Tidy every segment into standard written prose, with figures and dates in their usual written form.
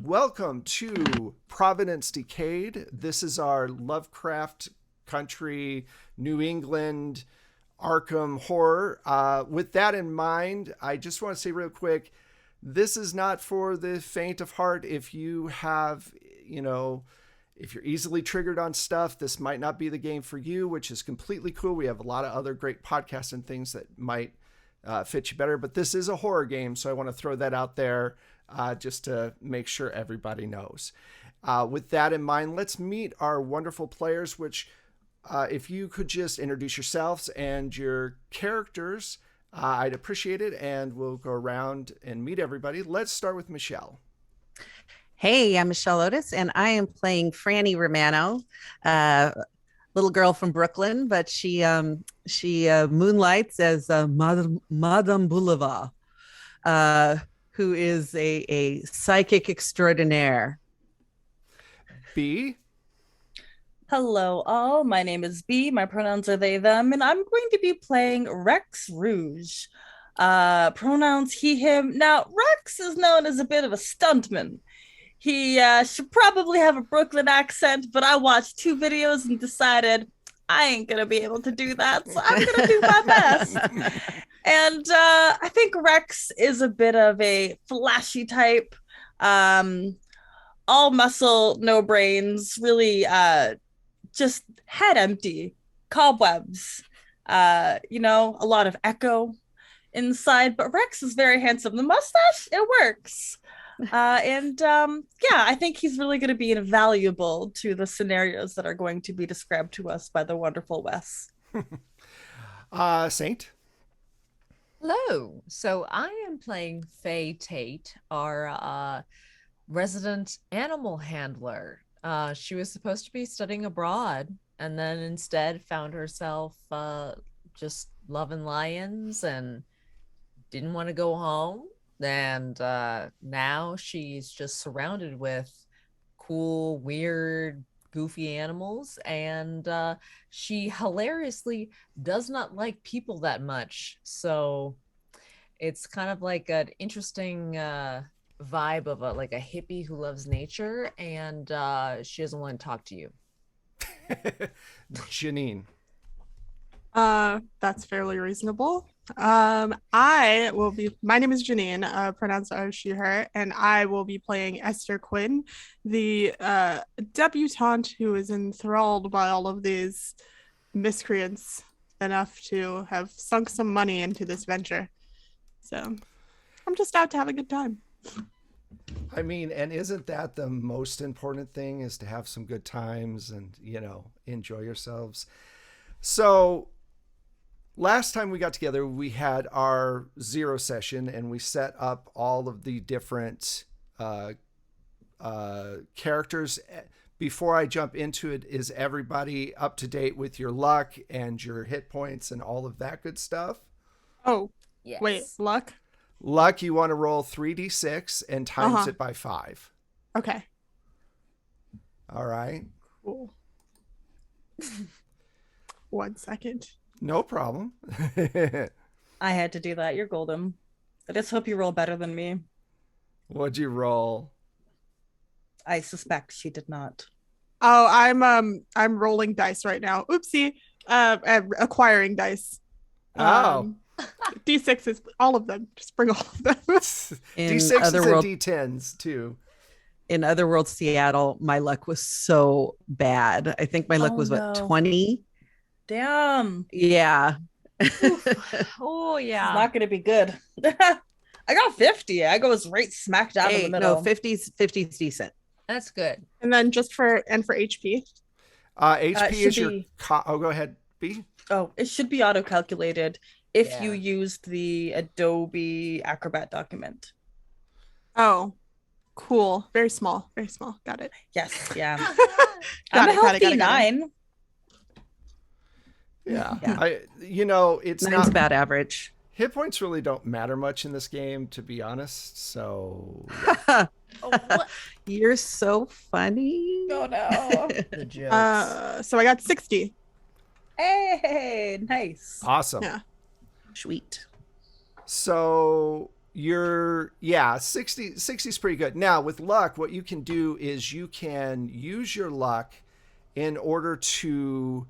Welcome to Providence Decayed. This is our Lovecraft Country, New England, Arkham horror. With that in mind, I just want to say real quick, this is not for the faint of heart. If you have, if you're easily triggered on stuff, this might not be the game for you, which is completely cool. We have a lot of other great podcasts and things that might fit you better, but this is a horror game, so I want to throw that out there just to make sure everybody knows. With that in mind, let's meet our wonderful players, which if you could just introduce yourselves and your characters, I'd appreciate it, and we'll go around and meet everybody. Let's start with Michelle. Hey, I'm Michelle Otis, and I am playing Franny Romano, little girl from Brooklyn, but she moonlights as Madame Boulevard, who is a psychic extraordinaire. B. Hello, all. My name is B. My pronouns are they, them, and I'm going to be playing Rex Rouge. Pronouns he, him. Now, Rex is known as a bit of a stuntman. He should probably have a Brooklyn accent, but I watched 2 videos and decided I ain't going to be able to do that, so I'm going to do my best. And I think Rex is a bit of a flashy type, all muscle, no brains, really just head empty, cobwebs, a lot of echo inside, but Rex is very handsome. The mustache, it works. I think he's really going to be invaluable to the scenarios that are going to be described to us by the wonderful Wes. Saint. Hello. So I am playing Faye Tate, our resident animal handler. She was supposed to be studying abroad and then instead found herself just loving lions and didn't want to go home. And now she's just surrounded with cool, weird, goofy animals. And she hilariously does not like people that much. So it's kind of like an interesting vibe of a hippie who loves nature. And she doesn't want to talk to you. Janine. That's fairly reasonable. My name is Janine, pronounced as she, her, and I will be playing Esther Quinn, the debutante who is enthralled by all of these miscreants enough to have sunk some money into this venture. So I'm just out to have a good time. I mean, and isn't that the most important thing, is to have some good times and, enjoy yourselves? So last time we got together, we had our 0 session and we set up all of the different characters. Before I jump into it, is everybody up to date with your luck and your hit points and all of that good stuff? Oh, Yes. Wait, luck? Luck, you want to roll 3d6 and times it by 5. Okay. All right. Cool. 1 second. No problem. I had to do that. You're golden. I just hope you roll better than me. What'd you roll? I suspect she did not. Oh, I'm rolling dice right now. Oopsie. Acquiring dice. D6 is all of them. Just bring all of them. D6s and D10s too. In Otherworld Seattle, my luck was so bad. I think my luck was 20. Damn. Yeah. Oh, yeah. It's not going to be good. I got 50. I goes right smack down in the middle. No, 50's decent. That's good. And then just for HP. HP is your... go ahead, B. Oh, it should be auto-calculated if you used the Adobe Acrobat document. Oh, cool. Very small. Very small. Got it. Yes, yeah. I'm a healthy 9. Yeah. It's Nine's not about average. Hit points really don't matter much in this game, to be honest. So You're so funny. Oh no. The jokes. So I got 60. Hey, nice. Awesome. Yeah. Sweet. So Yeah, 60 is pretty good. Now with luck, what you can do is you can use your luck in order to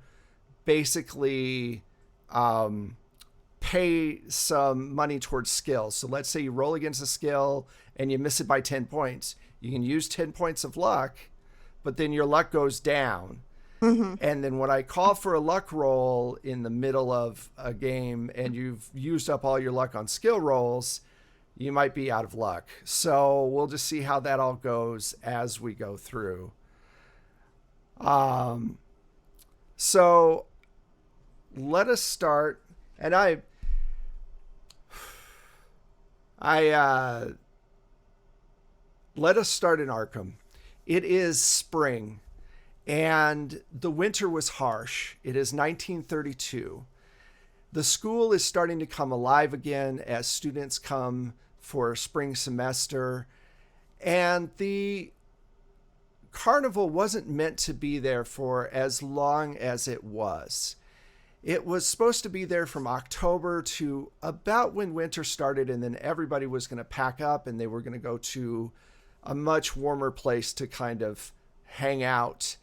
basically pay some money towards skills. So let's say you roll against a skill and you miss it by 10 points. You can use 10 points of luck, but then your luck goes down. Mm-hmm. And then when I call for a luck roll in the middle of a game and you've used up all your luck on skill rolls, you might be out of luck. So we'll just see how that all goes as we go through. So let us start. And let us start in Arkham. It is spring, and the winter was harsh. It is 1932. The school is starting to come alive again as students come for spring semester, and the carnival wasn't meant to be there for as long as it was. It was supposed to be there from October to about when winter started, and then everybody was going to pack up and they were going to go to a much warmer place to kind of hang out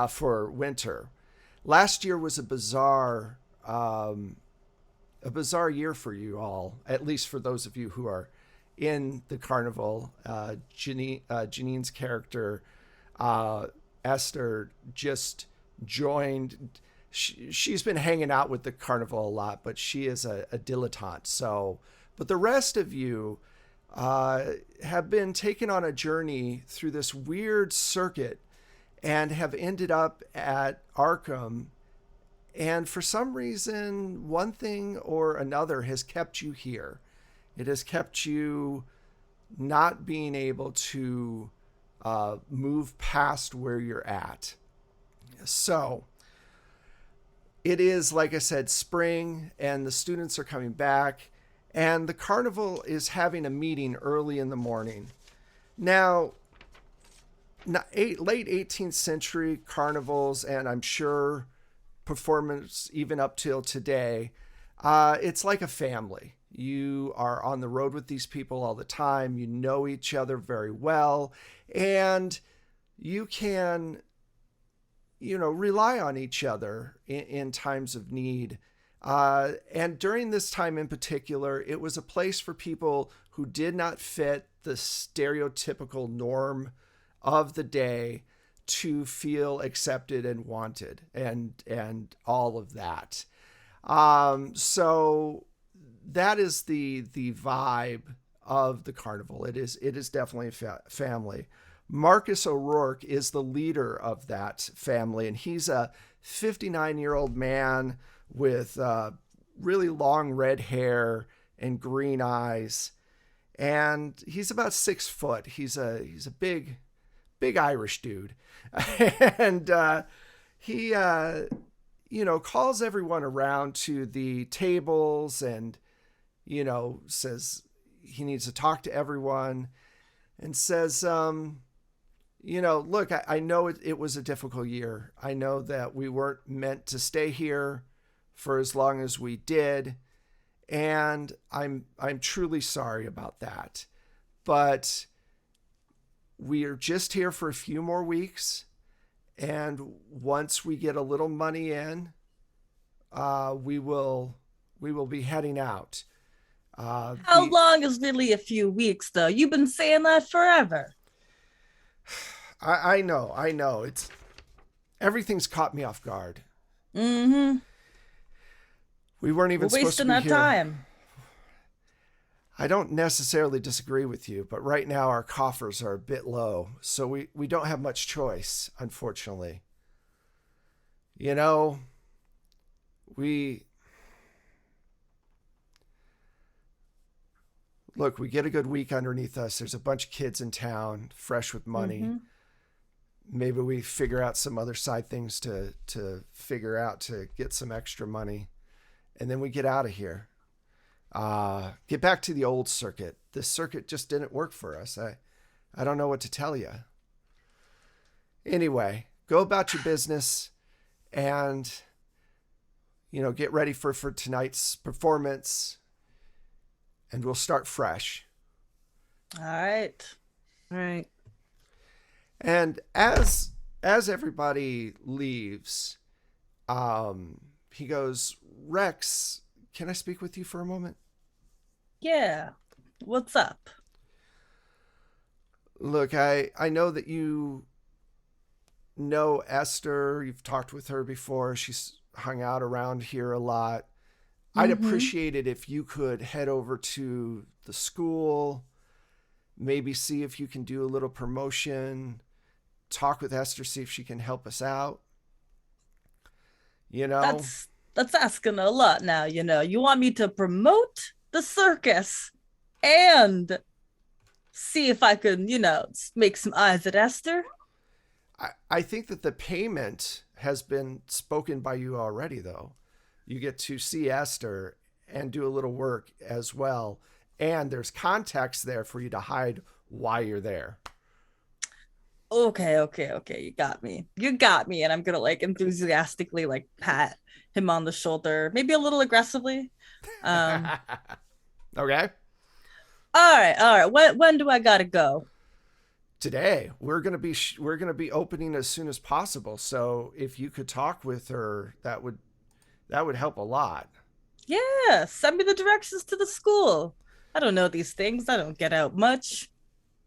for winter. Last year was a bizarre year for you all, at least for those of you who are in the carnival. Janine's character, Esther, just joined. She's been hanging out with the carnival a lot, but she is a dilettante. So, but the rest of you have been taken on a journey through this weird circuit and have ended up at Arkham. And for some reason, one thing or another has kept you here. It has kept you not being able to move past where you're at. So it is, like I said, spring, and the students are coming back, and the carnival is having a meeting early in the morning. Now, late 18th century carnivals, and I'm sure performance even up till today, it's like a family. You are on the road with these people all the time. You know each other very well, and you can, rely on each other in times of need. And during this time in particular, it was a place for people who did not fit the stereotypical norm of the day to feel accepted and wanted and all of that. So that is the vibe of the carnival. It is definitely a family. Marcus O'Rourke is the leader of that family, and he's a 59-year-old man with really long red hair and green eyes, and he's about 6 foot. He's a big Irish dude, and he calls everyone around to the tables and says he needs to talk to everyone, and says, look, I know it was a difficult year. I know that we weren't meant to stay here for as long as we did, and I'm truly sorry about that. But we are just here for a few more weeks, and once we get a little money in, we will be heading out. How long is really a few weeks, though? You've been saying that forever. I know. Everything's caught me off guard. Mm-hmm. We weren't even supposed to be wasting here. our time. I don't necessarily disagree with you, but right now our coffers are a bit low, so we don't have much choice, unfortunately. We get a good week underneath us. There's a bunch of kids in town, fresh with money. Mm-hmm. Maybe we figure out some other side things to figure out to get some extra money. And then we get out of here. Get back to the old circuit. This circuit just didn't work for us. I don't know what to tell you. Anyway, go about your business and, get ready for tonight's performance. And we'll start fresh. All right. All right. And as everybody leaves, he goes, Rex, can I speak with you for a moment? Yeah. What's up? Look, I know that you know Esther. You've talked with her before. She's hung out around here a lot. I'd Mm-hmm. appreciate it if you could head over to the school, maybe see if you can do a little promotion, talk with Esther, see if she can help us out. You know, That's asking a lot now, you know. You want me to promote the circus and see if I can, make some eyes at Esther? I think that the payment has been spoken by you already, though. You get to see Esther and do a little work as well. And there's context there for you to hide why you're there. Okay, okay, okay. You got me. You got me. And I'm gonna like enthusiastically like pat him on the shoulder, maybe a little aggressively. Um, Okay. all right, all right. When do I gotta go? Today we're gonna be opening as soon as possible. So if you could talk with her, that would help a lot. Yeah, send me the directions to the school. I don't know these things. I don't get out much.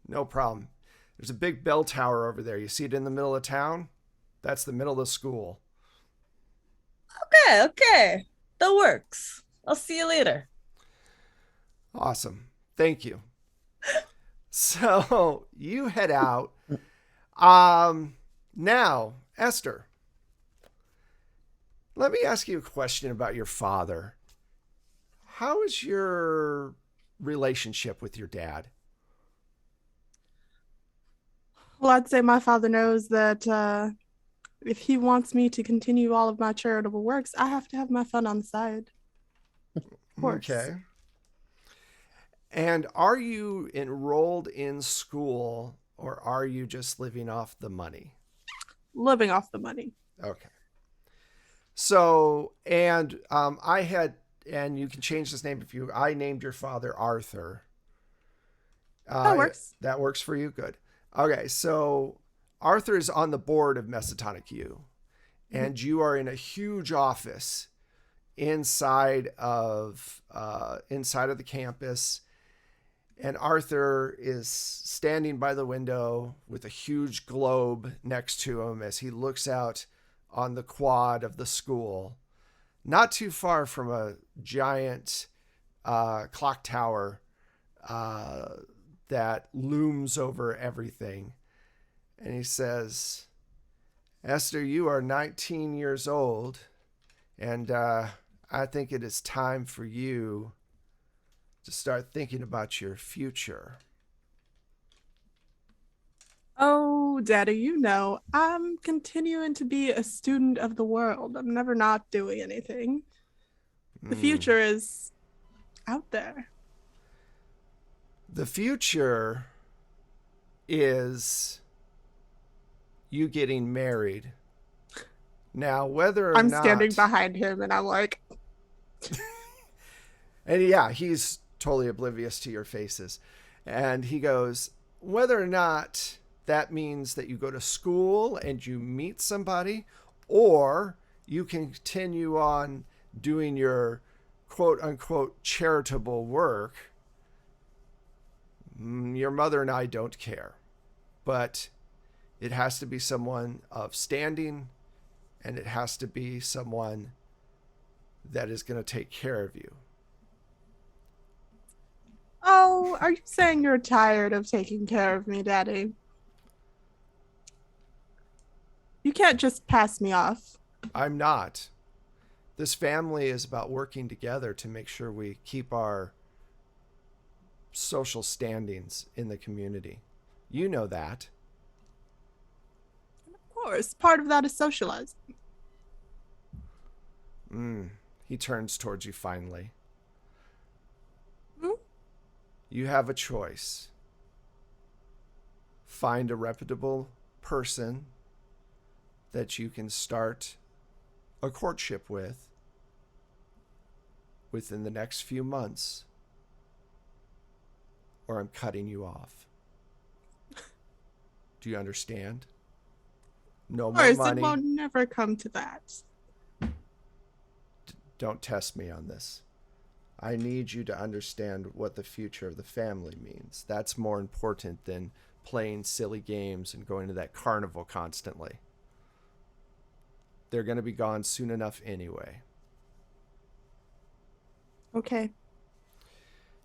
No problem. There's a big bell tower over there. You see it in the middle of town? That's the middle of the school. Okay, okay. That works. I'll see you later. Awesome. Thank you. So you head out. Now, Esther, let me ask you a question about your father. How is your relationship with your dad? Well, I'd say my father knows that if he wants me to continue all of my charitable works, I have to have my fun on the side. Of course. Okay. And are you enrolled in school or are you just living off the money? Living off the money. Okay. So, and and you can change this name I named your father Arthur. That works. That works for you? Good. Okay. So, Arthur is on the board of Mesotonic U, and you are in a huge office inside of the campus. And Arthur is standing by the window with a huge globe next to him as he looks out on the quad of the school, not too far from a giant clock tower that looms over everything. And he says, Esther, you are 19 years old, and I think it is time for you to start thinking about your future. Oh, Daddy, you know, I'm continuing to be a student of the world. I'm never not doing anything. The future is out there. The future is you getting married. Now, whether or I'm not... standing behind him and I'm like... And yeah, he's totally oblivious to your faces. And he goes, whether or not that means that you go to school and you meet somebody, or you continue on doing your quote unquote charitable work, your mother and I don't care. But it has to be someone of standing, and it has to be someone that is going to take care of you. Oh, are you saying you're tired of taking care of me, Daddy? You can't just pass me off. I'm not. This family is about working together to make sure we keep our social standings in the community. You know that. Of course, part of that is socializing. He turns towards you finally. Hmm? You have a choice. Find a reputable person that you can start a courtship with within the next few months, or I'm cutting you off. Do you understand? No Of more course, money. it won't never come to that. Don't test me on this. I need you to understand what the future of the family means. That's more important than playing silly games and going to that carnival constantly. They're going to be gone soon enough anyway. Okay.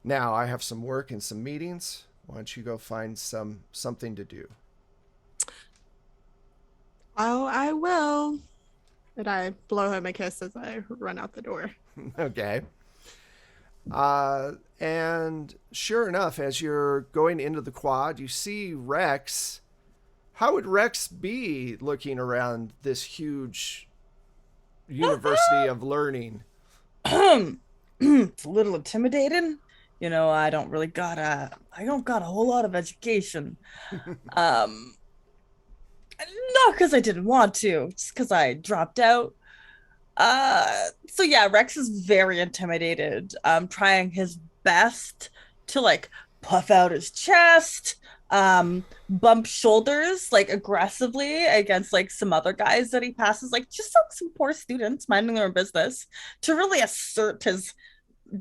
Now, I have some work and some meetings. Why don't you go find something to do? Oh, I will. And I blow him a kiss as I run out the door. Okay. And sure enough, as you're going into the quad, you see Rex. How would Rex be looking around this huge university of learning? It's a little intimidating. You know, I don't got a whole lot of education. Not because I didn't want to, just because I dropped out. So yeah, Rex is very intimidated. Trying his best to like puff out his chest, bump shoulders like aggressively against like some other guys that he passes, like just like some poor students minding their own business, to really assert his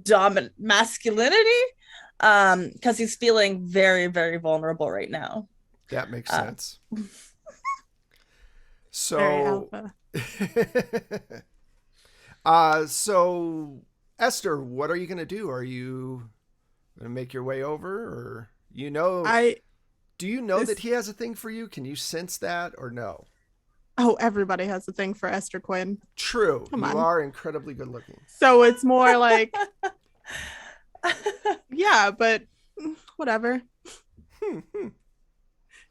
dominant masculinity. Because he's feeling very, very vulnerable right now. That makes sense. Very So, alpha. so Esther, what are you going to do? Are you going to make your way over, or do you know that he has a thing for you? Can you sense that or no? Oh, everybody has a thing for Esther Quinn. True. Come you on. are incredibly good looking. So it's more like, yeah, but whatever.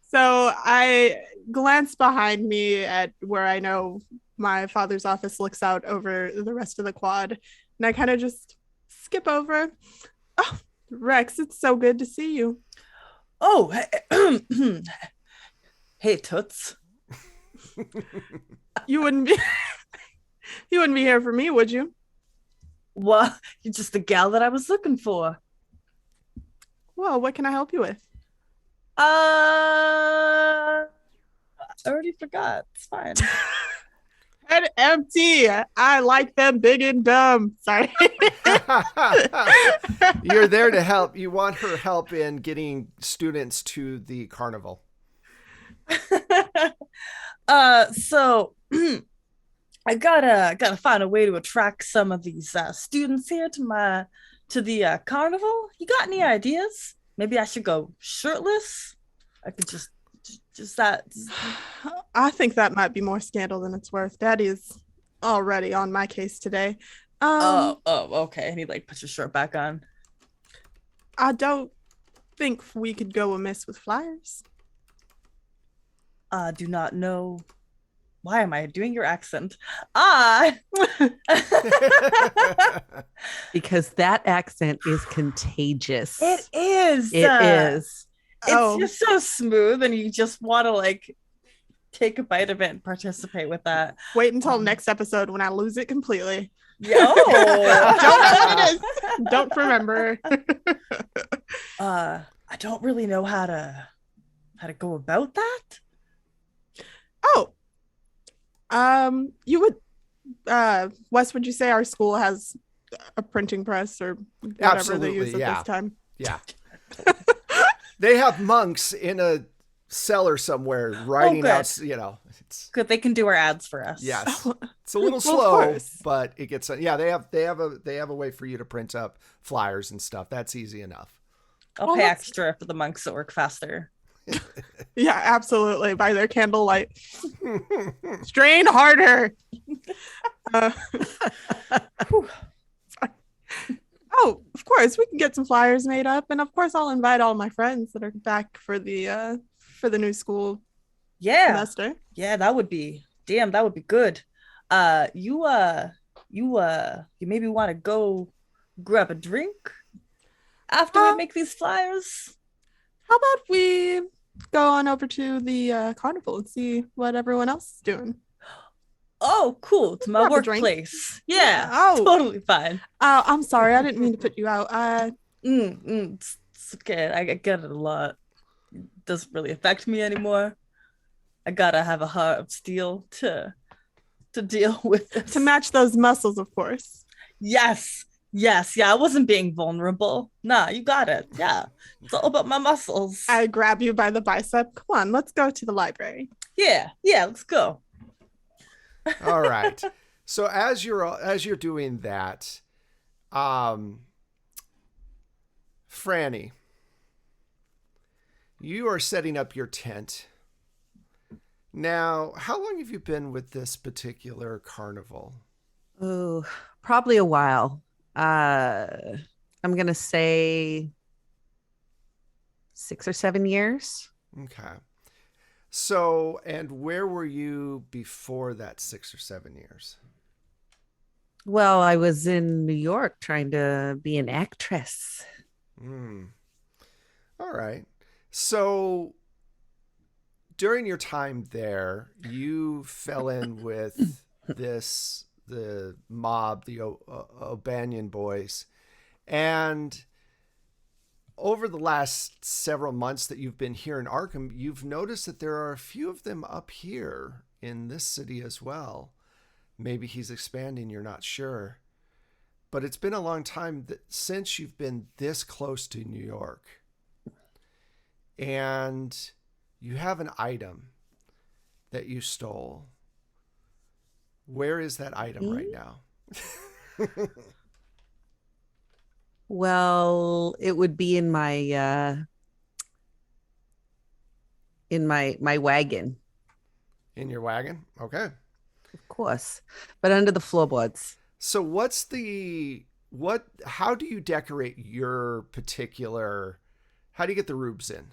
So I glance behind me at where I know my father's office looks out over the rest of the quad, and I kind of just skip over. Oh, Rex, it's so good to see you. Oh, hey, Toots. You wouldn't be here for me, would you? Well, you're just the gal that I was looking for. Well, what can I help you with? I already forgot. It's fine. Head empty. I like them big and dumb. Sorry. You're there to help. You want her help in getting students to the carnival. So I gotta find a way to attract some of these students here to the carnival. You got any ideas? Maybe I should go shirtless. I could just that. I think that might be more scandal than it's worth. Daddy is already on my case today. Okay. And he like puts your shirt back on. I don't think we could go amiss with flyers. I do not know. Why am I doing your accent? Because that accent is contagious. It is. It is. It's just so smooth, and you just want to like take a bite of it and participate with that. Wait until next episode when I lose it completely. Yo, Don't know what it is. Don't remember. I don't really know how to go about that. You would, Wes, would you say our school has a printing press or whatever Absolutely, they use at this time? Yeah. They have monks in a cellar somewhere writing good. out, it's Good, they can do our ads for us. yes. It's a little Well, of slow, course. but it gets they have a way for you to print up flyers and stuff. That's easy enough. I'll Well, pay that's- extra for the monks that work faster. Yeah, absolutely. By their candlelight. Strain harder. Oh, of course, we can get some flyers made up, and of course, I'll invite all my friends that are back for the new school Yeah, semester. yeah, that would be good. You maybe want to go grab a drink after we make these flyers. How about we go on over to the carnival and see what everyone else is doing? Oh, cool. To my Grab a drink. workplace. Yeah, Oh. totally fine. I'm sorry, I didn't mean to put you out. It's okay. I get it a lot. It doesn't really affect me anymore. I gotta have a heart of steel to deal with this. To match those muscles, of course. Yes. Yes. Yeah, I wasn't being vulnerable. Nah, you got it. Yeah. It's all about my muscles. I grab you by the bicep. Come on, let's go to the library. Yeah. Yeah, let's go. All right. So as you're doing that, Franny, you are setting up your tent. Now, how long have you been with this particular carnival? Oh, probably a while. I'm gonna say 6 or 7 years. Okay. So, and where were you before that 6 or 7 years? Well, I was in New York trying to be an actress. All right. So, during your time there, you fell in with the mob, the O'Banion boys. And over the last several months that you've been here in Arkham, you've noticed that there are a few of them up here in this city as well. Maybe he's expanding, you're not sure. But it's been a long time since you've been this close to New York. And you have an item that you stole. Where is that item right now? Well, it would be in my wagon, In your wagon? Okay. of course, but under the floorboards. So how do you decorate your particular, how do you get the rubes in?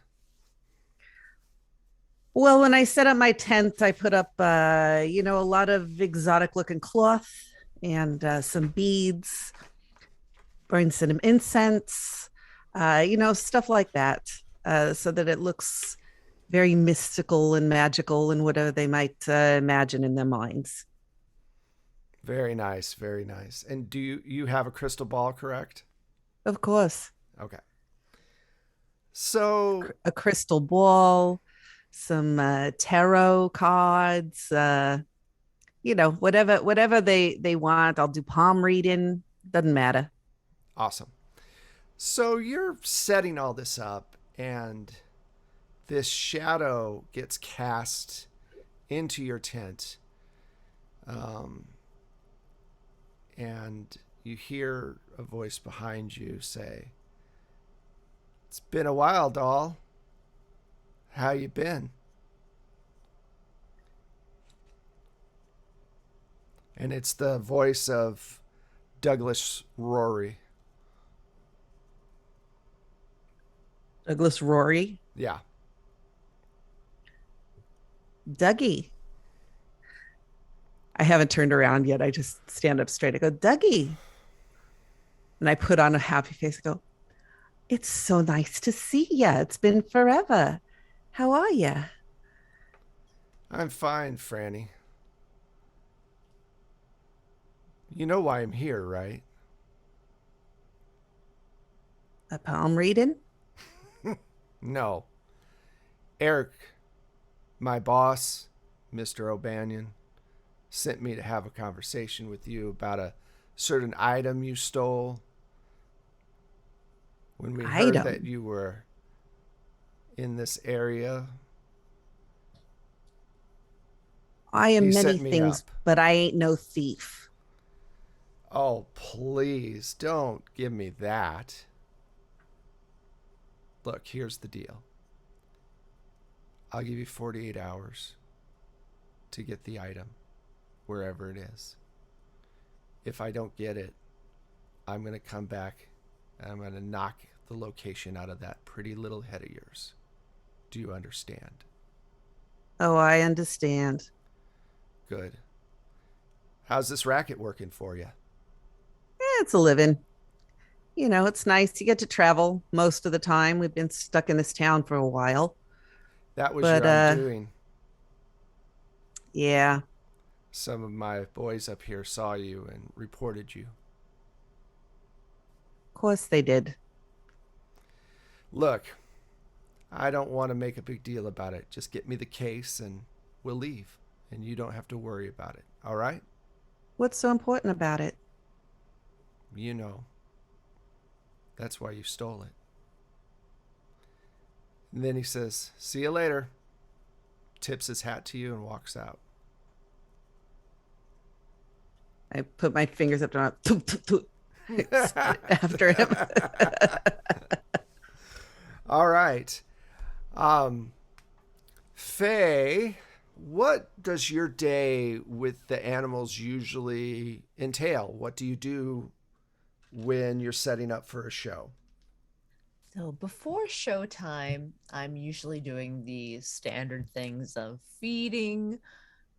Well, when I set up my tent, I put up, a lot of exotic looking cloth and some beads, burn some incense, stuff like that, so that it looks very mystical and magical and whatever they might imagine in their minds. Very nice, very nice. And do you have a crystal ball, correct? Of course, Okay. So, a crystal ball, some tarot cards, whatever they want. I'll do palm reading. Doesn't matter. awesome. So you're setting all this up, and this shadow gets cast into your tent. And you hear a voice behind you say, "It's been a while, doll. How you been?" And it's the voice of Douglas Rory. Douglas Rory. Yeah. Dougie. I haven't turned around yet. I just stand up straight. I go, Dougie. And I put on a happy face. I go, it's so nice to see you. It's been forever. How are you? I'm fine, Franny. You know why I'm here, right? A palm reading? No. Eric, my boss, Mr. O'Banion, sent me to have a conversation with you about a certain item you stole. When we heard that you were in this area, I am he many set me things, up. but I ain't no thief. Oh, please don't give me that. Look, here's the deal. I'll give you 48 hours to get the item, wherever it is. If I don't get it, I'm going to come back and I'm going to knock the location out of that pretty little head of yours. Do you understand? Oh, I understand. Good. How's this racket working for you? It's a living. It's nice. You get to travel most of the time. We've been stuck in this town for a while. That was But, your undoing. Yeah. Some of my boys up here saw you and reported you. Of course they did. Look, I don't want to make a big deal about it. Just get me the case and we'll leave. And you don't have to worry about it. All right? What's so important about it? You know. That's why you stole it. And then he says, see you later. Tips his hat to you and walks out. I put my fingers up to my after him. All right. Faye, what does your day with the animals usually entail? What do you do when you're setting up for a show? So before showtime, I'm usually doing the standard things of feeding,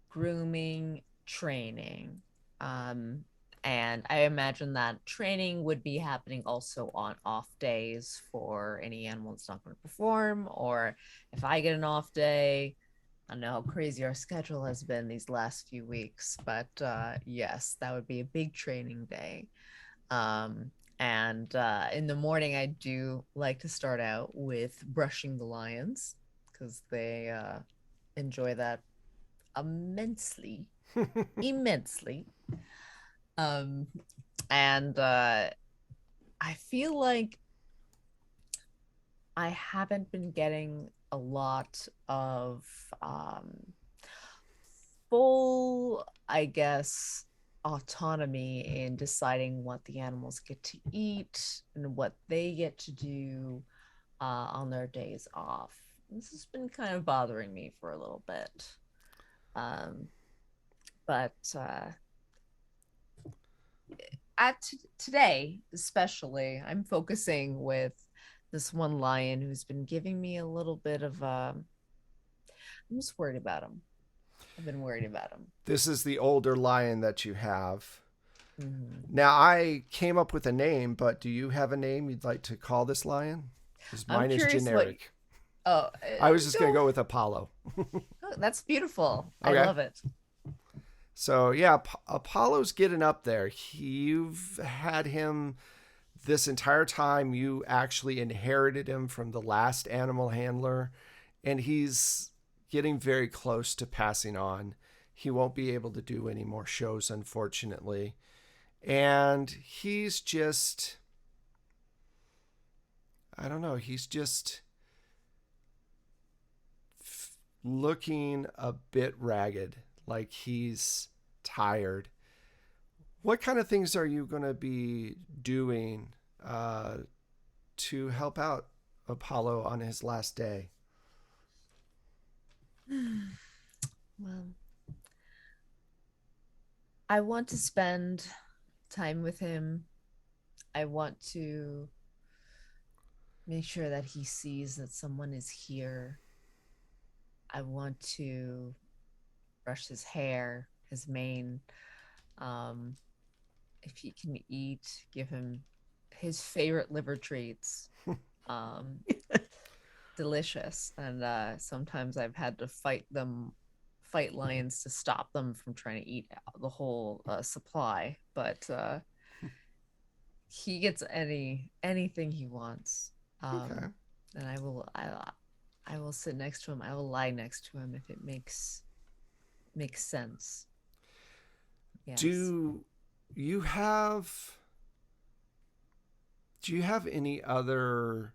grooming, training. And I imagine that training would be happening also on off days for any animal that's not going to perform, or if I get an off day. I don't know how crazy our schedule has been these last few weeks, but yes, that would be a big training day. And in the morning, I do like to start out with brushing the lions because they enjoy that immensely, immensely. And I feel like I haven't been getting a lot of full, I guess, autonomy in deciding what the animals get to eat and what they get to do on their days off. This has been kind of bothering me for a little bit. But today, especially, I'm focusing with this one lion who's been giving me a little bit of I'm just worried about him. I've been worried about him. This is the older lion that you have. Mm-hmm. Now, I came up with a name, but do you have a name you'd like to call this lion? Because mine is generic. I was just going to go with Apollo. Oh, that's beautiful. Okay. I love it. So, yeah, Apollo's getting up there. You've had him this entire time. You actually inherited him from the last animal handler, and he's getting very close to passing on. He won't be able to do any more shows, unfortunately. And he's just, I don't know, he's just looking a bit ragged, like he's tired. What kind of things are you going to be doing to help out Apollo on his last day? Well, I want to spend time with him. I want to make sure that he sees that someone is here. I want to brush his hair, his mane. If he can eat, give him his favorite liver treats. Delicious. And sometimes I've had to fight lions to stop them from trying to eat the whole supply. But he gets anything he wants. Okay. And I will sit next to him. I will lie next to him if it makes sense. Yes. Do you have any other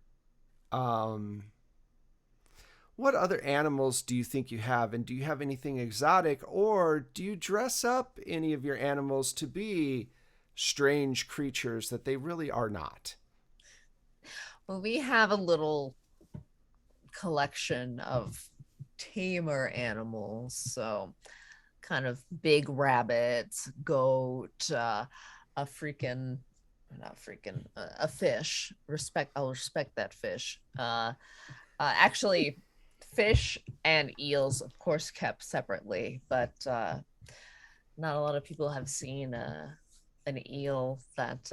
what other animals do you think you have, and do you have anything exotic, or do you dress up any of your animals to be strange creatures that they really are not? Well, we have a little collection of tamer animals, so kind of big rabbits, goat, a fish. I'll respect that fish. Actually, fish and eels, of course, kept separately, but not a lot of people have seen an eel that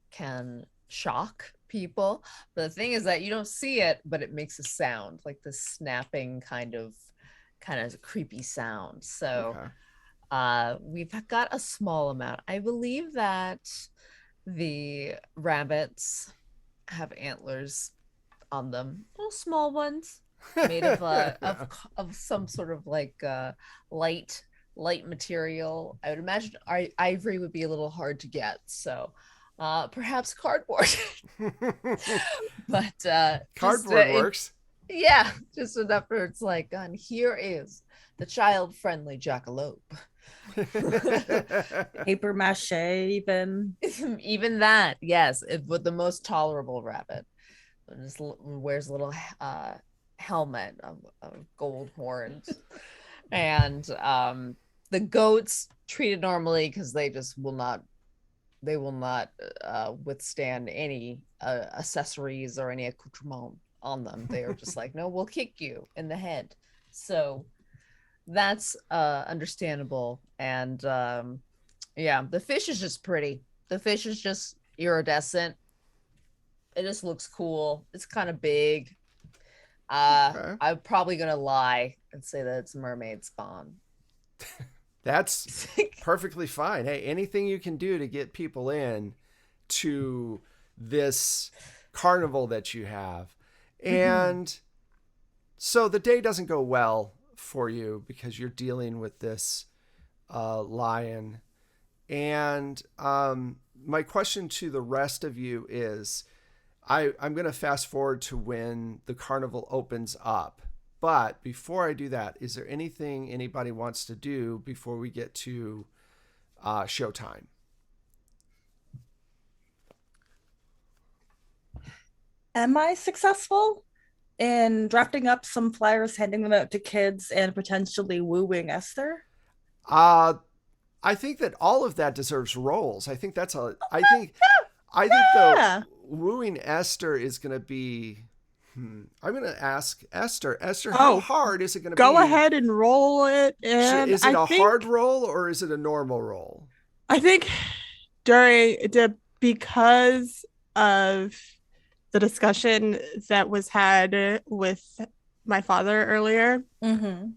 can shock people. But the thing is that you don't see it, but it makes a sound, like this snapping kind of creepy sound. So we've got a small amount. I believe that the rabbits have antlers on them, little small ones made of of some sort of like light material. I would imagine ivory would be a little hard to get, so perhaps cardboard. But Cardboard works. Yeah, just enough for it's like, and here is the child-friendly jackalope. Paper mache, even. Even that, yes, with the most tolerable rabbit. Just wears a little helmet of gold horns. And the goats treated normally because they just will not withstand any accessories or any accoutrement on them. They are just like, no, we'll kick you in the head. So that's understandable. And yeah, the fish is just pretty. The fish is just iridescent. It just looks cool. It's kind of big. Okay. I'm probably gonna lie and say that it's mermaid spawn. That's perfectly fine. Hey, anything you can do to get people in to this carnival that you have. And so the day doesn't go well for you because you're dealing with this lion. And my question to the rest of you is, I'm going to fast forward to when the carnival opens up. But before I do that, is there anything anybody wants to do before we get to showtime? Am I successful in drafting up some flyers, handing them out to kids, and potentially wooing Esther? I think that all of that deserves roles. I think that's a. I think the wooing Esther is going to be. I'm going to ask Esther. Esther, how hard is it going to be? Go ahead and roll it. And is it a hard roll or is it a normal roll? I think because of the discussion that was had with my father earlier,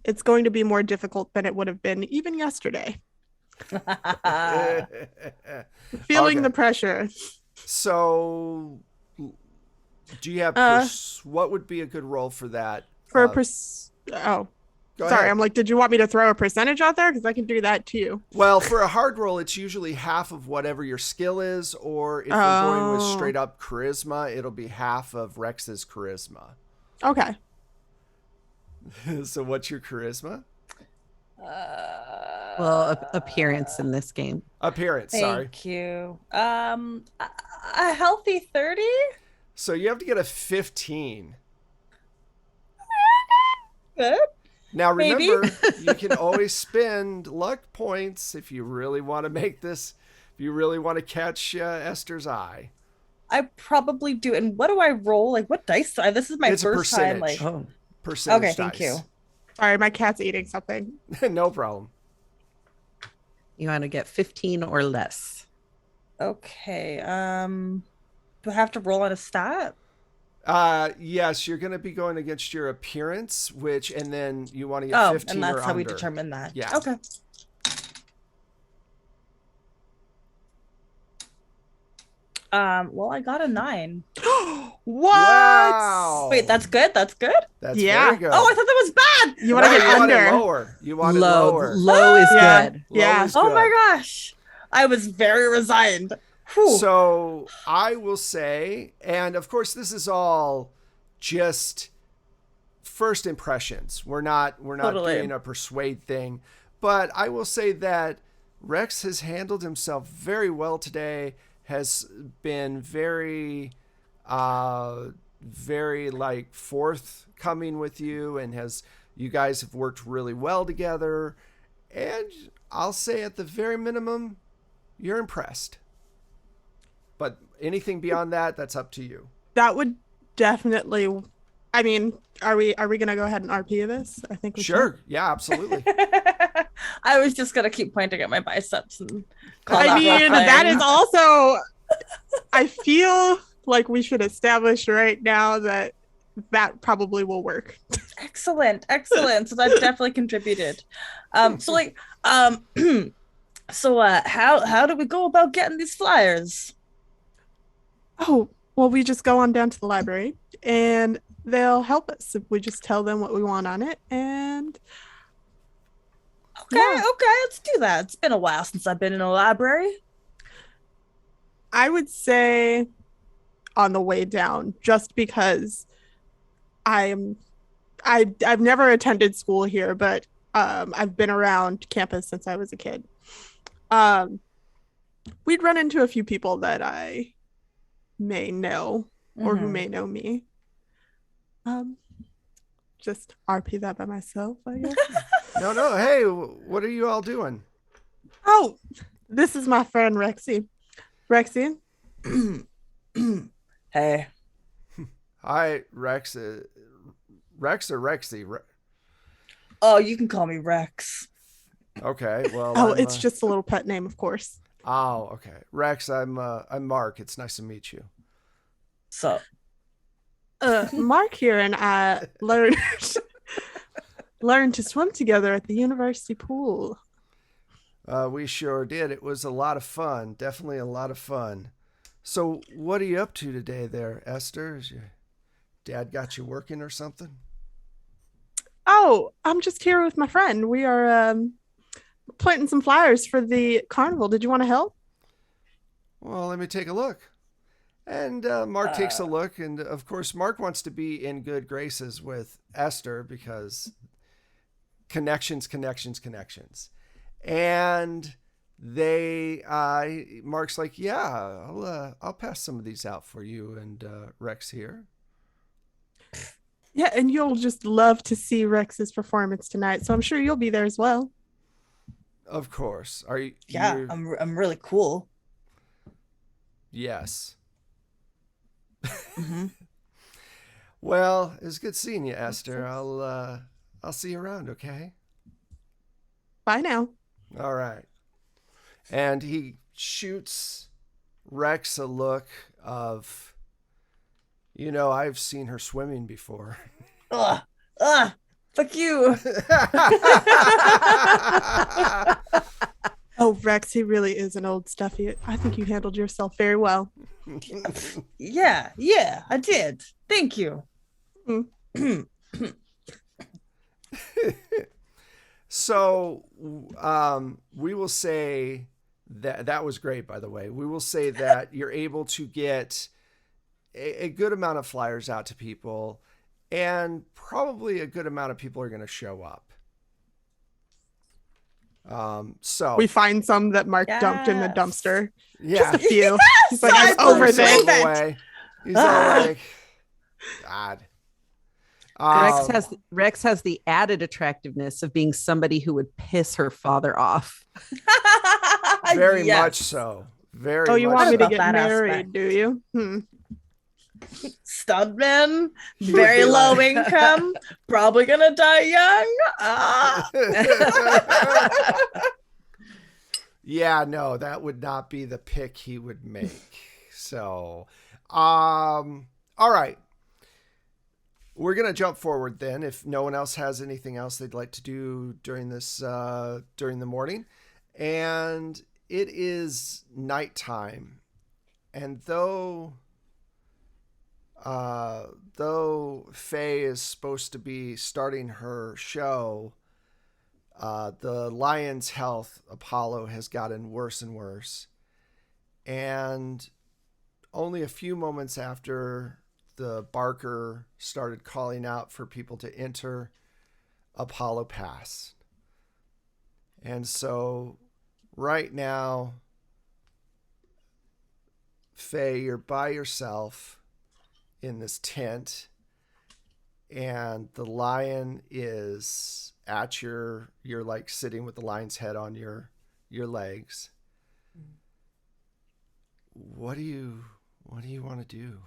it's going to be more difficult than it would have been even yesterday. Feeling the pressure. So do you have what would be a good roll for that? Sorry, I'm like, did you want me to throw a percentage out there? Because I can do that too. Well, for a hard roll, it's usually half of whatever your skill is, or if you're going with straight up charisma, it'll be half of Rex's charisma. Okay. So what's your charisma? Well, appearance in this game. Appearance, sorry. Thank you. A healthy 30? So you have to get a 15. Good. Now remember, you can always spend luck points if you really want to make this, if you really want to catch Esther's eye. I probably do. And what do I roll? Like, what dice? This is my first time. Like, percentage okay, dice. thank you. Sorry, my cat's eating something. No problem. You want to get 15 or less. Okay. Do I have to roll on a stat? Yes, you're going to be going against your appearance, and then you want to get 15 and that's or how under. we determine that. Yeah. Okay. Well, I got a 9. What? Wow. Wait, that's good? That's good? That's very good. Oh, I thought that was bad. You want to get under. Want it lower. You want it lower. Low is good. Low is good. Oh my gosh. I was very resigned. Whew. So I will say, and of course this is all just first impressions. We're not doing a persuade thing, but I will say that Rex has handled himself very well today, has been very like forthcoming with you, and you guys have worked really well together. And I'll say at the very minimum, you're impressed. But anything beyond that, that's up to you. That would definitely. I mean, are we gonna go ahead and RP this? I think we Sure. Yeah, absolutely. I was just gonna keep pointing at my biceps and. That is also. I feel like we should establish right now that probably will work. Excellent. So that definitely contributed. So how do we go about getting these flyers? Oh, Well, we just go on down to the library and they'll help us if we just tell them what we want on it. And Okay, yeah, okay, let's do that. It's been a while since I've been in a library. I would say on the way down, just because I'm I've never attended school here, but I've been around campus since I was a kid. Um, we'd run into a few people that I may know or who Mhm. may know me. Um, just RP that by myself, I guess. No. Hey, what are you all doing? Oh, this is my friend Rexy. Rexy, Hey. Hi, Rex. Rex or Rexy? Oh, you can call me Rex. Okay. Well, oh, I'm. it's just a little pet name, of course. Oh, okay. Rex, I'm Mark. It's nice to meet you. So, Mark here and I learned to swim together at the university pool. We sure did. It was a lot of fun. Definitely a lot of fun. So, what are you up to today, there, Esther? Is your dad got you working or something? Oh, I'm just here with my friend. We are planting some flowers for the carnival. Did you want to help? Well, let me take a look. And Mark takes a look, and of course, Mark wants to be in good graces with Esther because connections. And Mark's like, yeah, I'll pass some of these out for you and Rex here. Yeah, and you'll just love to see Rex's performance tonight. So I'm sure you'll be there as well. Of course. Are you? yeah, you're- I'm really cool. Yes. Mhm. Well, it's good seeing you, Esther. I'll see you around, okay? Bye now. All right. And he shoots Rex a look of, I've seen her swimming before. Ugh, ugh, fuck you. Oh, Rex, he really is an old stuffy. I think you handled yourself very well. Yeah, I did. Thank you. So, we will say that was great, by the way. We will say that you're able to get a good amount of flyers out to people, and probably a good amount of people are going to show up. So We find some that Mark dumped in the Yes. dumpster. yeah, Just a few. He's like, I I'm over believe this. it. away. He's all like, God. Rex has the added attractiveness of being somebody who would piss her father off. Very Yes. much so. Very. Oh, you much want me to about get that married, aspect. do you? Studman, He would very be low like- income, probably gonna die young. Ah. Yeah, no, that would not be the pick he would make. So, all right. We're going to jump forward then if no one else has anything else they'd like to do during this, during the morning. And it is nighttime. And though Faye is supposed to be starting her show, the lion's health, Apollo, has gotten worse and worse. And only a few moments after the barker started calling out for people to enter, Apollo passed. And so right now, Faye, you're by yourself in this tent, and the lion is at you're like sitting with the lion's head on your legs. What do you want to do?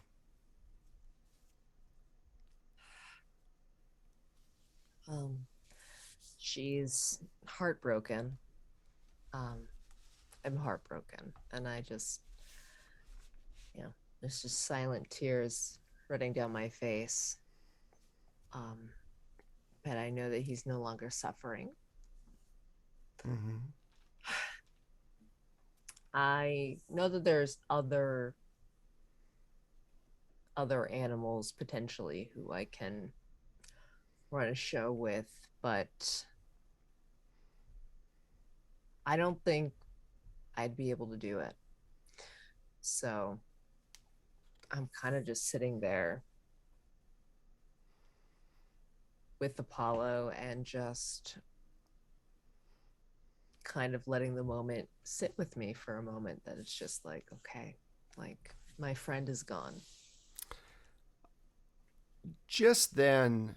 She's heartbroken. I'm heartbroken, and I just, there's just silent tears running down my face. But I know that he's no longer suffering. Mm-hmm. I know that there's other other animals potentially who I can run a show with, but I don't think I'd be able to do it. So I'm kind of just sitting there with Apollo and just kind of letting the moment sit with me for a moment, that it's just like, okay, like my friend is gone. Just then,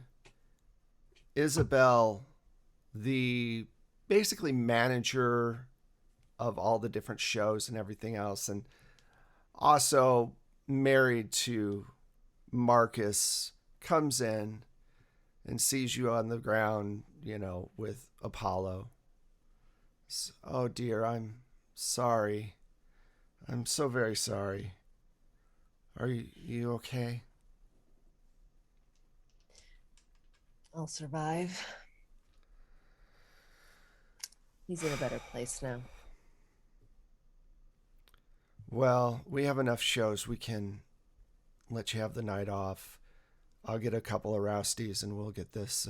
Isabel, the basically manager of all the different shows and everything else, and also married to Marcus, comes in and sees you on the ground, with Apollo. Oh dear, I'm sorry. I'm so very sorry. Are you okay? I'll survive. He's in a better place now. Well, we have enough shows. We can let you have the night off. I'll get a couple of rousties and we'll get this.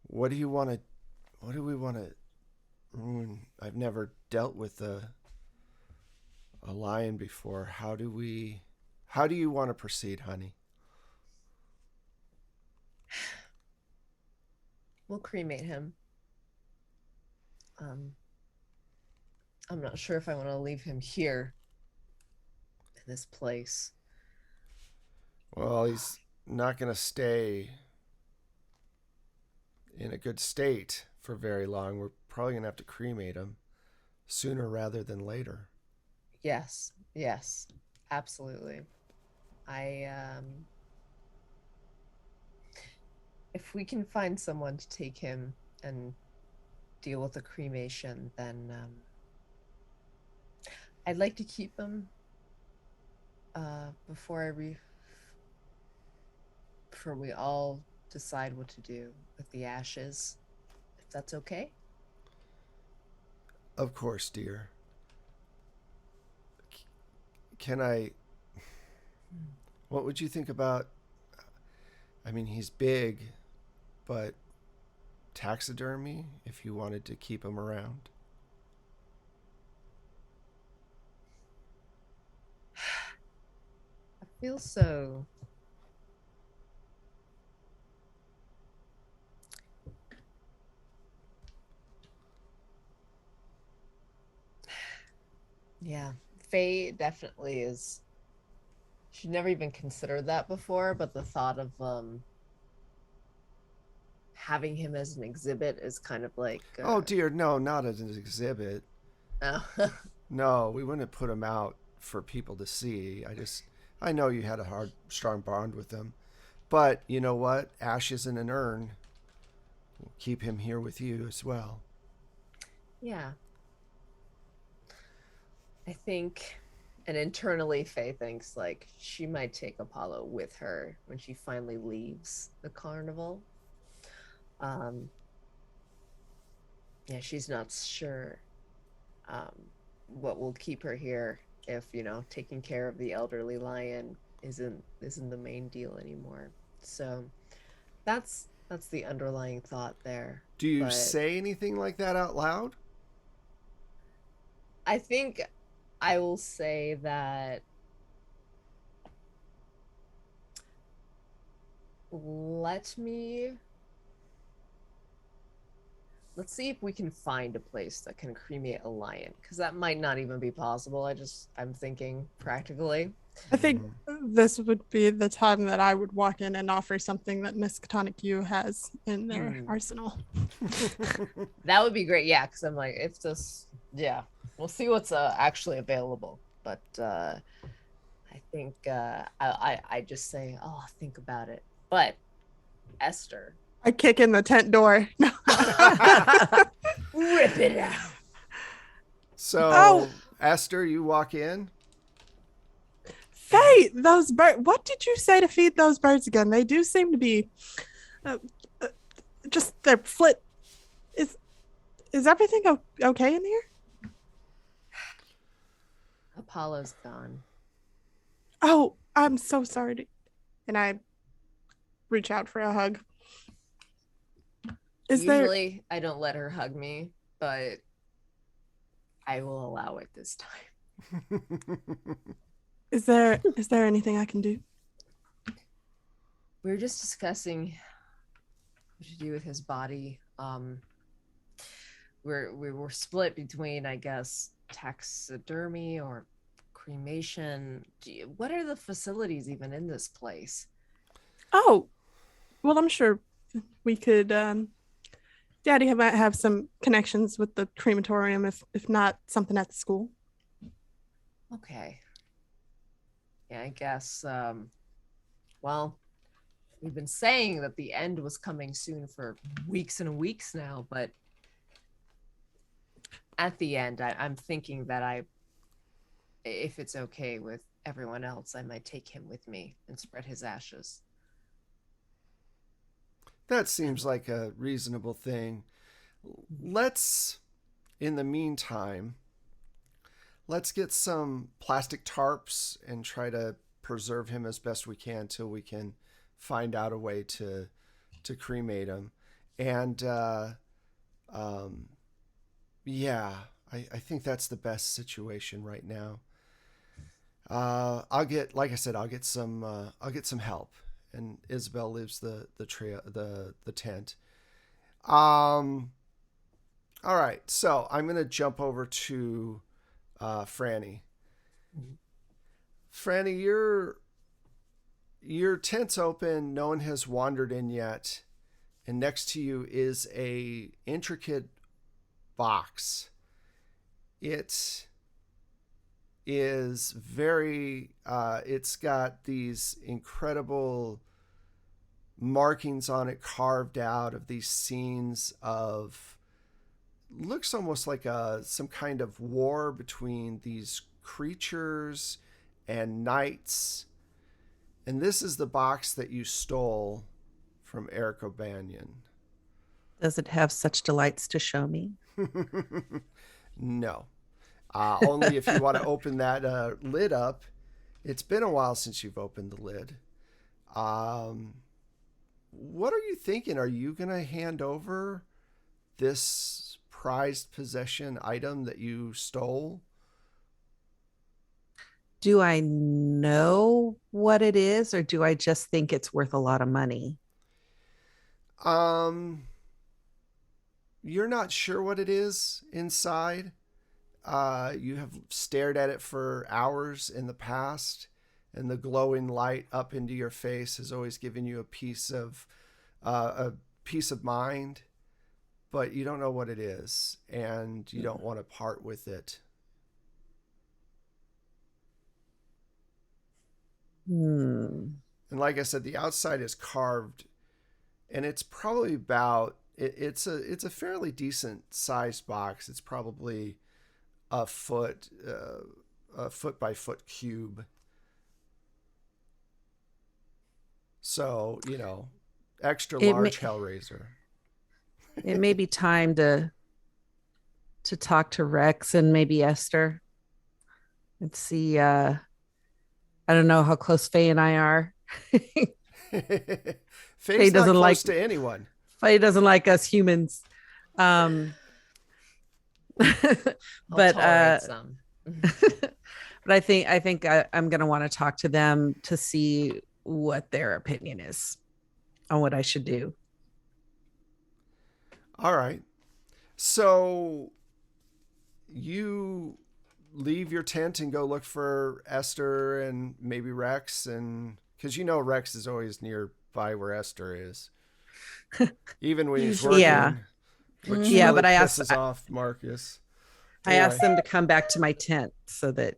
What do we want to ruin? I've never dealt with a lion before. How do you want to proceed, honey? We'll cremate him. I'm not sure if I want to leave him here in this place. Well, he's not going to stay in a good state for very long. We're probably going to have to cremate him sooner rather than later. Yes, absolutely. If we can find someone to take him and deal with the cremation, then I'd like to keep him before we all decide what to do with the ashes, if that's okay. Of course, dear. Can I... What would you think about... I mean, he's big, but taxidermy, if you wanted to keep him around? I feel so... Yeah, Faye definitely is. She'd never even considered that before, but the thought of having him as an exhibit is kind of like. Oh dear, no, not as an exhibit. Oh. No, we wouldn't put him out for people to see. I know you had a strong bond with him, but you know what? Ashes in an urn. We'll keep him here with you as well. Yeah. I think, and internally Faye thinks like she might take Apollo with her when she finally leaves the carnival. Yeah, she's not sure what will keep her here if, taking care of the elderly lion isn't the main deal anymore. So that's the underlying thought there. Do you say anything like that out loud? I think I will say that let's see if we can find a place that can cremate a lion, because that might not even be possible. I'm thinking practically. I think this would be the time that I would walk in and offer something that Miskatonic U has in their arsenal. That would be great. Yeah, because I'm like, it's just, yeah, we'll see what's actually available. But I think I just say, oh, think about it. But Esther, I kick in the tent door. Rip it out. So, Esther, you walk in. Faye, those birds. What did you say to feed those birds again? They do seem to be just their flit. Is everything okay in here? Apollo's gone. Oh, I'm so sorry. And I reach out for a hug. Usually I don't let her hug me, but I will allow it this time. Is there anything I can do? We were just discussing what to do with his body. We were split between, I guess, taxidermy or cremation. What are the facilities even in this place? Oh, well, I'm sure we could. Daddy might have some connections with the crematorium, if not something at the school. Okay. Yeah, I guess. Well, we've been saying that the end was coming soon for weeks and weeks now, but at the end, I'm thinking that if it's okay with everyone else, I might take him with me and spread his ashes. That seems like a reasonable thing. Let's, in the meantime, let's get some plastic tarps and try to preserve him as best we can till we can find out a way to cremate him. And yeah, I think that's the best situation right now. I'll get, like I said, I'll get some help. And Isabel leaves the tent. All right, so I'm gonna jump over to Franny. Franny, your tent's open. No one has wandered in yet, and next to you is a intricate box. It is very. It's got these incredible markings on it carved out of these scenes of, looks almost like some kind of war between these creatures and knights. And this is the box that you stole from Eric O'Banion. Does it have such delights to show me? No. Only if you want to open that lid up. It's been a while since you've opened the lid. What are you thinking? Are you going to hand over this prized possession item that you stole? Do I know what it is, or do I just think it's worth a lot of money? You're not sure what it is inside. You have stared at it for hours in the past, and the glowing light up into your face has always given you a piece of mind, but you don't know what it is, and you don't want to part with it. And like I said, the outside is carved, and it's probably about it's a fairly decent sized box. It's probably a foot by foot cube. So, extra large Hellraiser. It may be time to talk to Rex and maybe Esther and see. I don't know how close Faye and I are. Faye's not close to anyone. Faye doesn't like us humans. But but I think I'm going to want to talk to them to see what their opinion is on what I should do. All right. So you leave your tent and go look for Esther and maybe Rex, and because Rex is always nearby where Esther is, even when he's working. Yeah, which yeah, really but I pisses off Marcus. I asked them to come back to my tent so that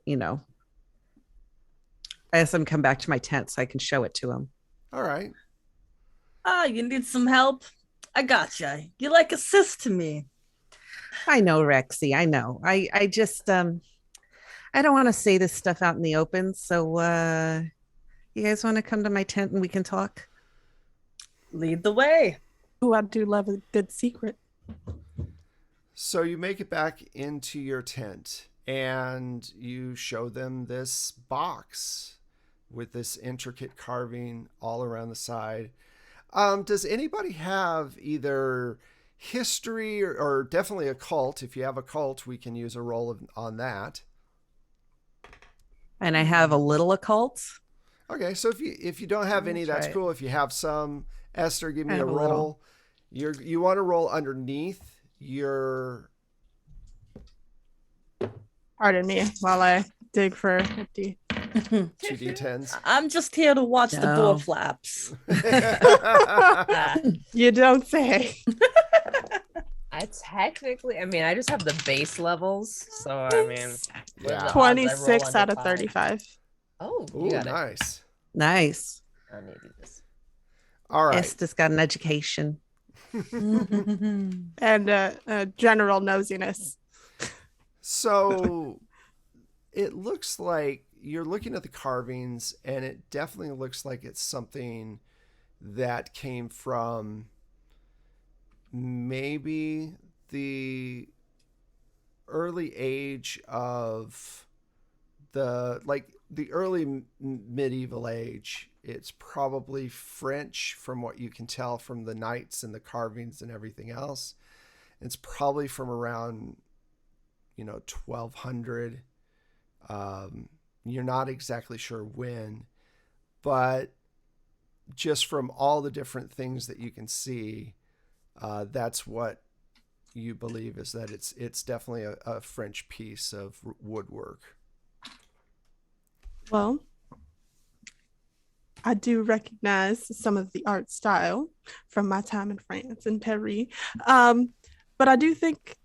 I asked them to come back to my tent so I can show it to them. All right. You need some help? I gotcha. You assist to me. I know, Rexy. I know. I just I don't want to say this stuff out in the open. So you guys want to come to my tent and we can talk? Lead the way. Oh, I do love a good secret. So you make it back into your tent and you show them this box with this intricate carving all around the side. Does anybody have either history or definitely a cult? If you have a cult, we can use a roll on that. And I have a little occult. Okay, so if you don't have any, that's right. cool. If you have some, Esther, give me I a have a roll. little. You want to roll underneath your. Pardon me while I dig for a D. 2d10s. I'm just here to watch the No. door flaps. You don't say. I technically, I mean, I just have the base levels, so I mean, what are the odds I roll 26 under out of 5? 35. Oh, you Ooh, got it. nice. Nice. I need this. All right. Esther's got an education. And general nosiness. So it looks like you're looking at the carvings, and it definitely looks like it's something that came from maybe the early age of the early medieval age. It's probably French from what you can tell from the knights and the carvings and everything else. It's probably from around 1200. You're not exactly sure when, but just from all the different things that you can see, that's what you believe, is that it's definitely a French piece of woodwork. Well, I do recognize some of the art style from my time in France and Paris. But I do think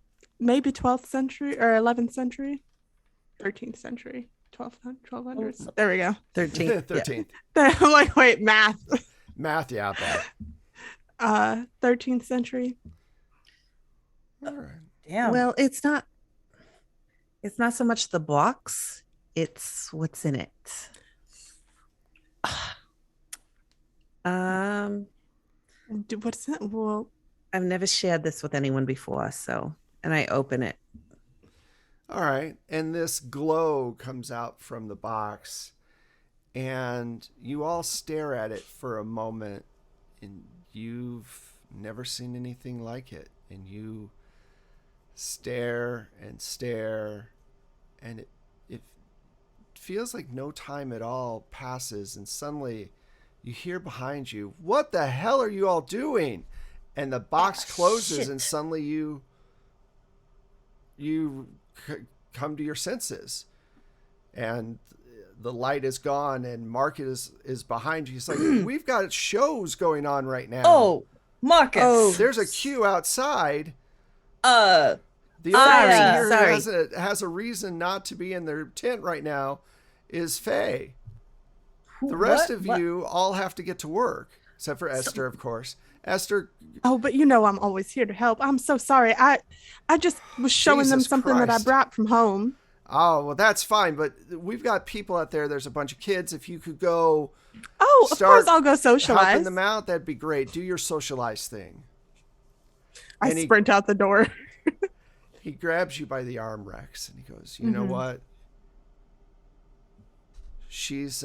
maybe 12th century or 11th century, 13th century, 1200s. There we go. 13th. 13th. I'm like, wait, math. Math, yeah, bad. 13th century. All right. Damn. Well, it's not so much the box, it's what's in it. What's that? Well, I've never shared this with anyone before, and I open it. All right. And this glow comes out from the box, and you all stare at it for a moment, and you've never seen anything like it. And you stare and stare, and it feels like no time at all passes, and suddenly you hear behind you, "What the hell are you all doing?" And the box closes, shit. and suddenly you come to your senses, and the light is gone, and Marcus is behind you. He's like, "We've got shows going on right now." Oh, Marcus. Oh. There's a queue outside. Uh, The only Sorry, person here sorry. who has a reason not to be in their tent right now is Faye. The rest of you all have to get to work, except for Esther, of course. Esther, oh, but I'm always here to help. I'm so sorry. I just was showing them Jesus something that I Christ. brought from home. oh, well, that's fine, but we've got people out there. There's a bunch of kids. If you could go Oh, of Start course I'll go socialize. helping them out, that'd be great. Do your socialize thing. I and he- sprint out the door. He grabs you by the arm, Rex, and he goes, "You know what? She's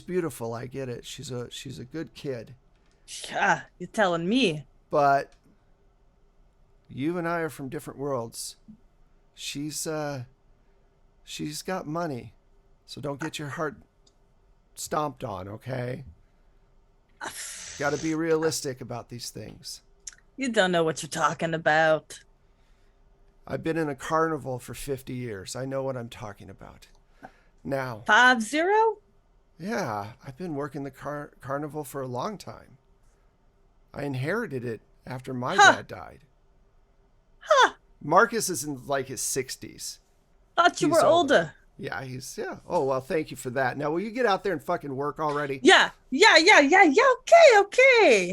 beautiful. I get it. She's a good kid. you're telling me. But you and I are from different worlds. She's got money, so don't get your heart stomped on, okay? Got to be realistic about these things. You don't know what you're talking about. I've been in a carnival for 50 years. I know what I'm talking about. Now, 50? yeah, I've been working the carnival for a long time. I inherited it after my dad died. Huh. Marcus is in like his 60s. Thought you He's were older. Yeah, Oh, well, thank you for that. Now, will you get out there and fucking work already? Yeah. Okay.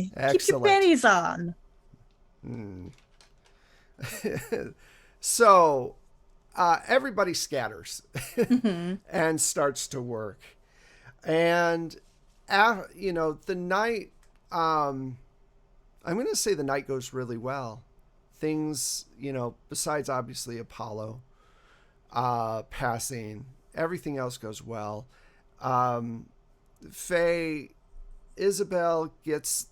Keep your Excellent. panties on. So, everybody scatters and starts to work. And, the night, I'm going to say the night goes really well. Things, besides obviously Apollo passing, everything else goes well. Faye, Isabel gets,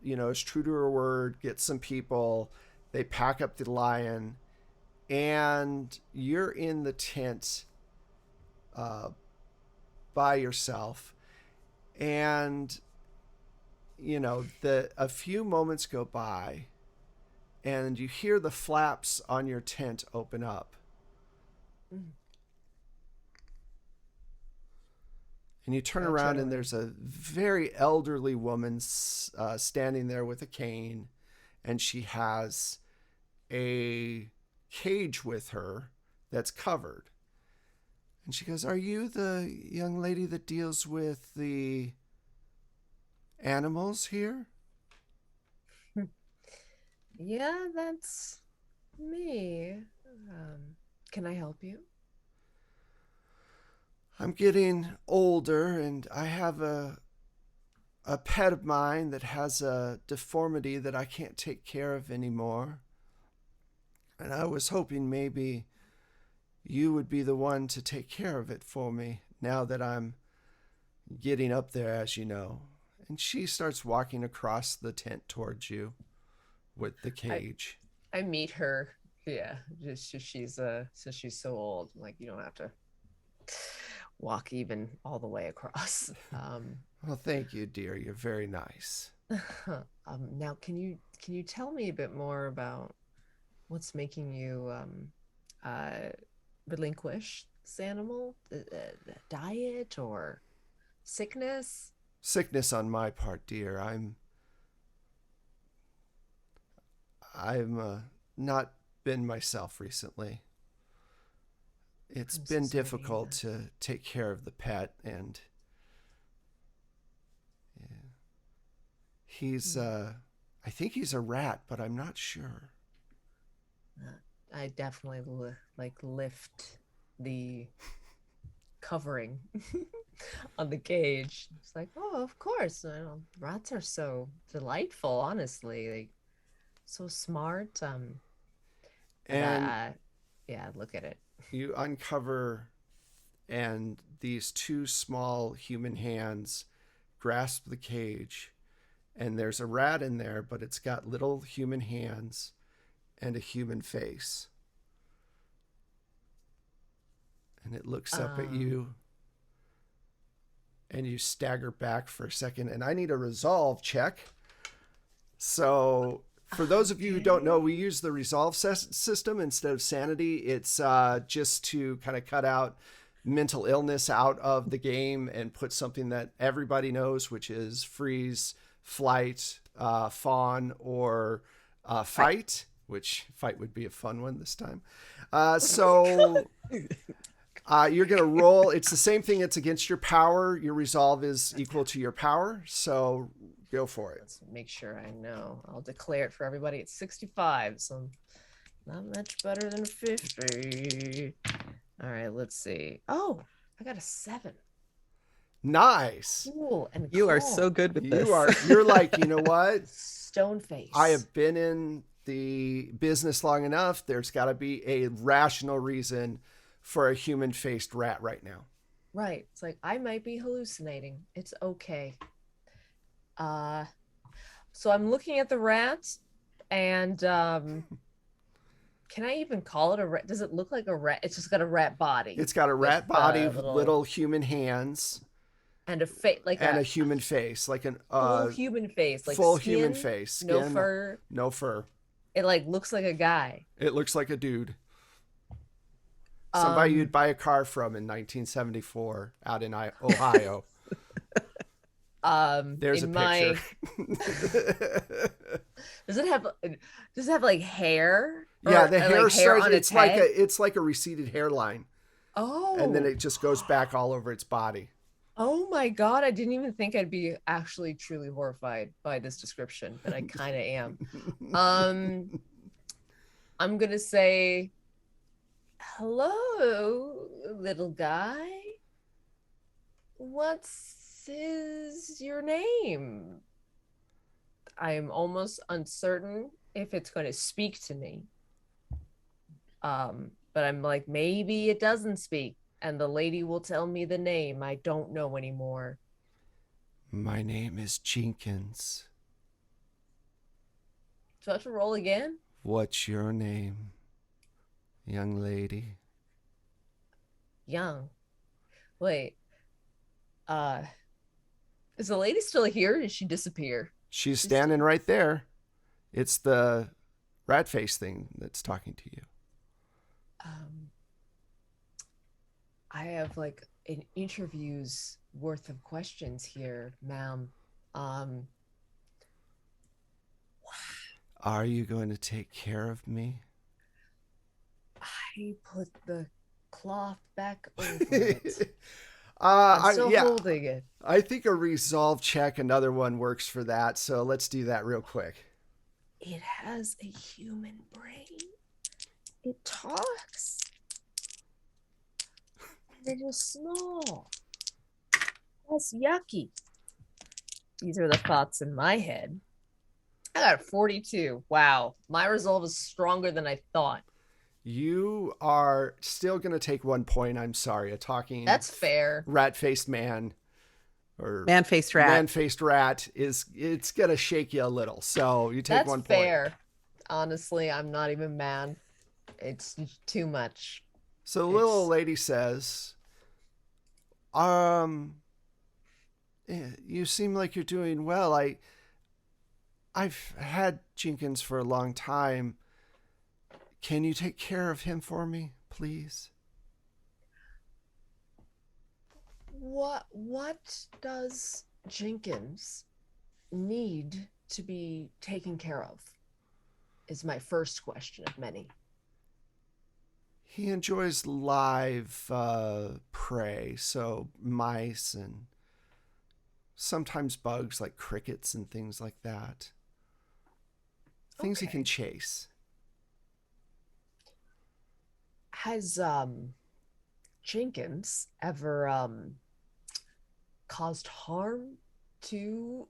is true to her word, gets some people, they pack up the lion, and you're in the tent by yourself. And, a few moments go by, and you hear the flaps on your tent open up. Mm. And you turn around, and there's a very elderly woman standing there with a cane, and she has a cage with her that's covered. And she goes, "Are you the young lady that deals with the animals here?" Yeah, that's me. Can I help you? "I'm getting older, and I have a pet of mine that has a deformity that I can't take care of anymore. And I was hoping maybe you would be the one to take care of it for me now that I'm getting up there, as you know." And she starts walking across the tent towards you with the cage. I meet her. Yeah, just since she's so old, like you don't have to walk even all the way across. Well, thank you, dear. You're very nice. Now can you tell me a bit more about what's making you relinquish this animal? Diet or sickness? Sickness on my part, dear. I'm not been myself recently. It's I'm so been sorry to hear difficult that. to take care of the pet, and he's I think he's a rat, but I'm not sure. I definitely lift the covering on the cage. It's like, oh, of course. Rats are so delightful, honestly. Like so smart. And Yeah, look at it. you uncover, and these two small human hands grasp the cage, and there's a rat in there, but it's got little human hands and a human face. And it looks up at you, and you stagger back for a second, and I need a resolve check. So for those of you who don't know, we use the resolve system instead of sanity. It's just to kind of cut out mental illness out of the game and put something that everybody knows, which is freeze, flight, fawn, or fight, which fight would be a fun one this time. So you're going to roll. It's the same thing. It's against your power. Your resolve is equal to your power. So go for it. Let's make sure I know. I'll declare it for everybody. It's 65, so not much better than 50. All right, let's see. Oh, I got a 7. Nice. Cool. And You are calm. so good with this. You're like, you know what? Stone face. I have been in the business long enough. There's got to be a rational reason for a human-faced rat right now. Right. It's like I might be hallucinating. It's okay. So I'm looking at the rat, and can I even call it a rat? Does it look like a rat? It's just got a rat body. It's got a rat body with little human hands and a face, like and a human face, like an full human face, like full skin, human face, no skin, fur. no fur. It like looks like a guy. It looks like a dude. Somebody you'd buy a car from in 1974 out in Ohio. There's a picture. Does it have like hair? Yeah, the hair like starts. on It's head? like a receded hairline. Oh. And then it just goes back all over its body. Oh my God, I didn't even think I'd be actually truly horrified by this description, but I kind of am. I'm going to say, hello, little guy. What's your name? I am almost uncertain if it's going to speak to me. But I'm like, maybe it doesn't speak. and the lady will tell me the name I don't know anymore. My name is Jenkins. Do I have to roll again? What's your name, young lady? Young. Wait. Is the lady still here? Or did she disappear? She's standing right there. It's the rat face thing that's talking to you. I have like an interview's worth of questions here, ma'am. Are you going to take care of me? I put the cloth back over it. I'm still holding it. I think a resolve check, another one works for that. So let's do that real quick. It has a human brain. It talks. And it is small. That's yucky. These are the thoughts in my head. I got a 42. Wow. My resolve is stronger than I thought. You are still going to take 1 point. I'm sorry. A talking. That's fair. Rat-faced man or man-faced rat. Man-faced rat it's going to shake you a little. So you take That's 1 point. fair. Honestly, I'm not even mad. It's too much. So the little old lady says, you seem like you're doing well. I've had Jenkins for a long time. Can you take care of him for me, please? What does Jenkins need to be taken care of? Is my first question of many. He enjoys live prey, so mice and sometimes bugs like crickets and things like that. Things he can chase. Has Jenkins ever caused harm to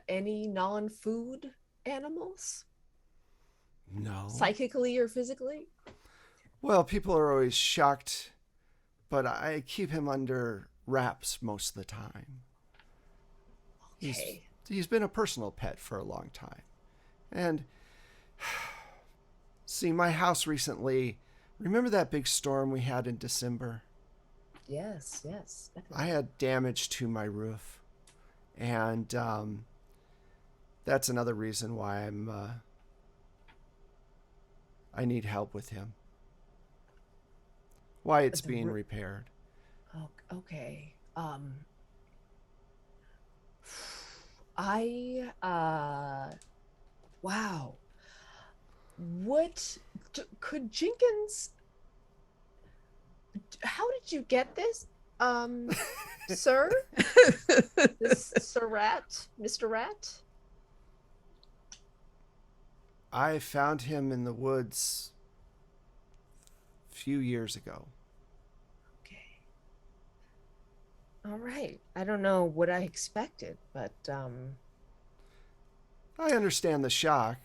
any non-food animals? No. Psychically or physically? Well, people are always shocked, but I keep him under wraps most of the time. Okay. He's been a personal pet for a long time. And see, my house recently, remember that big storm we had in December? Yes, definitely. I had damage to my roof. And that's another reason why I need help with him. Why it's being repaired. Oh, okay. Wow. What could Jenkins? How did you get this, sir? This Sir Rat, Mr. Rat? I found him in the woods a few years ago. Okay. All right. I don't know what I expected, but I understand the shock.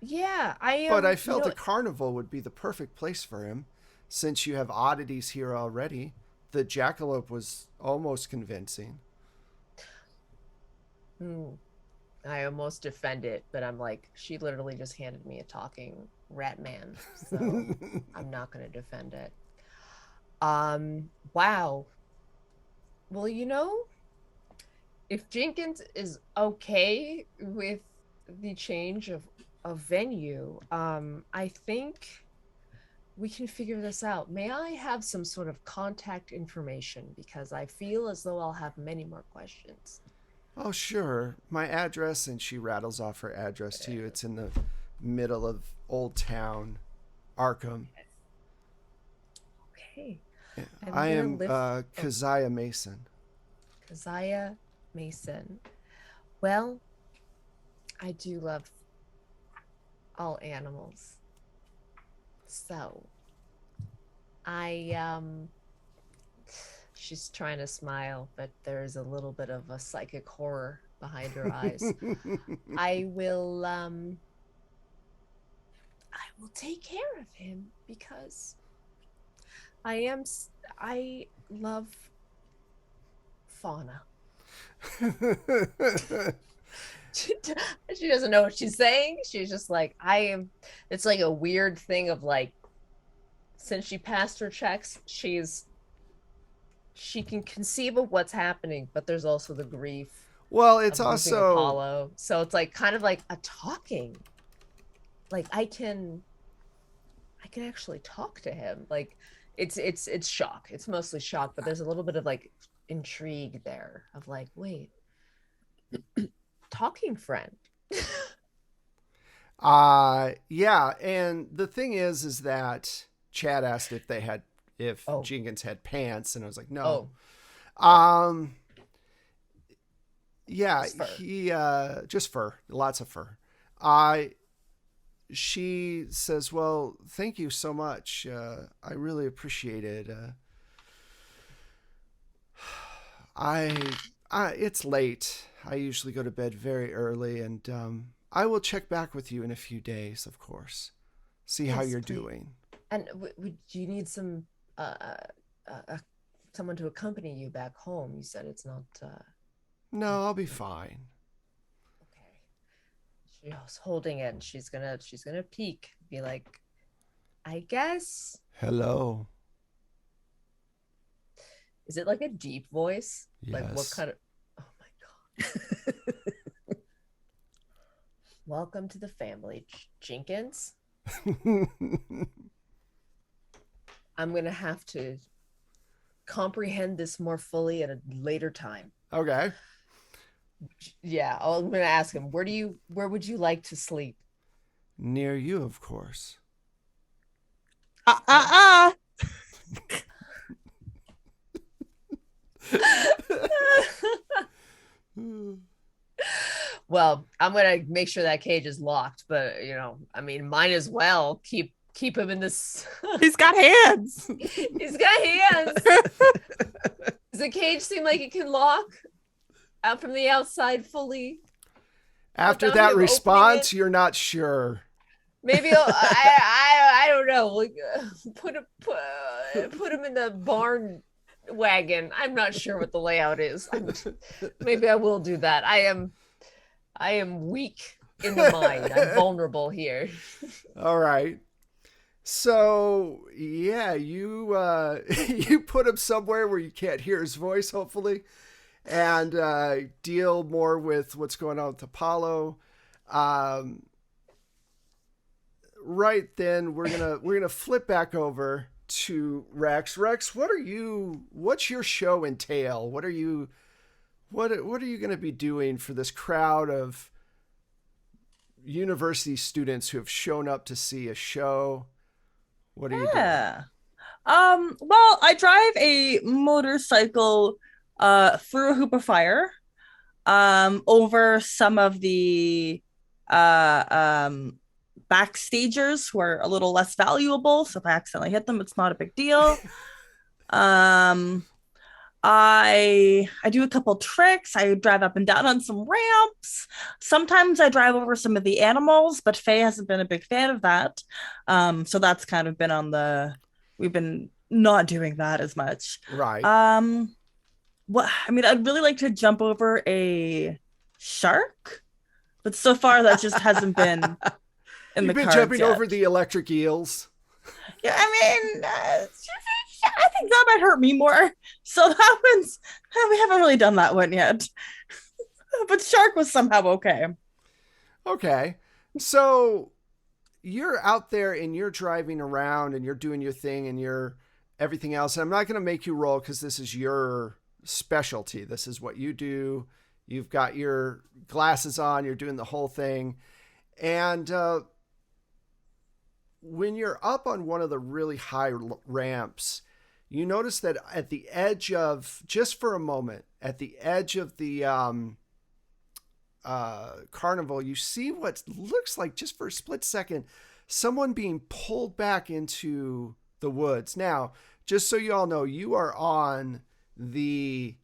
yeah, But I felt a carnival would be the perfect place for him, since you have oddities here already. The jackalope was almost convincing. I almost defend it, but I'm like, she literally just handed me a talking rat man, so I'm not going to defend it. Wow. Well, if Jenkins is okay with the change of venue, I think we can figure this out. May I have some sort of contact information? Because I feel as though I'll have many more questions. Oh, sure. My address, and she rattles off her address to you. It's in the middle of Old Town, Arkham. Okay. I am Keziah Mason. Keziah Mason. Well, I do love all animals. So, she's trying to smile, but there's a little bit of a psychic horror behind her eyes. I will take care of him because I love fauna. She doesn't know what she's saying. She's just like, I am. It's like a weird thing of like, since she passed her checks, she can conceive of what's happening, but there's also the grief Well, it's of losing also Apollo. So it's like kind of like a talking. Like I can actually talk to him. Like it's shock. It's mostly shock, but there's a little bit of like intrigue there of like, wait, talking friend. yeah, and the thing is that Chad asked if Jenkins had pants, and I was like, no. Yeah, he just fur, lots of fur. She says, well, thank you so much. I really appreciate it. It's late. I usually go to bed very early, and I will check back with you in a few days, of course. See how you're doing. And would you need some someone to accompany you back home? You said it's not. No, I'll be fine. Okay. She's holding it. And she's gonna peek, be like, I guess. Hello. Is it like a deep voice? Yes. Like what kind of? Oh my god. Welcome to the family, Jenkins. I'm gonna have to comprehend this more fully at a later time. Okay. Yeah, I'm gonna ask him. Where would you like to sleep? Near you, of course. Well, I'm gonna make sure that cage is locked, but I mean, might as well keep him in this. He's got hands. He's got hands. Does the cage seem like it can lock out from the outside fully? After that response, you're not sure. Maybe I don't know. Like, put him in the barn wagon. I'm not sure what the layout is. Maybe I will do that. I am weak in the mind. I'm vulnerable here. All right. So yeah, you you put him somewhere where you can't hear his voice, hopefully, and deal more with what's going on with Apollo. Right then, we're gonna flip back over to Rex. Rex, what's your show entail? What are you gonna be doing for this crowd of university students who have shown up to see a show? What are you doing? Well, I drive a motorcycle through a hoop of fire over some of the backstagers who are a little less valuable, so if I accidentally hit them, it's not a big deal. I do a couple tricks. I drive up and down on some ramps. Sometimes I drive over some of the animals, but Faye hasn't been a big fan of that. So that's kind of been we've been not doing that as much. Right. I'd really like to jump over a shark, but so far that just hasn't been in You've the been cards jumping yet. over the electric eels. Yeah, I think that might hurt me more. So that one's, we haven't really done that one yet. But shark was somehow okay. Okay. So you're out there and you're driving around and you're doing your thing and you're everything else. And I'm not going to make you roll because this is your specialty. This is what you do. You've got your glasses on. You're doing the whole thing. And when you're up on one of the really high ramps, you notice that at the edge of, just for a moment, at the edge of the carnival, you see what looks like, just for a split second, someone being pulled back into the woods. Now, just so you all know, you are on the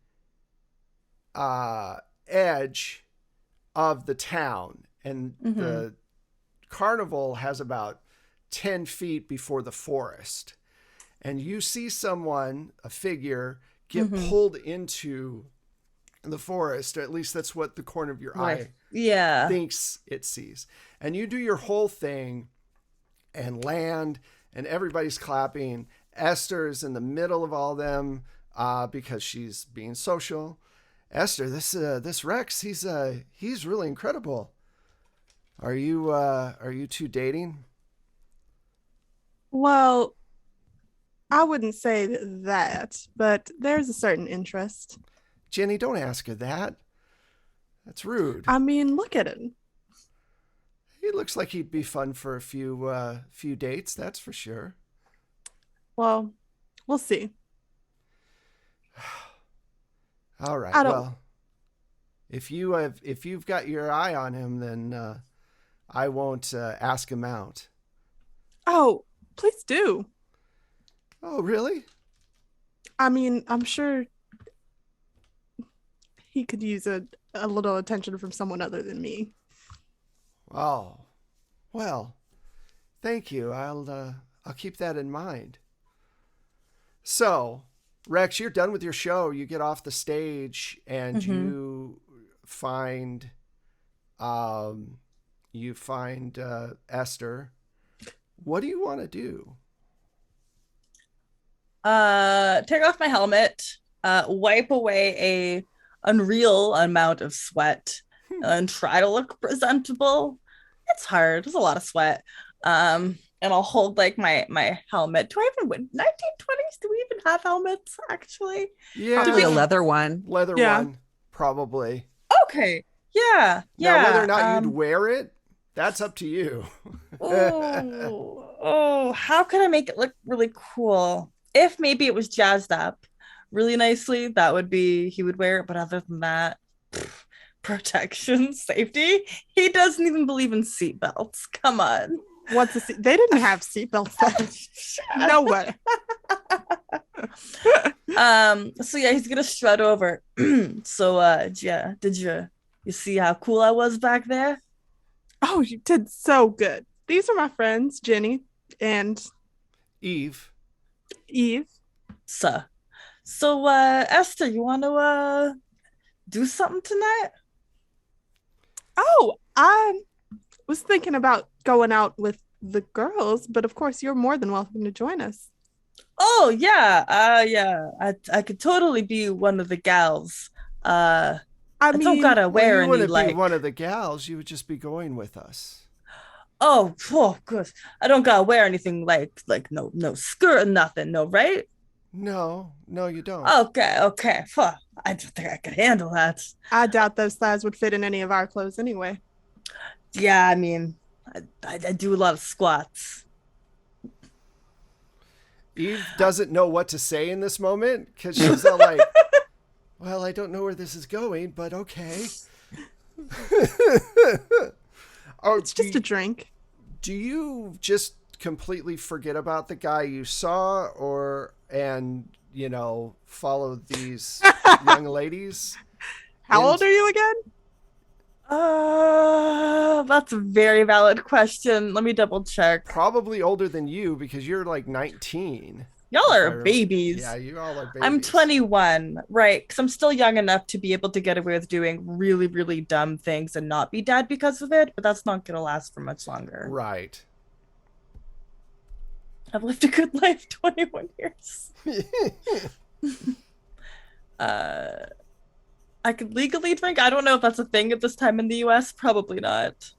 edge of the town, and the carnival has about 10 feet before the forest. and you see someone, a figure, get Mhm. pulled into the forest, or at least that's what the corner of your eye Yeah. thinks it sees. And you do your whole thing and land, and everybody's clapping. Esther's in the middle of all them because she's being social. Esther, this Rex, he's really incredible. Are you two dating? Well, I wouldn't say that, but there's a certain interest. Jenny, don't ask her that. That's rude. I mean, look at it. He looks like he'd be fun for a few dates, that's for sure. Well, we'll see. All right. I don't- Well, if you've got your eye on him, then I won't ask him out. Oh, please do. Oh, really? I mean, I'm sure he could use a little attention from someone other than me. Oh, well, thank you. I'll keep that in mind. So, Rex, you're done with your show. You get off the stage and you find Esther. What do you want to do? Take off my helmet, wipe away a unreal amount of sweat, and try to look presentable. It's hard. There's a lot of sweat. And I'll hold like my helmet. Do I even win 1920s? Do we even have helmets actually? Yeah, Probably a leather one. leather Yeah. one, probably. Okay. Yeah. Now, whether or not um, you'd wear it, that's up to you. oh, how can I make it look really cool? If maybe it was jazzed up really nicely, that would be, he would wear it. But other than that, protection, safety, he doesn't even believe in seatbelts. Come on. What's they didn't have seatbelts then. No way. So yeah, he's gonna strut over. So yeah, did you see how cool I was back there? Oh, you did so good. These are my friends, Jenny and Eve. Eve. So Esther, you want to do something tonight? Oh, I was thinking about going out with the girls, but of course you're more than welcome to join us. Oh yeah, yeah. I could totally be one of the gals. I I don't mean, gotta wear you any wouldn't like. be one of the gals. You would just be going with us. Oh, good. I don't gotta wear anything like no skirt or nothing. No, right? No, you don't. Okay. Fuck. I don't think I could handle that. I doubt those slides would fit in any of our clothes anyway. Yeah, I mean, I do a lot of squats. Eve doesn't know what to say in this moment because she's all like, well, I don't know where this is going, but okay. Oh, It's just a drink. do you just completely forget about the guy you saw and follow these young ladies? How old are you again? That's a very valid question. Let me double check. Probably older than you because you're like 19. Y'all if I are remember. babies. Yeah, you all are babies. I'm 21, right? Because I'm still young enough to be able to get away with doing really, really dumb things and not be dead because of it, but that's not going to last for much longer. Right. I've lived a good life, 21 years. I could legally drink. I don't know if that's a thing at this time in the US. Probably not.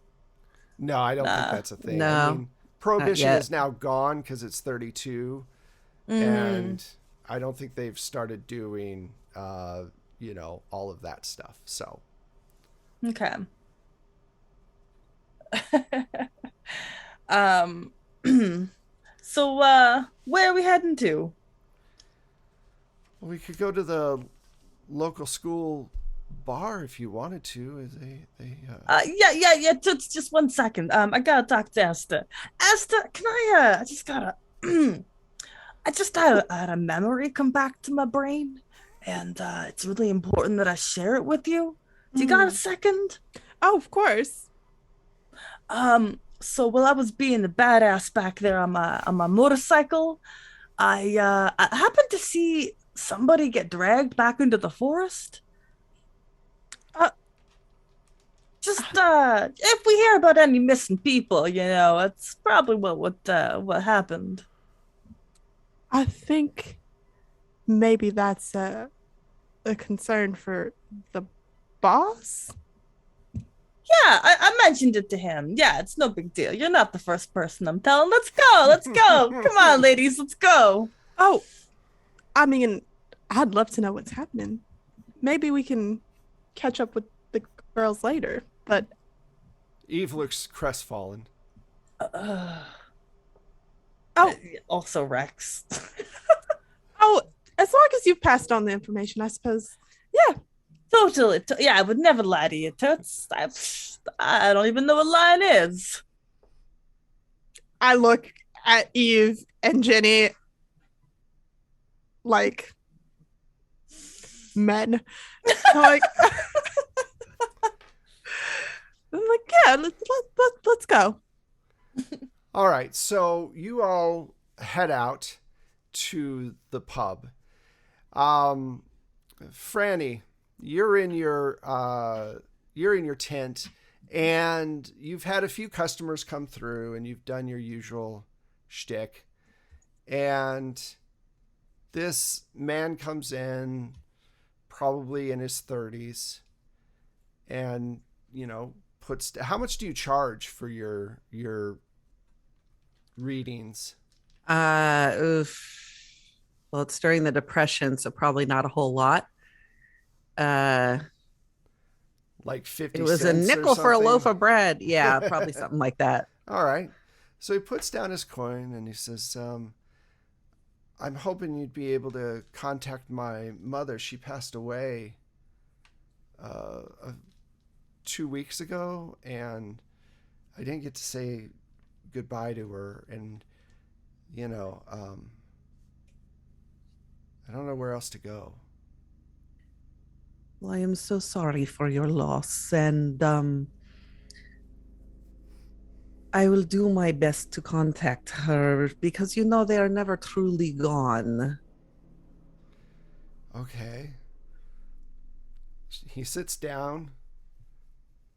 No, I don't think Nah. that's a thing. No, I mean, prohibition yet. is now gone because it's 32, Mm. and I don't think they've started doing, all of that stuff. So, Okay. um. So, where are we heading to? we could go to the local school bar if you wanted to. Yeah. Just 1 second. I gotta talk to Esther. Esther, can I just gotta I just had a memory come back to my brain, and it's really important that I share it with you. Do you got a second? Oh, of course. So while I was being the badass back there on my motorcycle, I happened to see somebody get dragged back into the forest. Uh, just if we hear about any missing people, it's probably what happened. I think maybe that's a concern for the boss. Yeah, I mentioned it to him. Yeah, it's no big deal. You're not the first person I'm telling. Let's go. Let's go. Come on, ladies. Let's go. Oh, I mean, I'd love to know what's happening. Maybe we can catch up with the girls later, but Eve looks crestfallen. Uh, oh, also Rex. oh, as long as you've passed on the information, I suppose. Yeah. Totally. Yeah, I would never lie to you, Toots. I don't even know what lying is. I look at Eve and Jenny like men. Like, I'm like, yeah, let's go. All right, so you all head out to the pub. Franny, you're in your tent, and you've had a few customers come through, and you've done your usual shtick. And this man comes in, probably in his 30s, and puts. How much do you charge for your readings? Oof. Well, it's during the Depression, so probably not a whole lot. Like 50 It was a cents or nickel for a something? loaf of bread. Yeah, probably something like that. All right. So he puts down his coin and he says, I'm hoping you'd be able to contact my mother. She passed away 2 weeks ago, and I didn't get to say goodbye to her. And, I don't know where else to go. Well, I am so sorry for your loss, and I will do my best to contact her because they are never truly gone. Okay. He sits down.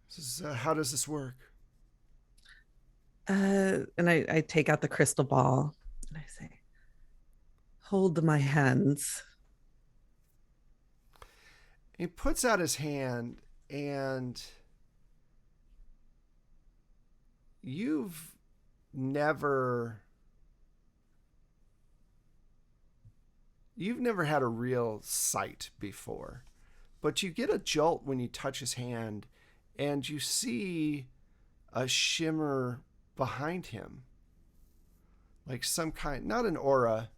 Says, how does this work? And I take out the crystal ball and I say, hold my hands. He puts out his hand, and you've never had a real sight before, but you get a jolt when you touch his hand, and you see a shimmer behind him, like some kind, not an aura,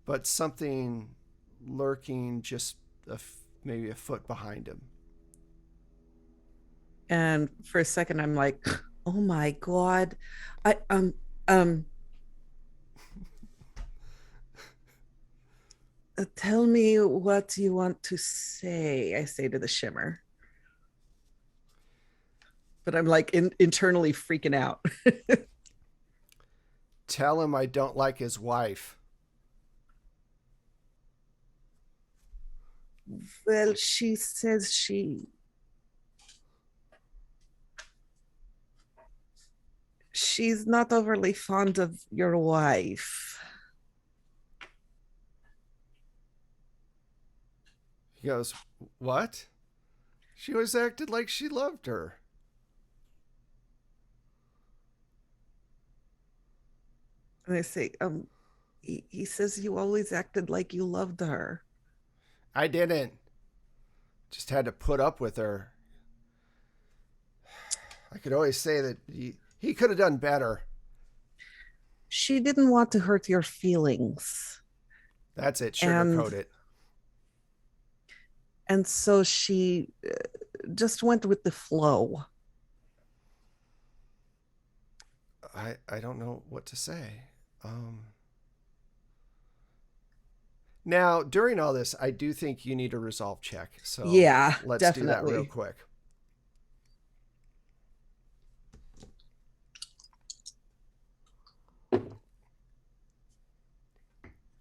but something lurking just maybe a foot behind him. And for a second, I'm like, oh my God. I tell me what you want to say, I say to the shimmer. But I'm like internally freaking out. Tell him I don't like his wife. Well, she says she's not overly fond of your wife. He goes, what? She always acted like she loved her. And I say, he says you always acted like you loved her. I didn't. Just had to put up with her. I could always say that he could have done better. She didn't want to hurt your feelings. That's it. Sugarcoat it. And so she just went with the flow. I don't know what to say. Now, during all this, I do think you need a resolve check. So yeah, let's definitely do that real quick.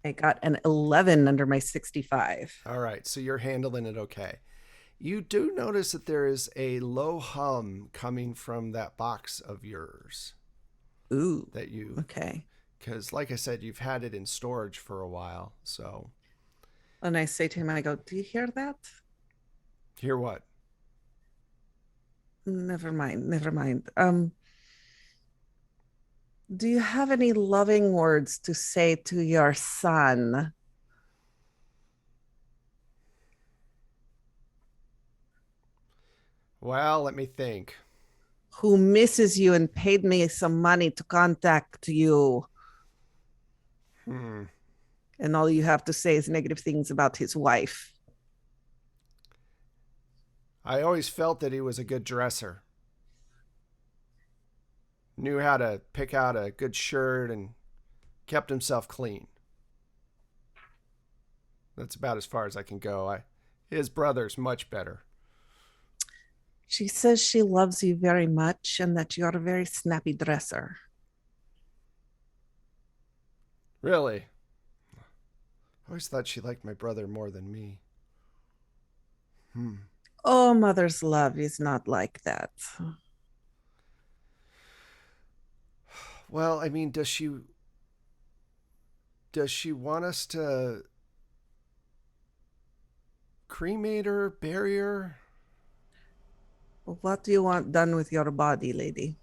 I got an 11 under my 65. All right, so you're handling it okay. You do notice that there is a low hum coming from that box of yours. Ooh. That you, okay. Because like I said, you've had it in storage for a while, so. And I say to him, I go, do you hear that? Hear what? Never mind. Do you have any loving words to say to your son? Well, let me think. Who misses you and paid me some money to contact you. And all you have to say is negative things about his wife. I always felt that he was a good dresser. Knew how to pick out a good shirt and kept himself clean. That's about as far as I can go. His brother's much better. She says she loves you very much and that you're a very snappy dresser. Really? I always thought she liked my brother more than me. Oh, mother's love is not like that. Well, I mean, does she want us to cremate her, bury her? What do you want done with your body, lady?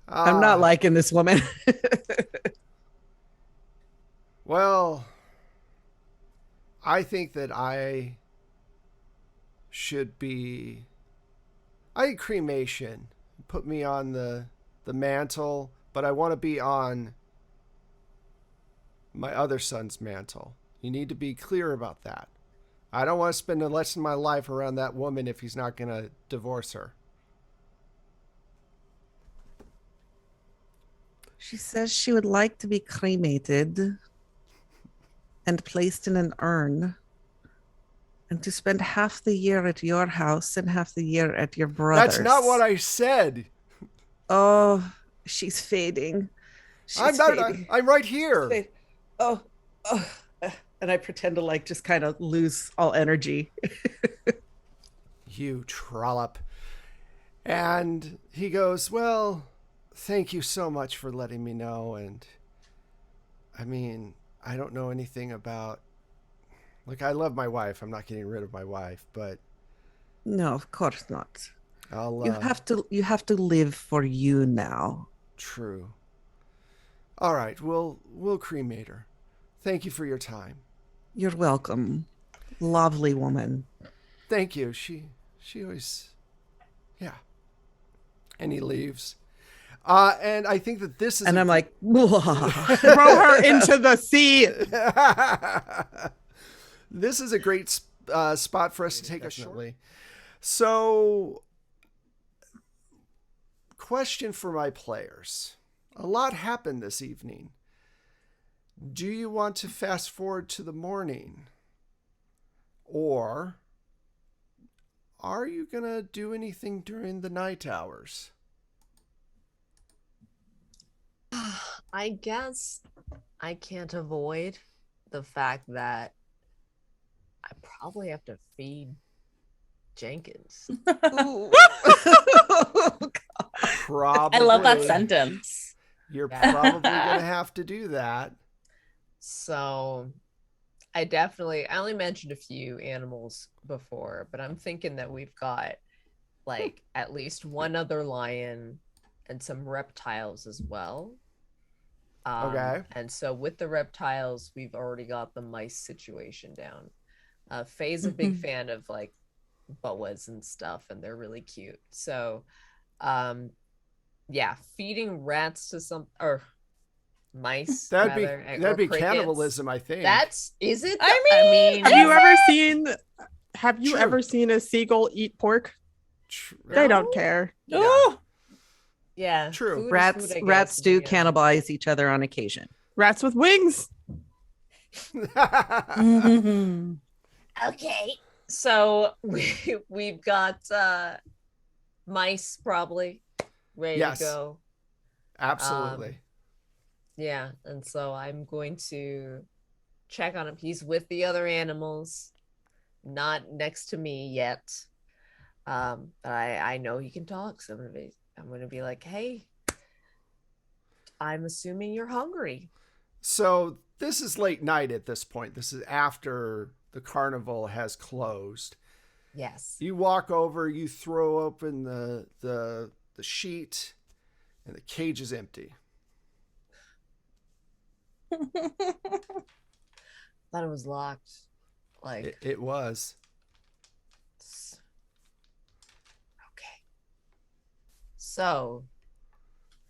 I'm not liking this woman. Well, I think that I cremation. Put me on the mantle, but I want to be on my other son's mantle. You need to be clear about that. I don't want to spend the rest of my life around that woman if he's not going to divorce her. She says she would like to be cremated and placed in an urn and to spend half the year at your house and half the year at your brother's. That's not what I said. Oh, she's fading. I'm right here. Oh. And I pretend to like just kind of lose all energy. You trollop. And he goes, well, thank you so much for letting me know. And I mean, I don't know anything about, like, I love my wife. I'm not getting rid of my wife, but. No, of course not. You have to live for you now. True. All right, we'll cremate her. Thank you for your time. You're welcome. Lovely woman. Thank you. She always, yeah. And he leaves. And I think that this is. And I'm like, throw her into the sea. This is a great spot for us to take a short. So, question for my players. A lot happened this evening. Do you want to fast forward to the morning? Or are you going to do anything during the night hours? I guess I can't avoid the fact that I probably have to feed Jenkins. Probably. I love that sentence. You're probably going to have to do that. So I only mentioned a few animals before, but I'm thinking that we've got like at least one other lion and some reptiles as well. Okay. And so with the reptiles, we've already got the mice situation down. Faye's a big fan of like boas and stuff, and they're really cute. So yeah, feeding rats to or mice. That'd be crickets. cannibalism, I think. Is it? I mean, have you ever seen a seagull eat pork? No. They don't care. Oh, yeah. True. Rats do cannibalize each other on occasion. Rats with wings. Okay. So we've got mice probably ready to go. Absolutely. Yeah, and so I'm going to check on him. He's with the other animals, not next to me yet. But I know he can talk, so I'm gonna be like, hey, I'm assuming you're hungry. So this is late night at this point. This is after the carnival has closed. Yes. You walk over, you throw open the sheet, and the cage is empty. Thought it was locked. Like, It was. okay. So,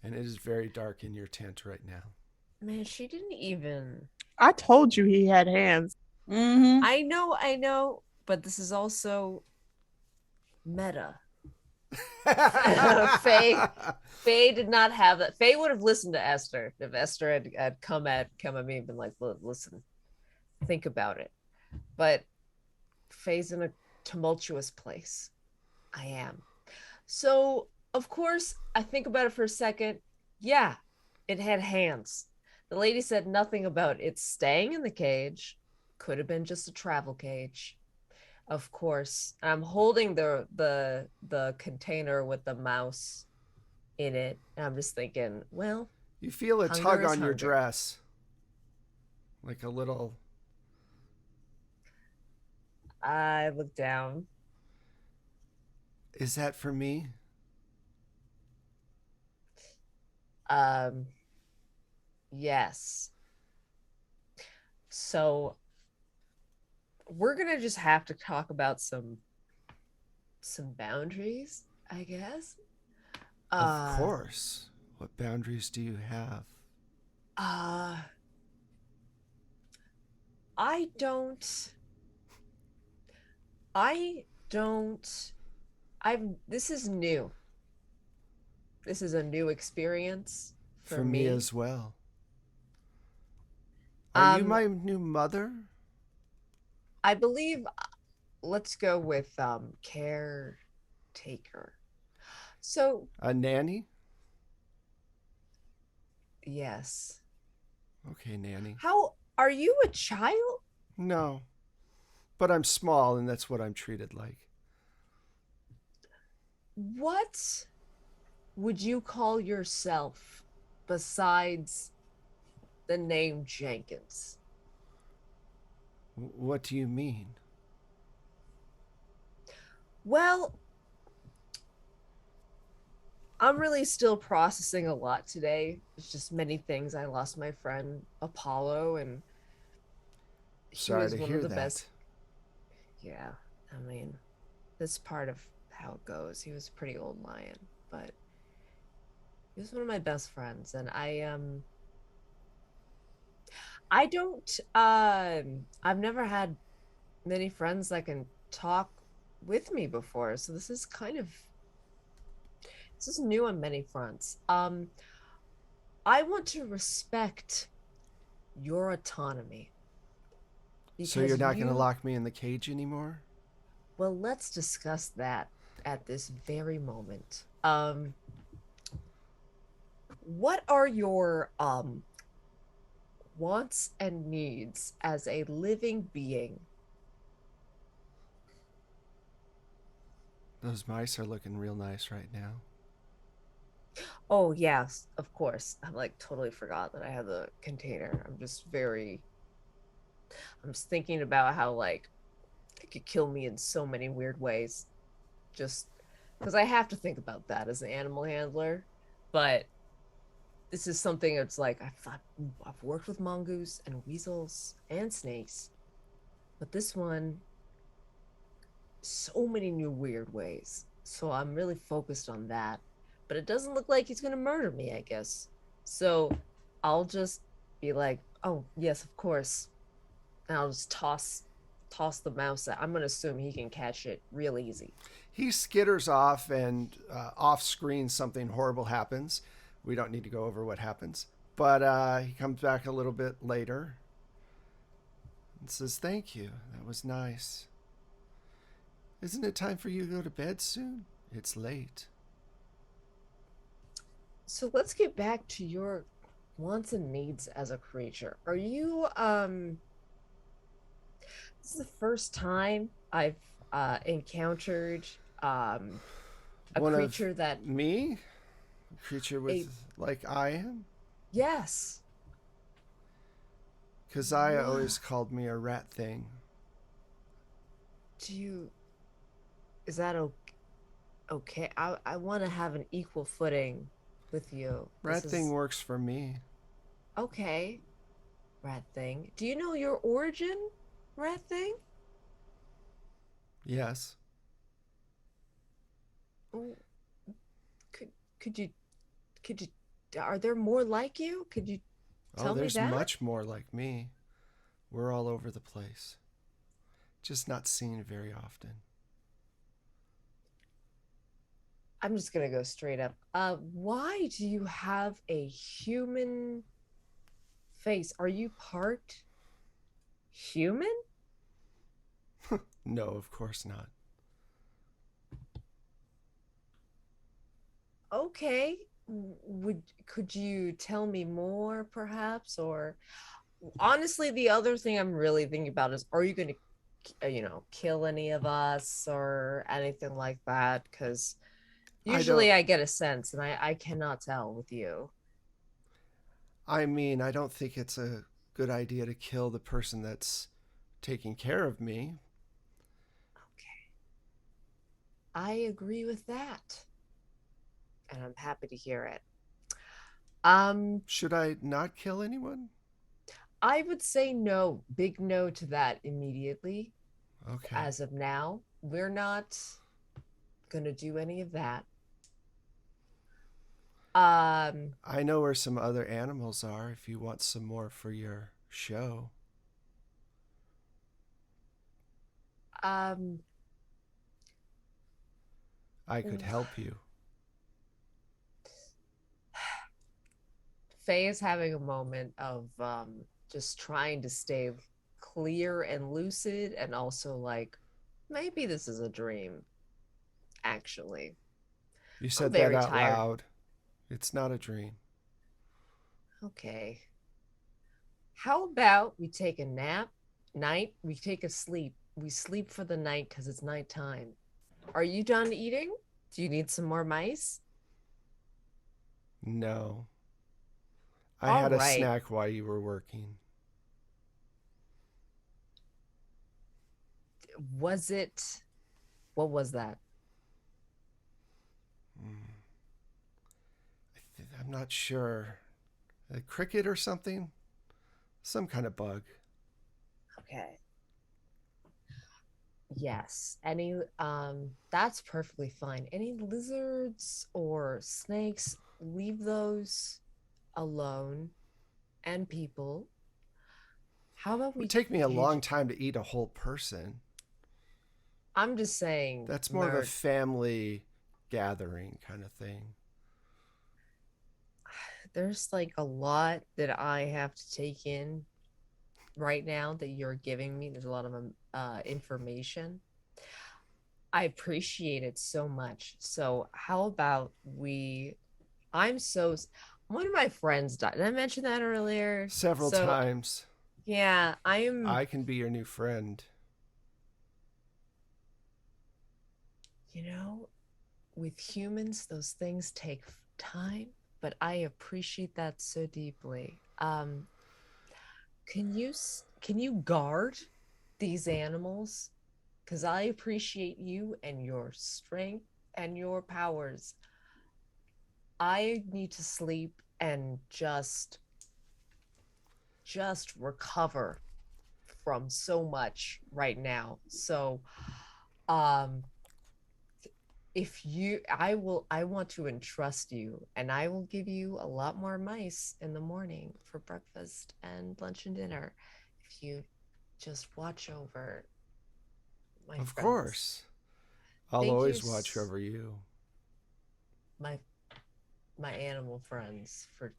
And it is very dark in your tent right now. man, she didn't even. I told you he had hands. Mm-hmm. I know, but this is also meta. Faye did not have that. Faye would have listened to Esther if Esther had come at me and been like, listen, think about it. But Faye's in a tumultuous place. I am. So, of course, I think about it for a second. Yeah, it had hands. The lady said nothing about it staying in the cage. Could have been just a travel cage. Of course, I'm holding the container with the mouse in it. And I'm just thinking, well, you feel a hunger tug is on your hunger. dress. Like a little. I look down. Is that for me? Yes. So we're gonna just have to talk about some boundaries, I guess. Of course. What boundaries do you have? I don't this is new. This is a new experience for me as well. Are you my new mother? I believe let's go with caretaker. So a nanny? Yes. Okay, nanny. How are you a child? No. But I'm small and that's what I'm treated like. What would you call yourself besides the name Jenkins? What do you mean? Well, I'm really still processing a lot today. There's just many things. I lost my friend Apollo, and he was one of the best. Yeah, I mean, that's part of how it goes. He was a pretty old lion, but he was one of my best friends, and I don't I've never had many friends that can talk with me before, so this is new on many fronts. I want to respect your autonomy. So you're not going to lock me in the cage anymore? Well, let's discuss that at this very moment. What are your wants and needs as a living being? Those mice are looking real nice right now. Oh, yes, of course. I totally forgot that I had the container. I'm just thinking about how it could kill me in so many weird ways. Just because I have to think about that as an animal handler. But this is something that's I've worked with mongoose and weasels and snakes. But this one, so many new weird ways. So I'm really focused on that. But it doesn't look like he's going to murder me, I guess. So I'll just be like, oh, yes, of course. And I'll just toss the mouse. I'm going to assume he can catch it real easy. He skitters off, and off screen something horrible happens. We don't need to go over what happens. But he comes back a little bit later and says, thank you. That was nice. Isn't it time for you to go to bed soon? It's late. So let's get back to your wants and needs as a creature. Are you this is the first time I've encountered a One of creature that me? A creature a with like I am? yes. Because I What always called me a rat thing. do you is that okay? I want to have an equal footing with you. Rat This thing is works for me. okay, rat thing. Do you know your origin, rat thing? Yes. Oh, Could could you could you are there more like you? Could you Oh, tell me there's that? much more like me. We're all over the place. Just not seen very often. I'm just gonna go straight up. Why do you have a human face? Are you part human? No, of course not. Okay. Would could you tell me more, perhaps? Or honestly, the other thing I'm really thinking about is, are you gonna, kill any of us or anything like that? Because I don't usually I get a sense, and I cannot tell with you. I mean, I don't think it's a good idea to kill the person that's taking care of me. Okay, I agree with that, and I'm happy to hear it. Um, Should I not kill anyone? I would say no, big no to that immediately. Okay. As of now, we're not gonna do any of that. Um, I know where some other animals are if you want some more for your show. um, I could help you. Faye is having a moment of just trying to stay clear and lucid, and also like, maybe this is a dream, actually. You I'm said that very out tired. loud. It's not a dream. Okay. How about we take a nap? We take a sleep. We sleep for the night because it's nighttime. Are you done eating? Do you need some more mice? No. I All had a right. snack while you were working. Was it, what was that? I'm not sure. A cricket or something? Some kind of bug. Okay. Yes. Any that's perfectly fine. Any lizards or snakes, leave those alone. And people. How about It would we take me a cage long time to eat a whole person. I'm just saying That's more of a family gathering kind of thing. there's like a lot that I have to take in right now that you're giving me. There's a lot of information. I appreciate it so much. So how about we I'm so one of my friends died. Did I mention that earlier? Several So times. yeah, I'm I can be your new friend. you know, with humans, those things take time, but I appreciate that so deeply. Can you guard these animals? Because I appreciate you and your strength and your powers. I need to sleep and just recover from so much right now. So, um, if you I want to entrust you, and I will give you a lot more mice in the morning for breakfast and lunch and dinner if you just watch over my Of friends. course. I'll Thank you, always watch over you. my my animal friends, for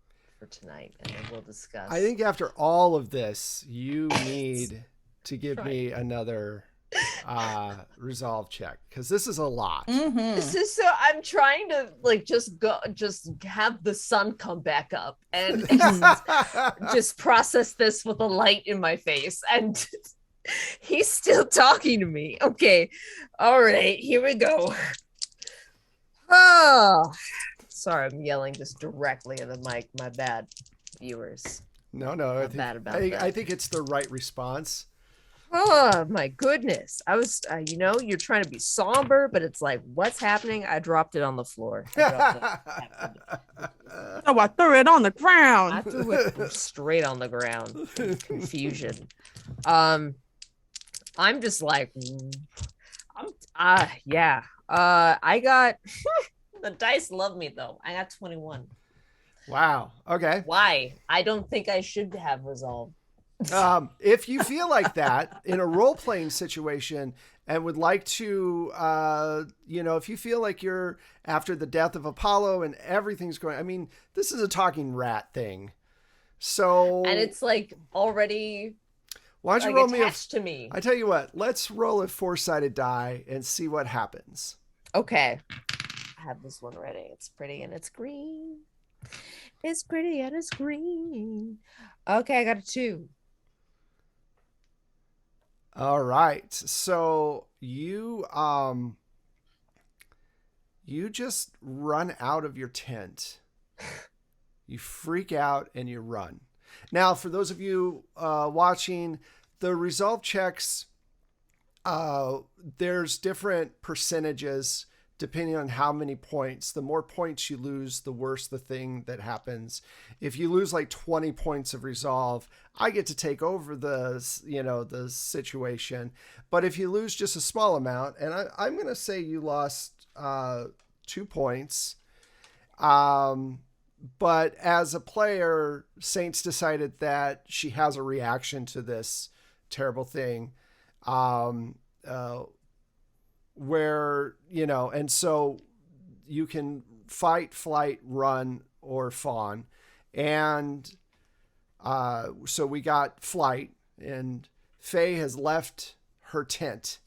tonight, and then we'll discuss. I think after all of this, you need to give Try. me another resolve check, because this is a lot. Mhm. This is so I'm trying to like just have the sun come back up and just process this with a light in my face. And he's still talking to me. Okay. All right, here we go. Oh, sorry, I'm yelling just directly in the mic. My bad, viewers. No, I think it's the right response. Oh my goodness. I was, you're trying to be somber, but it's like, what's happening? I dropped it on the floor. So I threw it on the ground. I threw it straight on the ground in confusion. I'm just like, yeah. I got, the dice love me though. I got 21. Wow. Okay. Why? I don't think I should have resolved. If you feel like that in a role-playing situation and would like to, if you feel like you're after the death of Apollo and everything's going, I mean, this is a talking rat thing. So, and it's like already why don't you like roll me attached to me. I tell you what, let's roll a 4-sided die and see what happens. Okay. I have this one ready. It's pretty and it's green. It's pretty and it's green. Okay, I got a 2. All right. So you just run out of your tent. You freak out and you run. Now, for those of you watching, the resolve checks, there's different percentages depending on how many points. The more points you lose, the worse the thing that happens. If you lose like 20 points of resolve, I get to take over the situation. But if you lose just a small amount, and I'm going to say you lost 2 points. But as a player, Saints decided that she has a reaction to this terrible thing. Where, and so you can fight, flight, run, or fawn. And so we got flight, and Faye has left her tent.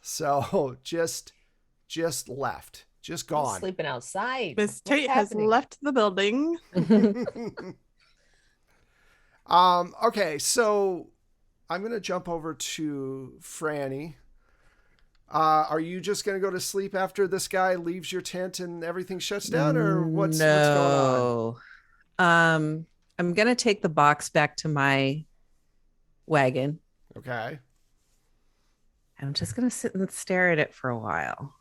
So just left, just gone. I'm sleeping outside. Miss Tate has left the building. Okay, so I'm going to jump over to Franny. Are you just going to go to sleep after this guy leaves your tent and everything shuts down, or what's going on? I'm going to take the box back to my wagon. Okay. I'm just going to sit and stare at it for a while.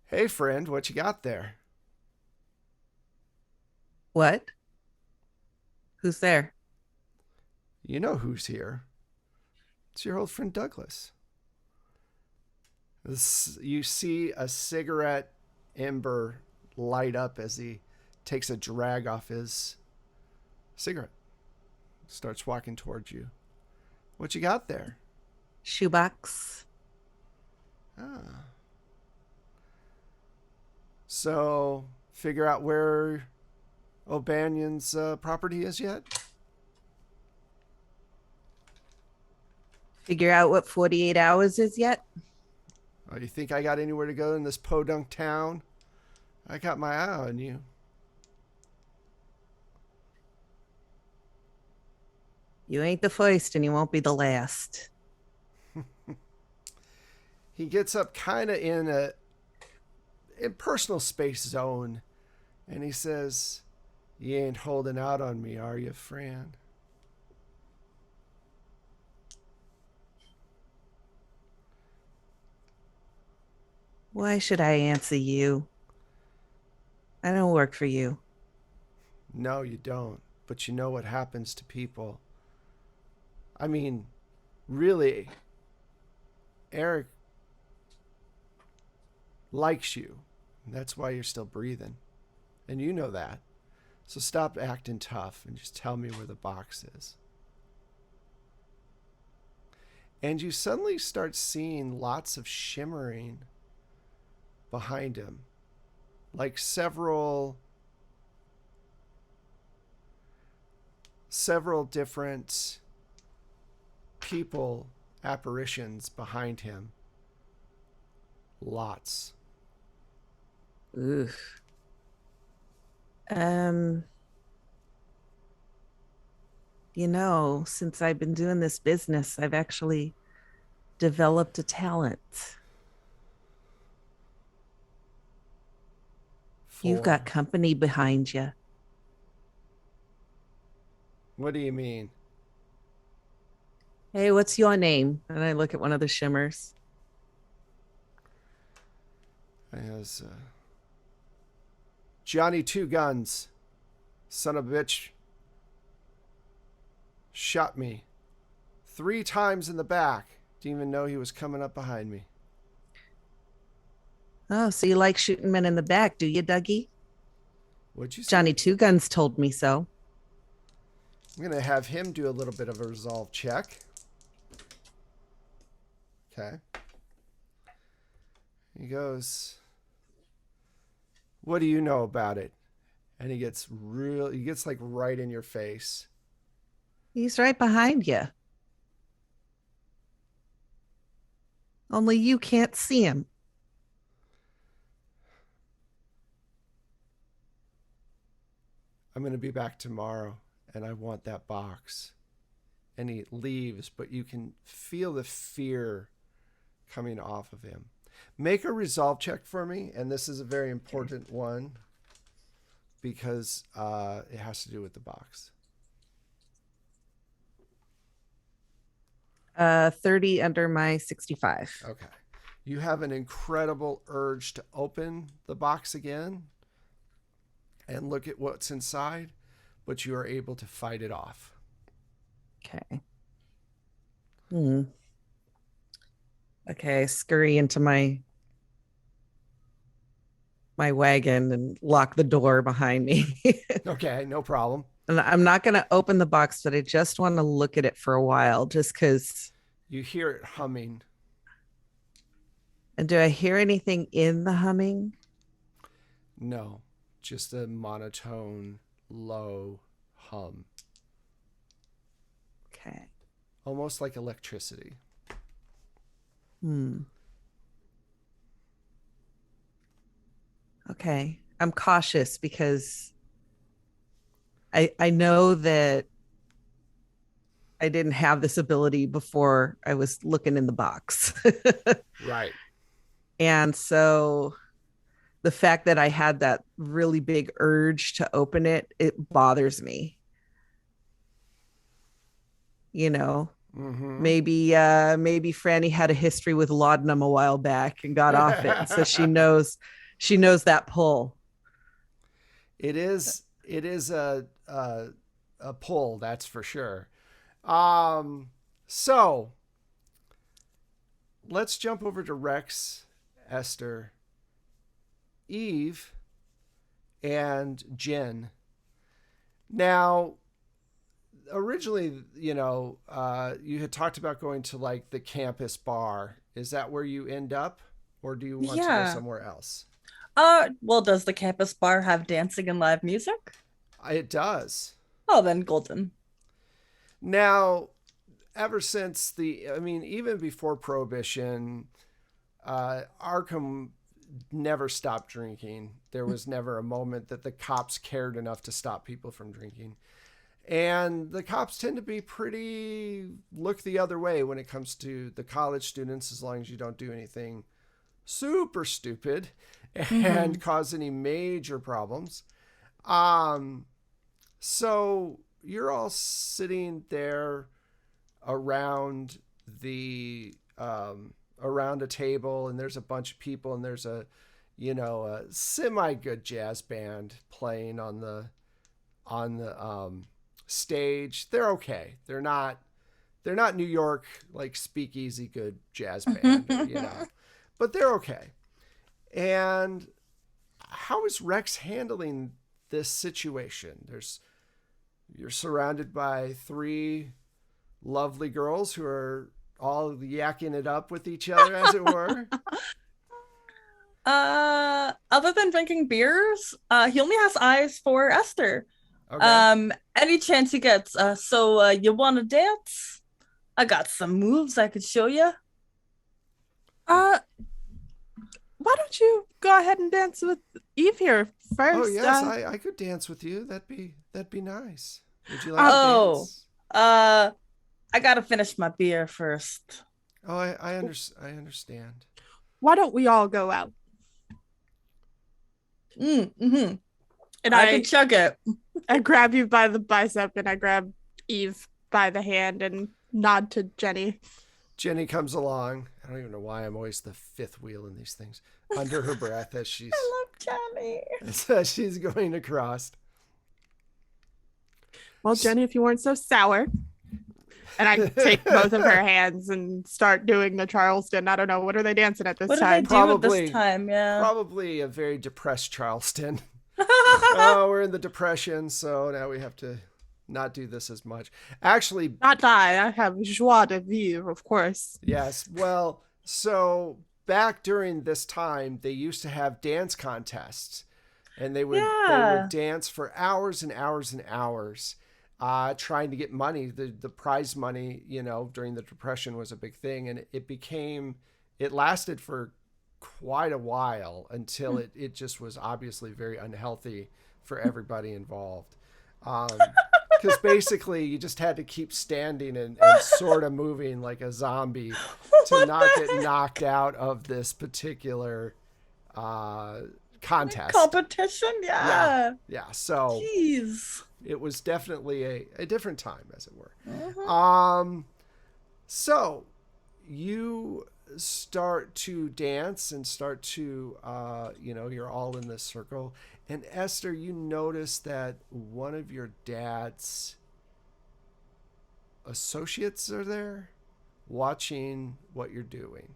Hey, friend, what you got there? What? Who's there? You know who's here. It's your old friend Douglas. You see a cigarette ember light up as he takes a drag off his cigarette. Starts walking towards you. What you got there? Shoebox. Ah. So, figure out where O'Banion's property is yet? Figure out what 48 hours is yet? Oh, you think I got anywhere to go in this podunk town? I got my eye on you. You ain't the first and you won't be the last. He gets up kind of in a personal space zone, and he says, "You ain't holding out on me, are you, Fran?" Why should I answer you? I don't work for you. No, you don't. But you know what happens to people. I mean, really, Eric likes you. That's why you're still breathing. And you know that. So stop acting tough and just tell me where the box is. And you suddenly start seeing lots of shimmering behind him. Like several different people, apparitions behind him. Lots. Oof. Um, since I've been doing this business, I've actually developed a talent. You've got company behind you. What do you mean? Hey, what's your name? And I look at one of the shimmers. As Johnny Two Guns, son of a bitch, shot me 3 times in the back. Didn't even know he was coming up behind me. Oh, so you like shooting men in the back, do you, Dougie? What'd you say? Johnny Two Guns told me so. I'm going to have him do a little bit of a resolve check. Okay. He goes, what do you know about it? And he gets like right in your face. He's right behind you. Only you can't see him. I'm going to be back tomorrow, and I want that box. And he leaves, but you can feel the fear coming off of him. Make a resolve check for me, and this is a very important one because it has to do with the box. 30 under my 65. Okay. You have an incredible urge to open the box again and look at what's inside, but you are able to fight it off. Okay. Okay, scurry into my wagon and lock the door behind me. Okay, no problem. And I'm not going to open the box, but I just want to look at it for a while just because. You hear it humming. And do I hear anything in the humming? No, just a monotone, low hum. Okay. Almost like electricity. Okay. I'm cautious because I know that I didn't have this ability before I was looking in the box. Right. And so the fact that I had that really big urge to open it, it bothers me. Maybe Franny had a history with laudanum a while back and got off it. So she knows that pull. It is a pull, that's for sure. So let's jump over to Rex, Esther, Eve, and Jen. Now, originally, you had talked about going to like the campus bar. Is that where you end up, or do you want to go somewhere else? Well, does the campus bar have dancing and live music? It does. Oh, then golden. Now, ever since even before Prohibition, Arkham never stopped drinking. There was never a moment that the cops cared enough to stop people from drinking. And the cops tend to be pretty look the other way when it comes to the college students, as long as you don't do anything super stupid and cause any major problems. So you're all sitting there around around a table, and there's a bunch of people, and there's a semi good jazz band playing on the stage. They're okay. They're not New York like speakeasy good jazz band, but they're okay. And how is Rex handling this situation? You're surrounded by 3 lovely girls who are all yakking it up with each other, as it were. Other than drinking beers, he only has eyes for Esther. Okay. Any chance he gets. So you want to dance? I got some moves I could show you. Uh, why don't you go ahead and dance with Eve here first? Oh yes, I could dance with you. That'd be nice. Would you like to Oh, dance? I gotta finish my beer first. Oh, I understand. Why don't we all go out? Mm-hmm. And I can chug it. I grab you by the bicep and I grab Eve by the hand and nod to Jenny. Jenny comes along. I don't even know why I'm always the fifth wheel in these things. Under her breath as she's I love Jenny. as she's going across. Well, Jenny, if you weren't so sour. And I take both of her hands and start doing the Charleston. I don't know. What are they dancing at this What time? did they do at this time? Yeah. Probably a very depressed Charleston. Oh, we're in the Depression, so now we have to not do this as much. Actually, Not I. I have joie de vivre, of course. yes. Well, so back during this time, they used to have dance contests, and they would dance for hours and hours and hours, trying to get money. The prize money, during the Depression was a big thing, and it lasted for quite a while until it just was obviously very unhealthy for everybody involved. Because basically you just had to keep standing and sort of moving like a zombie to not get knocked out of this particular contest. Competition? Yeah. Yeah. So Jeez. it was definitely a different time, as it were. Mm-hmm. So you start to dance and start to, you're all in this circle. And Esther, you notice that one of your dad's associates are there watching what you're doing.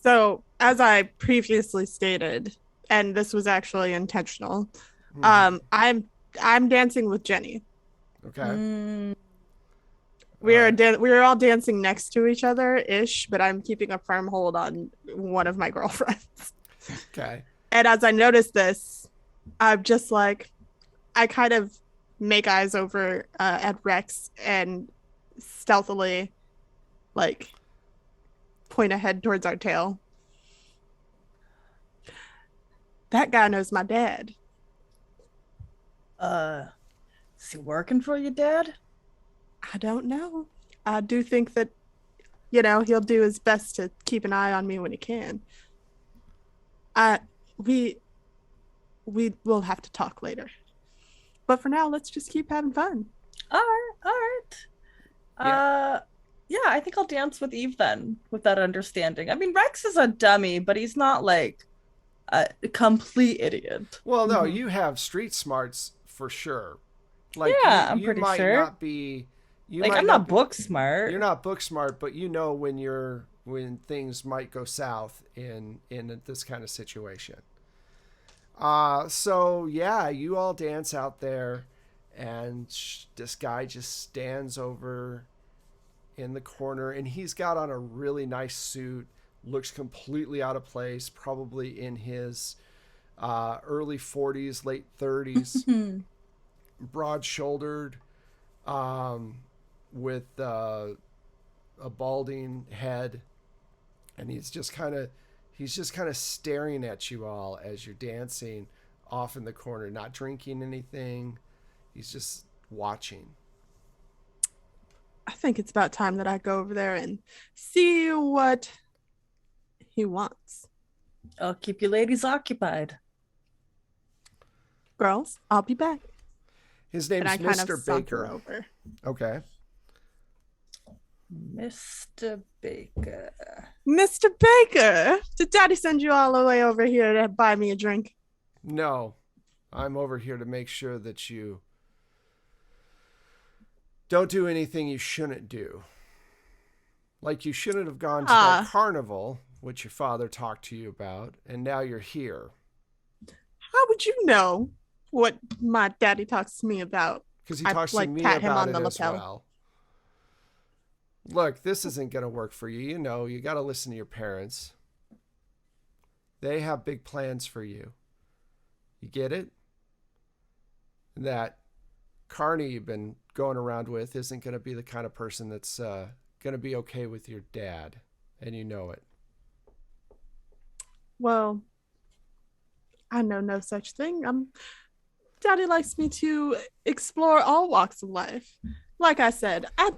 So, as I previously stated, and this was actually intentional, Mm-hmm. I'm dancing with Jenny. Okay. We're all dancing next to each other ish, but I'm keeping a firm hold on one of my girlfriends. Okay. And as I notice this, I'm just like, I kind of make eyes over at Rex and stealthily, like, point ahead towards our tail. That guy knows my dad. Is he working for you, Dad? I don't know. I do think that, he'll do his best to keep an eye on me when he can. We will have to talk later. But for now, let's just keep having fun. All right. Yeah, I think I'll dance with Eve then, with that understanding. I mean, Rex is a dummy, but he's not like a complete idiot. Well, no, you have street smarts for sure. Like, yeah, you I'm pretty might sure. not be. I'm not book smart. You're not book smart, but you know when things might go south in this kind of situation. So yeah, you all dance out there, and this guy just stands over in the corner, and he's got on a really nice suit, looks completely out of place, probably in his early 40s, late 30s, broad-shouldered, with a balding head, and he's just kind of staring at you all as you're dancing off in the corner, not drinking anything. He's just watching. I think it's about time that I go over there and see what he wants. I'll keep you ladies occupied. Girls, I'll be back. His name's Mr. Baker. Over. Okay. Mr. Baker. Mr. Baker, did Daddy send you all the way over here to buy me a drink? No, I'm over here to make sure that you don't do anything you shouldn't do. Like, you shouldn't have gone to that carnival, which your father talked to you about, and now you're here. How would you know what my daddy talks to me about? Because he talks to me about it as well. Look, this isn't going to work for you. You got to listen to your parents. They have big plans for you. You get it? That Carney you've been going around with isn't going to be the kind of person that's going to be okay with your dad, and you know it. Well, I know no such thing. Daddy likes me to explore all walks of life. Like I said, I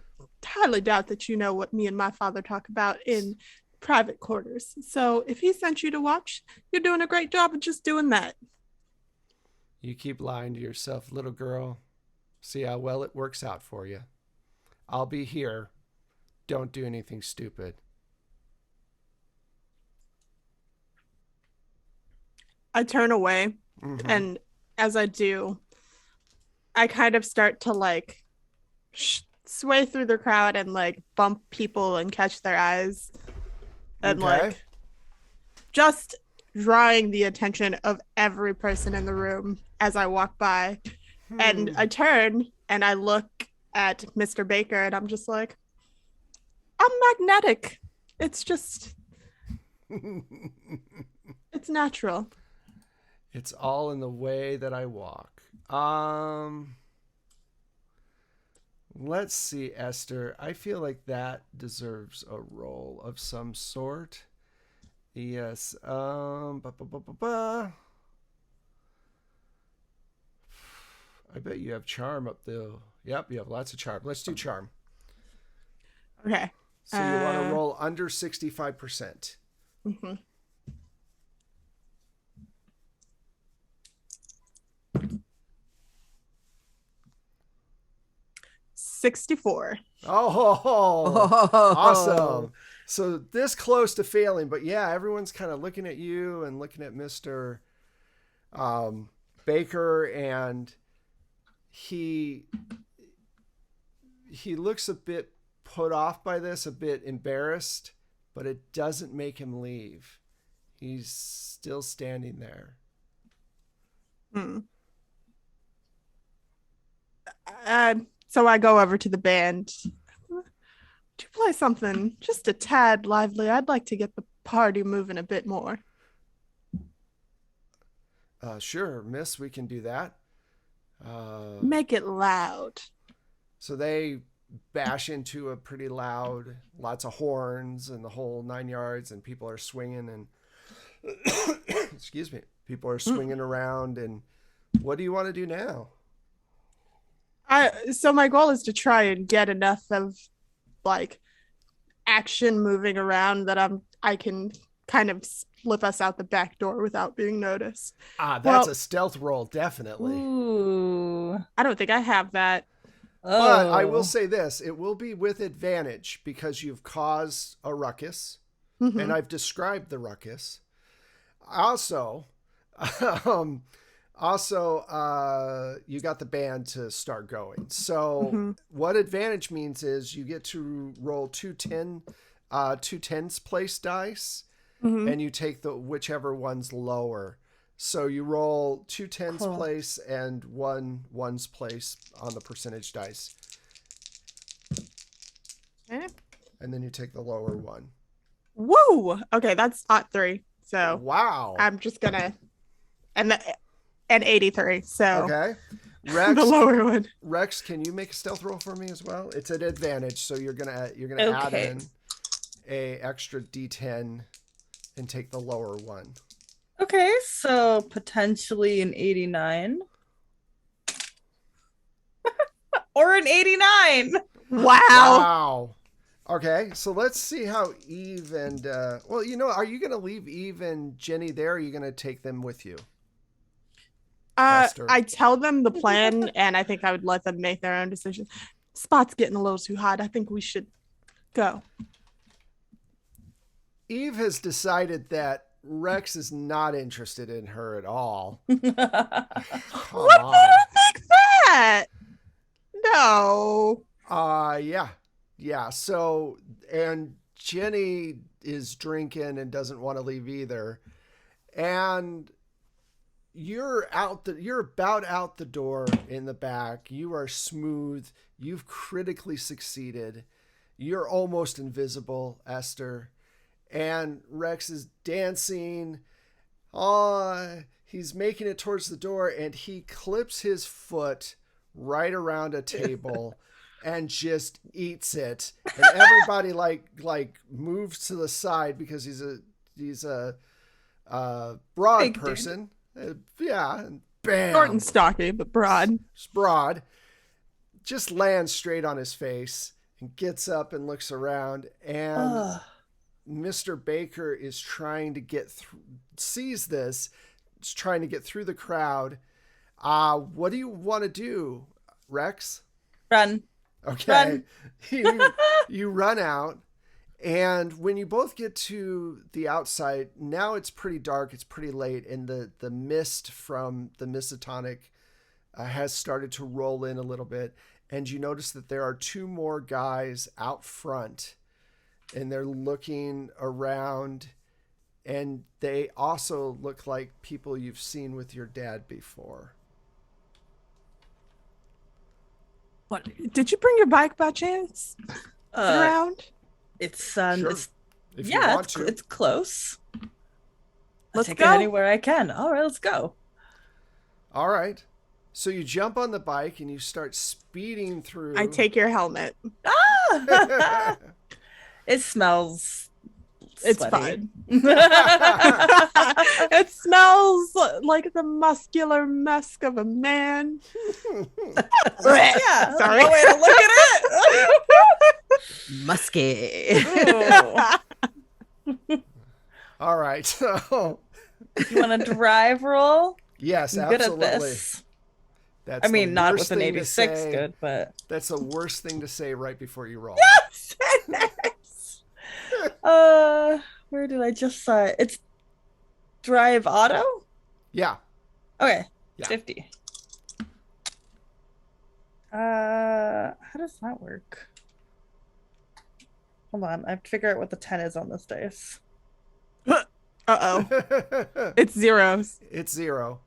highly doubt that you know what me and my father talk about in private quarters. So if he sent you to watch, you're doing a great job of just doing that. You keep lying to yourself, little girl. See how well it works out for you. I'll be here. Don't do anything stupid. I turn away, and as I do, I kind of start to like sway through the crowd and like bump people and catch their eyes, and like just drawing the attention of every person in the room as I walk by. And I turn and I look at Mr. Baker, and I'm just like, I'm magnetic. It's just, it's natural. It's all in the way that I walk. Let's see, Esther. I feel like that deserves a roll of some sort. Yes. I bet you have charm up there. Yep, you have lots of charm. Let's do charm. Okay. So you want to roll under 65%. Mm-hmm. $64. Oh, awesome. So this close to failing, but yeah, everyone's kind of looking at you and looking at Mr. Baker, and he looks a bit put off by this, a bit embarrassed, but it doesn't make him leave. He's still standing there. So I go over to the band. Would you play something just a tad lively? I'd like to get the party moving a bit more. Sure, miss, we can do that. Make it loud. So they bash into a pretty loud, lots of horns and the whole 9 yards, and people are swinging and excuse me, people are swinging around. And what do you want to do now? So my goal is to try and get enough of like action moving around that I can kind of slip us out the back door without being noticed. That's a stealth roll, definitely. Ooh. I don't think I have that. But I will say this, it will be with advantage because you've caused a ruckus, and I've described the ruckus. Also, you got the band to start going. So what advantage means is you get to roll two tens place dice, and you take the whichever one's lower. So you roll 2 tens place and 1 ones place on the percentage dice. Okay. And then you take the lower one. Woo! Okay, that's not 3. So wow. I'm just gonna and 83. So okay. Rex, the lower one. Rex, can you make a stealth roll for me as well? It's an advantage, so you're gonna add in a extra D10 and take the lower one. Okay, so potentially an 89. Or an 89. Wow. Okay, so let's see how Eve and are you gonna leave Eve and Jenny there, or are you gonna take them with you? I tell them the plan, and I think I would let them make their own decision. Spot's getting a little too hot. I think we should go. Eve has decided that Rex is not interested in her at all. What made her think that? No. Yeah. So, and Jenny is drinking and doesn't want to leave either. And you're about out the door in the back. You are smooth. You've critically succeeded. You're almost invisible, Esther. And Rex is dancing. He's making it towards the door, and he clips his foot right around a table and just eats it. And everybody like moves to the side because he's a broad Big person. Yeah, and bam. Short and stocky, but broad. Broad. Just lands straight on his face and gets up and looks around, and Mr. Baker is trying to get through, sees this, is trying to get through the crowd. What do you want to do, Rex? Run. Okay. You run out, and when you both get to the outside, now it's pretty dark, it's pretty late, and the mist from the Mistotonic has started to roll in a little bit, and you notice that there are two more guys out front, and they're looking around, and they also look like people you've seen with your dad before. What? Did you bring your bike by chance? Around? It's Sure. it's If you yeah, want to. it's close. I'll Let's take go. it anywhere I can. All right, let's go. All right. So you jump on the bike and you start speeding through. I take your helmet. It smells. It's sweaty. fine. It smells like the muscular musk of a man. Yeah, Sorry. one way to look at it. Musky. Ooh. All right. So You want to drive roll? yes, I'm good at absolutely. this. That's I mean, the not worst with an thing to 86 say. good, but That's the worst thing to say right before you roll. where did I just saw it? It's drive auto? Yeah. Okay. Yeah. 50. How does that work? Hold on, I have to figure out what the 10 is on this dice. Uh-oh. It's zeros. It's 0.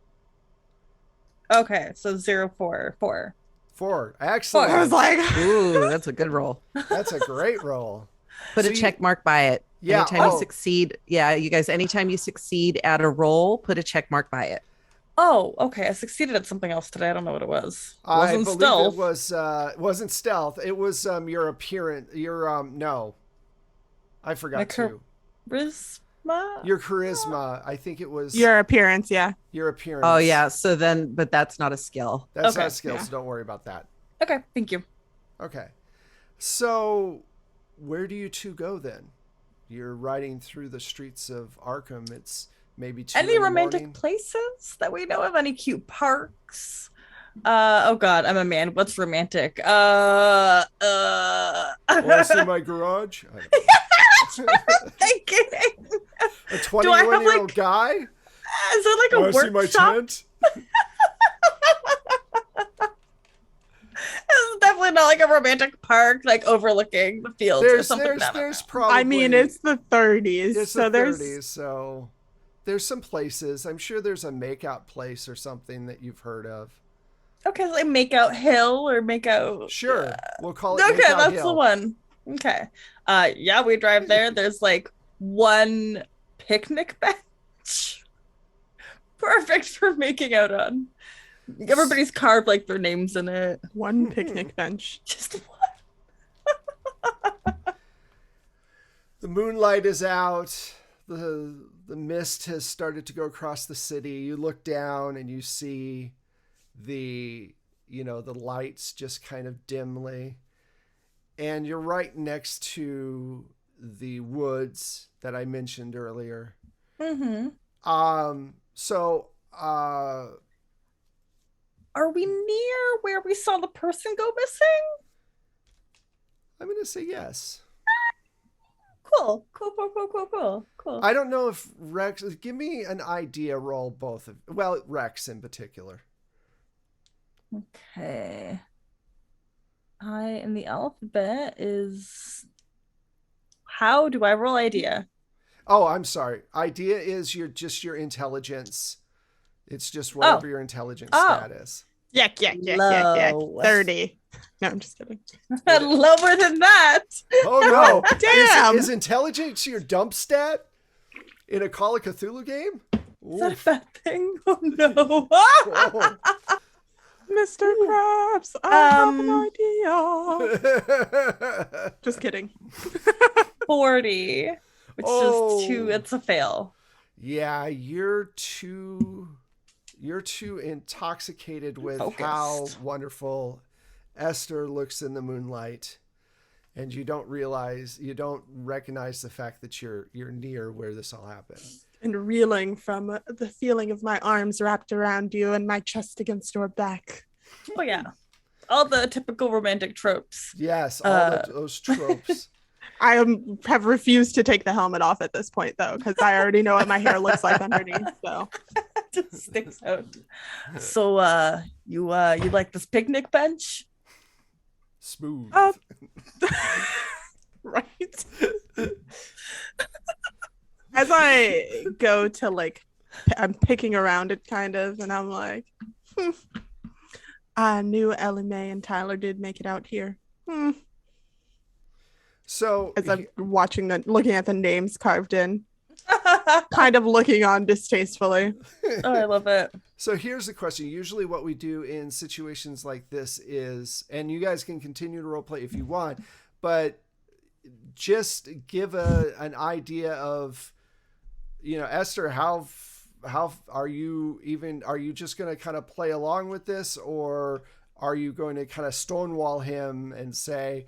Okay, so 0, 4, 4. 4. Excellent. I was like, Ooh, that's a good roll. That's a great roll. Put So a check mark by it. Yeah, Anytime oh. you succeed. Yeah, you guys, anytime you succeed at a roll, put a check mark by it. Oh, okay. I succeeded at something else today. I don't know what it was. It I wasn't believe stealth. it was it wasn't stealth. It was your appearance. Your no. I forgot My to. charisma? Your charisma. I think it was your appearance, yeah. your appearance. Oh, yeah. So then, but that's not a skill. That's Okay, not a skill, yeah. so don't worry about that. Okay, thank you. Okay. So where do you two go then? You're riding through the streets of Arkham. It's maybe 2 Any in the romantic morning. places that we know of? Any cute parks? Oh God, I'm a man. What's romantic? Want to see my garage? I don't know. Thinking. A Do I have, 21-year-old like, guy? Is it like a Want to see my workshop? tent? This is definitely not like a romantic park, like overlooking the fields or something. There's probably. I mean, it's the 30s, It's so the there's 30s, so there's some places. I'm sure there's a makeout place or something that you've heard of. Okay, so like make out hill or make out. Sure, we'll call it. Okay, Makeout that's Hill. the one. Okay. Yeah, we drive there. There's like one picnic bench. Perfect for making out on. Everybody's carved like their names in it. one picnic bench. Just one. The moonlight is out. The mist has started to go across the city. You look down and you see the lights just kind of dimly. And you're right next to the woods that I mentioned earlier. Mm-hmm. So Are we near where we saw the person go missing? I'm going to say yes. Cool. I don't know if Rex, give me an idea roll, both of, well, Rex in particular. Okay. I in the alphabet is. How do I roll idea? Oh, I'm sorry. Idea is your intelligence. It's just whatever your intelligence stat is. Yuck. Low. 30. No, I'm just kidding. Lower than that. Oh no! Damn. Is intelligence your dump stat in a Call of Cthulhu game? Is that a Oof. bad thing? Oh no. Oh. Mr. Krabs, I have an idea. Just kidding. 40, which is 2. It's a fail. Yeah, you're too intoxicated with how wonderful Esther looks in the moonlight, and you don't recognize the fact that you're near where this all happened. And reeling from the feeling of my arms wrapped around you and my chest against your back. Oh yeah, all the typical romantic tropes. Yes, all those tropes. I have refused to take the helmet off at this point, though, because I already know what my hair looks like underneath. So just sticks out. So, you like this picnic bench? Smooth. Right. As I go to I'm picking around it kind of, and I'm like, I knew Ellie Mae and Tyler did make it out here. So as I'm looking at the names carved in, kind of looking on distastefully. Oh, I love it. So here's the question. Usually what we do in situations like this is, and you guys can continue to roleplay if you want, but just give an idea of, Esther, how are you just going to kind of play along with this, or are you going to kind of stonewall him and say,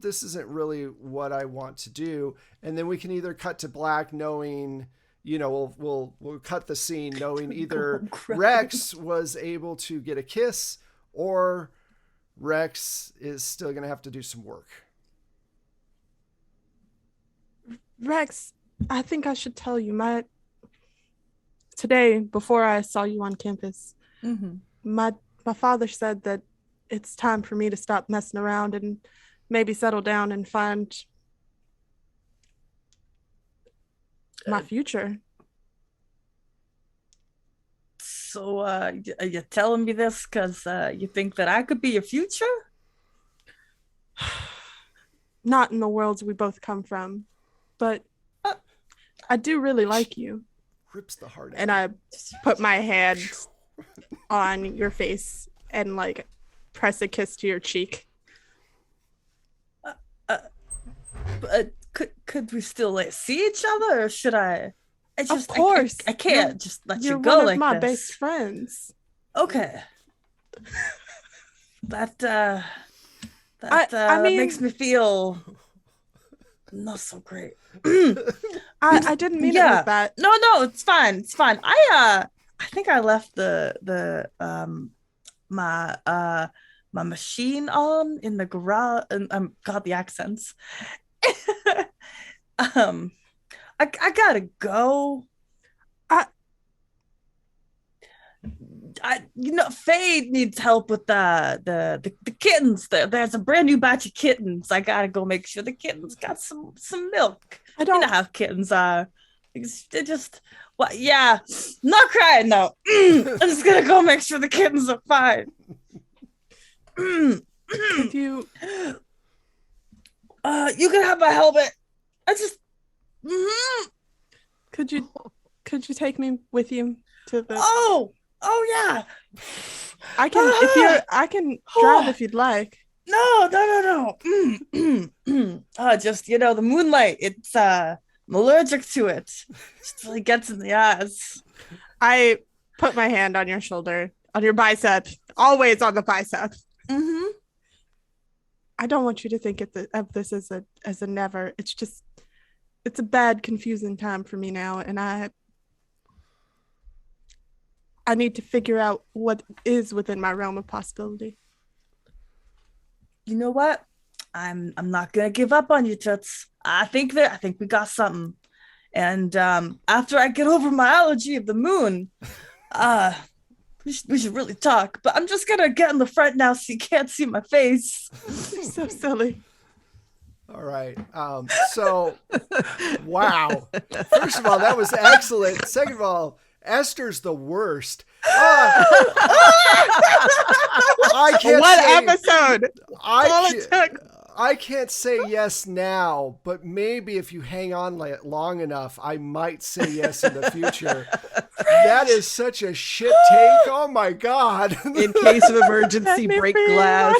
this isn't really what I want to do? And then we can either cut to black knowing, we'll cut the scene knowing either Rex was able to get a kiss or Rex is still going to have to do some work. Rex, I think I should tell you, today, before I saw you on campus, my father said that it's time for me to stop messing around and maybe settle down and find my future. So, are you telling me this because you think that I could be your future? Not in the worlds we both come from, but I do really like you. Rips the heart out. And I put my hand on your face and press a kiss to your cheek. Could we still see each other, or should I? Of course, I can't just let you You're go one like of my this. best friends. Okay. That I mean, makes me feel not so great. I didn't mean it like that. No, it's fine. It's fine. I think I left my machine on in the garage, and God, the accents. I gotta go. Faye needs help with the kittens. There's a brand new batch of kittens. I gotta go make sure the kittens got some milk. I don't know how kittens are. They're just not crying now. I'm just gonna go make sure the kittens are fine. Could you can have my helmet. Could you take me with you to the Oh yeah. I can drive if you'd like. No. Just the moonlight. It's I'm allergic to it. Just really gets in the eyes. I put my hand on your shoulder, on your bicep, always on the bicep. I don't want you to think of this as a never. It's a bad, confusing time for me now, and I need to figure out what is within my realm of possibility. You know what? I'm not gonna give up on you, Toots. I think we got something. And after I get over my allergy of the moon, we should really talk. But I'm just gonna get in the front now so you can't see my face. You're so silly. All right. So, wow. First of all, that was excellent. Second of all, Esther's the worst. I can't episode? I can't say yes now, but maybe if you hang on long enough, I might say yes in the future. That is such a shit take. Oh my God. In case of emergency, break glass.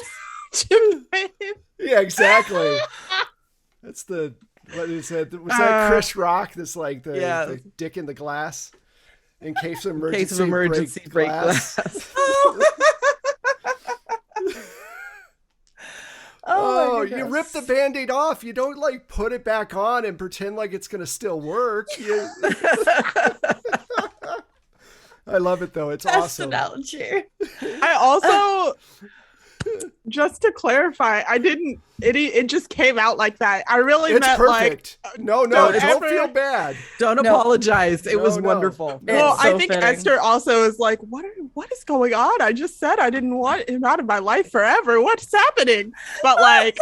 Yeah, exactly. That's the, what is it? Was that Chris Rock? That's like the dick in the glass. In case of emergency, break glass. Oh, you rip the Band-Aid off. You don't like put it back on and pretend like it's going to still work. I love it though. It's awesome. Analogy. I also, just to clarify, I didn't. It just came out like that. I really it's meant perfect. like no, don't feel bad. Don't apologize. It was wonderful. Well, so I think fitting. Esther also is like, what is going on? I just said I didn't want him out of my life forever. What's happening? But like,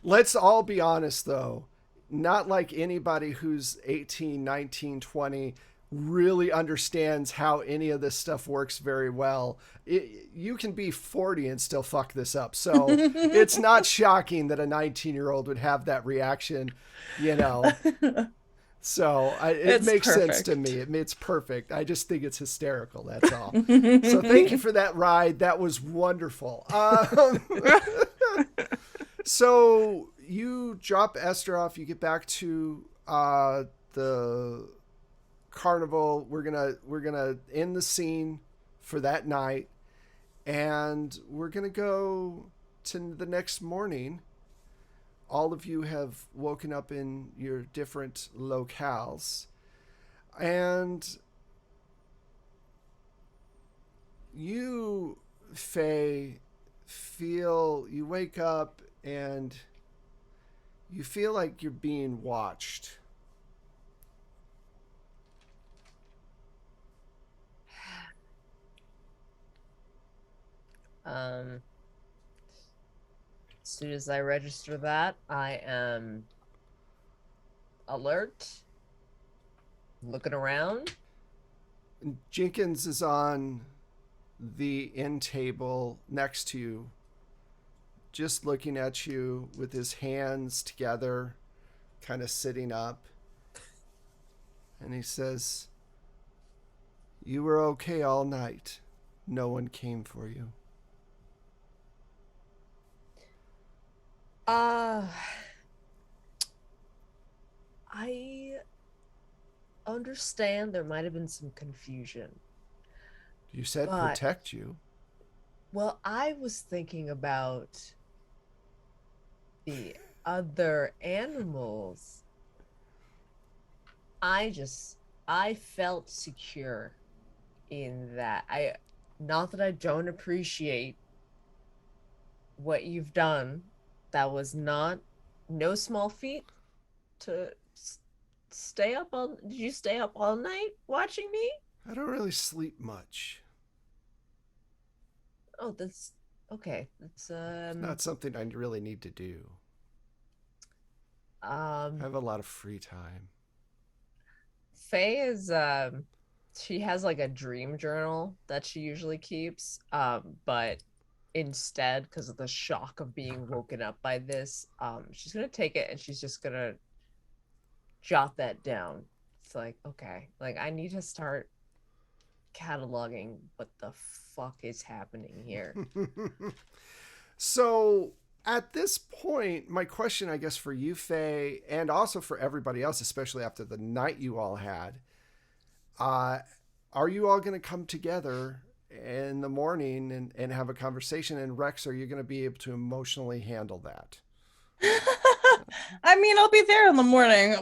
let's all be honest though. Not like anybody who's 18, 19, 20 really understands how any of this stuff works very well. You can be 40 and still fuck this up. So it's not shocking that a 19-year-old would have that reaction, So it makes sense to me. It's perfect. I just think it's hysterical. That's all. So thank you for that ride. That was wonderful. So you drop Esther off. You get back to the carnival. We're gonna end the scene for that night, and we're gonna go to the next morning. All of you have woken up in your different locales, and you, Faye, you wake up and you feel like you're being watched. As soon as I register that, I am alert, looking around. Jenkins is on the end table next to you, just looking at you with his hands together, kind of sitting up. And he says, "You were okay all night. No one came for you." I understand there might have been some confusion. You said protect you. Well, I was thinking about the other animals. I felt secure in that. Not that I don't appreciate what you've done. That was no small feat to stay up all. Did you stay up all night watching me? I don't really sleep much. Oh, that's okay. That's not something I really need to do. I have a lot of free time. Faye is she has like a dream journal that she usually keeps, but instead, because of the shock of being woken up by this, she's gonna take it and she's just gonna jot that down. It's like, okay, like I need to start cataloging what the fuck is happening here. So at this point, my question, I guess, for you, Faye, and also for everybody else, especially after the night you all had, are you all going to come together in the morning and have a conversation? And Rex, are you going to be able to emotionally handle that? I mean, I'll be there in the morning.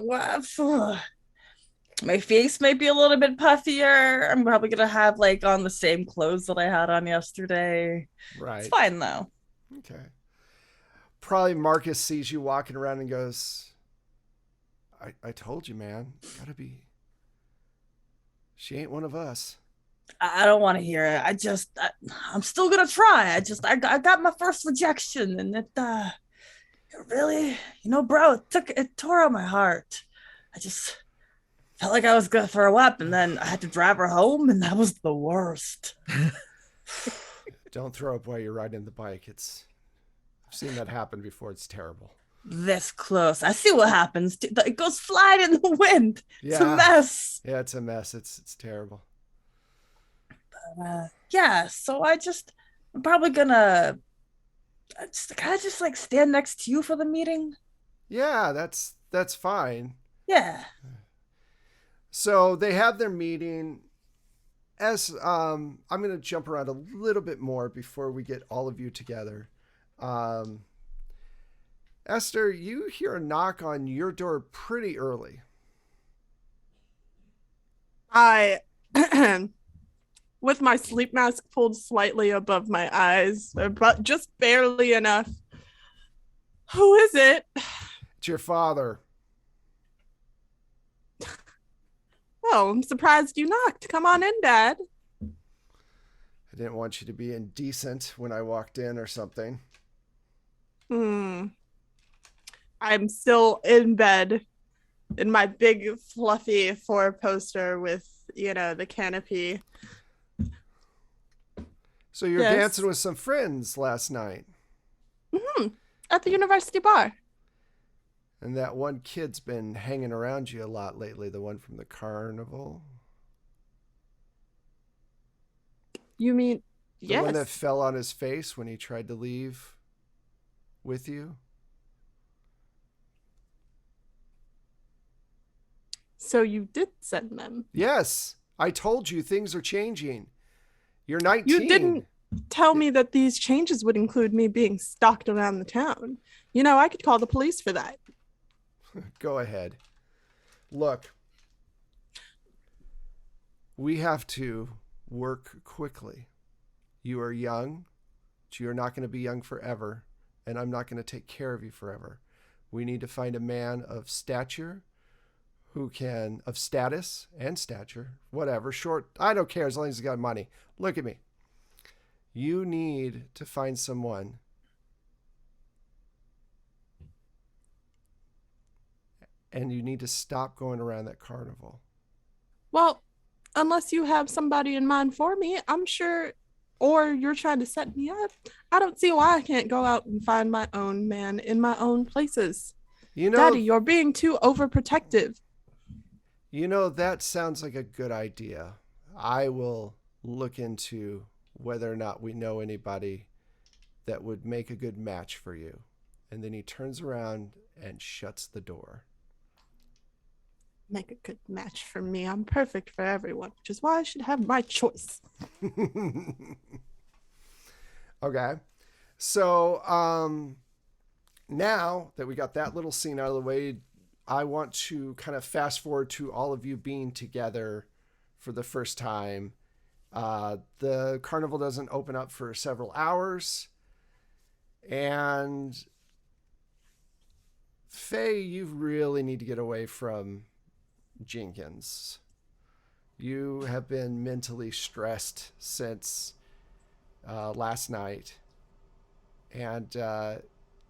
My face might be a little bit puffier. I'm probably going to have like on the same clothes that I had on yesterday. Right. It's fine though. Okay. Probably Marcus sees you walking around and goes, I told you, man. Gotta be. She ain't one of us. I don't want to hear it. I'm still gonna try. I got my first rejection, and it really, bro, it tore out my heart. I just felt like I was gonna throw up, and then I had to drive her home, and that was the worst. Don't throw up while you're riding the bike. I've seen that happen before. It's terrible. this close. I see what happens. It goes flying in the wind. It's a Yeah. mess. Yeah, it's a mess. It's terrible. Yeah, so I'm probably gonna can I just like stand next to you for the meeting? Yeah, that's fine. Yeah. So they have their meeting. As I'm going to jump around a little bit more before we get all of you together. Esther, you hear a knock on your door pretty early. I, with my sleep mask pulled slightly above my eyes, but just barely enough. Who is it? It's your father. Oh, I'm surprised you knocked. Come on in, Dad. I didn't want you to be indecent when I walked in or something. I'm still in bed in my big fluffy four-poster with, the canopy. So you were Yes. dancing with some friends last night. At the university bar. And that one kid's been hanging around you a lot lately, the one from the carnival. You mean, The yes. one that fell on his face when he tried to leave with you. So you did send them. Yes, I told you things are changing. You're 19. You didn't tell me that these changes would include me being stalked around the town. I could call the police for that. Go ahead. Look, we have to work quickly. You are young, but you're not going to be young forever, and I'm not going to take care of you forever. We need to find a man of stature of status and stature, whatever, short, I don't care as long as he's got money. Look at me. You need to find someone and you need to stop going around that carnival. Well, unless you have somebody in mind for me, I'm sure, or you're trying to set me up, I don't see why I can't go out and find my own man in my own places. Daddy, you're being too overprotective. That sounds like a good idea. I will look into whether or not we know anybody that would make a good match for you. And then he turns around and shuts the door. Make a good match for me. I'm perfect for everyone, which is why I should have my choice. Okay. So now that we got that little scene out of the way, I want to kind of fast forward to all of you being together for the first time. The carnival doesn't open up for several hours. And Faye, you really need to get away from Jenkins. You have been mentally stressed since last night. And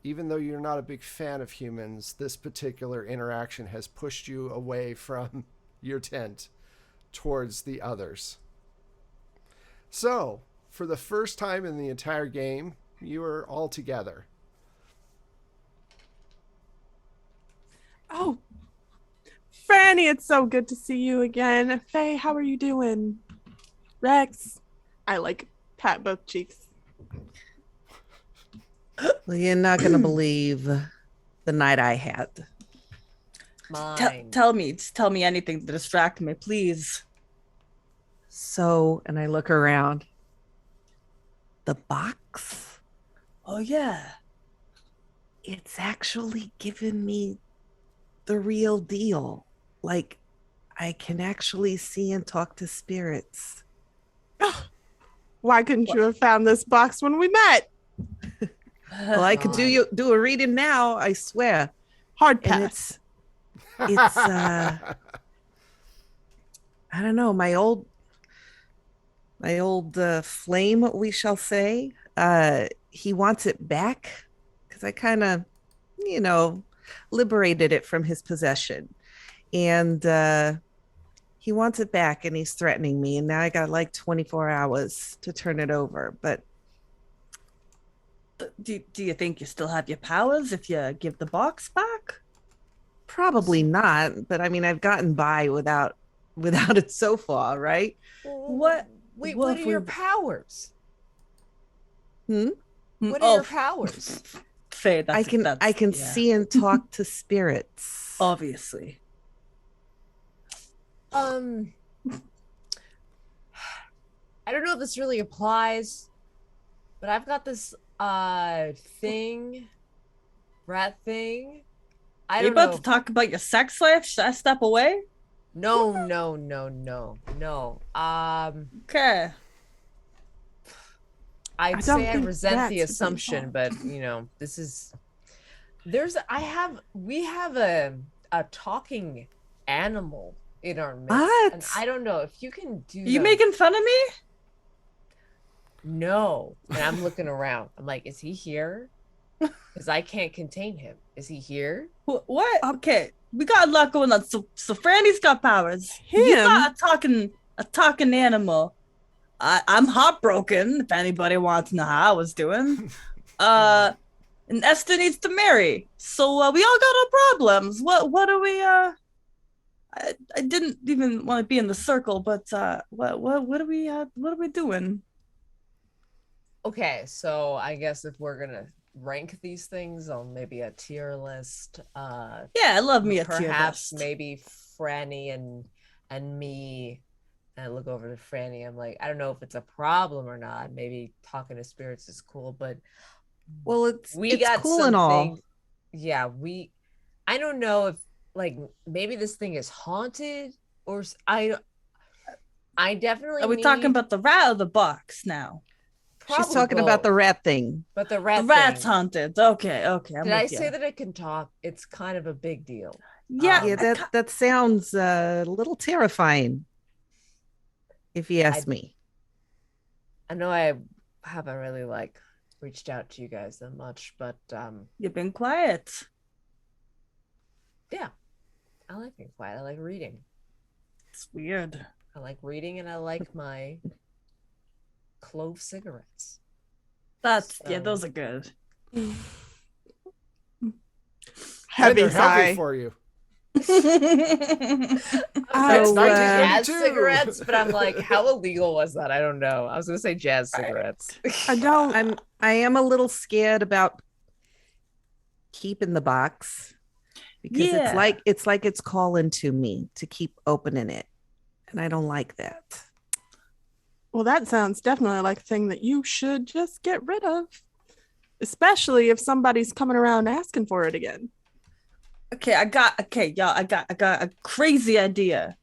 even though you're not a big fan of humans, this particular interaction has pushed you away from your tent towards the others. So, for the first time in the entire game, you are all together. Oh, Franny, it's so good to see you again. Faye, how are you doing? Rex, I pat both cheeks. Well, you're not going to believe the night I had. Mine. Tell me anything to distract me, please. So, and I look around. The box, Oh yeah. it's actually given me the real deal. Like, I can actually see and talk to spirits. Why couldn't you have found this box when we met? Well, I could do a reading now, I swear. Hard And pass. it's I don't know, my old flame, we shall say. He wants it back because I kind of, liberated it from his possession. And he wants it back and he's threatening me. And now I got like 24 hours to turn it over. But Do you think you still have your powers if you give the box back? Probably not, but I mean, I've gotten by without it so far, right? What? Wait, what what are if your we- powers? Hmm? What are your powers? Faye, that's I can yeah, see and talk to spirits. obviously. Um, I don't know if this really applies, but I've got this thing, rat thing. I You don't about know. to talk about your sex life? Should I step away? No. Okay. I'd I don't say I think resent rats the would be assumption, involved. but we have a talking animal in our midst, What? and I don't know if you can do. You making fun of me? No, and I'm looking around. I'm like, is he here? Because I can't contain him. Is he here? What? Okay, we got a lot going on. So Franny's got powers. You Him? got a talking animal. I'm heartbroken. If anybody wants to know how I was doing, and Esther needs to marry. So we all got our problems. What are we? I didn't even want to be in the circle, but what are we doing? Okay, so I guess if we're gonna rank these things on maybe a tier list, Yeah, I love me a tier perhaps list. maybe Franny and me. And I look over to Franny. I'm like, I don't know if it's a problem or not. Maybe talking to spirits is cool, but Well, it's got cool and all. something. Yeah, I don't know if like maybe this thing is haunted or I definitely. Are we talking about the rat or the box now? She's talking about the rat thing. But the The rat rat's thing. haunted. Okay. I'm Did I with say ya. that it can talk? It's kind of a big deal. Yeah, Yeah, that sounds a little terrifying, if you ask me. I know I haven't really reached out to you guys that much, but you've been quiet. yeah, I like being quiet. I like reading. It's weird. I like reading, and I like my clove cigarettes. Yeah, those are good. And Heavy they're sigh. healthy for you. That's Oh, jazz 1932. cigarettes, but I'm like, how illegal was that? I don't know. I was gonna say jazz cigarettes. I am a little scared about keeping the box because it's like it's calling to me to keep opening it, and I don't like that. Well, that sounds definitely like a thing that you should just get rid of, especially if somebody's coming around asking for it again. Okay, y'all. I got a crazy idea.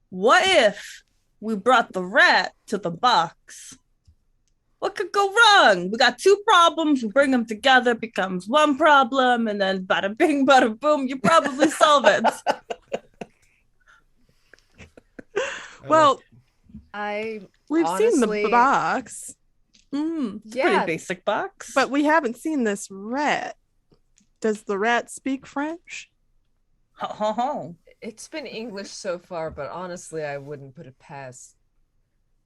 What if we brought the rat to the box? What could go wrong? We got two problems. We bring them together, becomes one problem, and then bada bing, bada boom. You probably solve it. Well, we've seen honestly- the box, It's a Yeah. pretty basic box. but we haven't seen this rat. Does the rat speak French? It's been English so far, but honestly, I wouldn't put it past.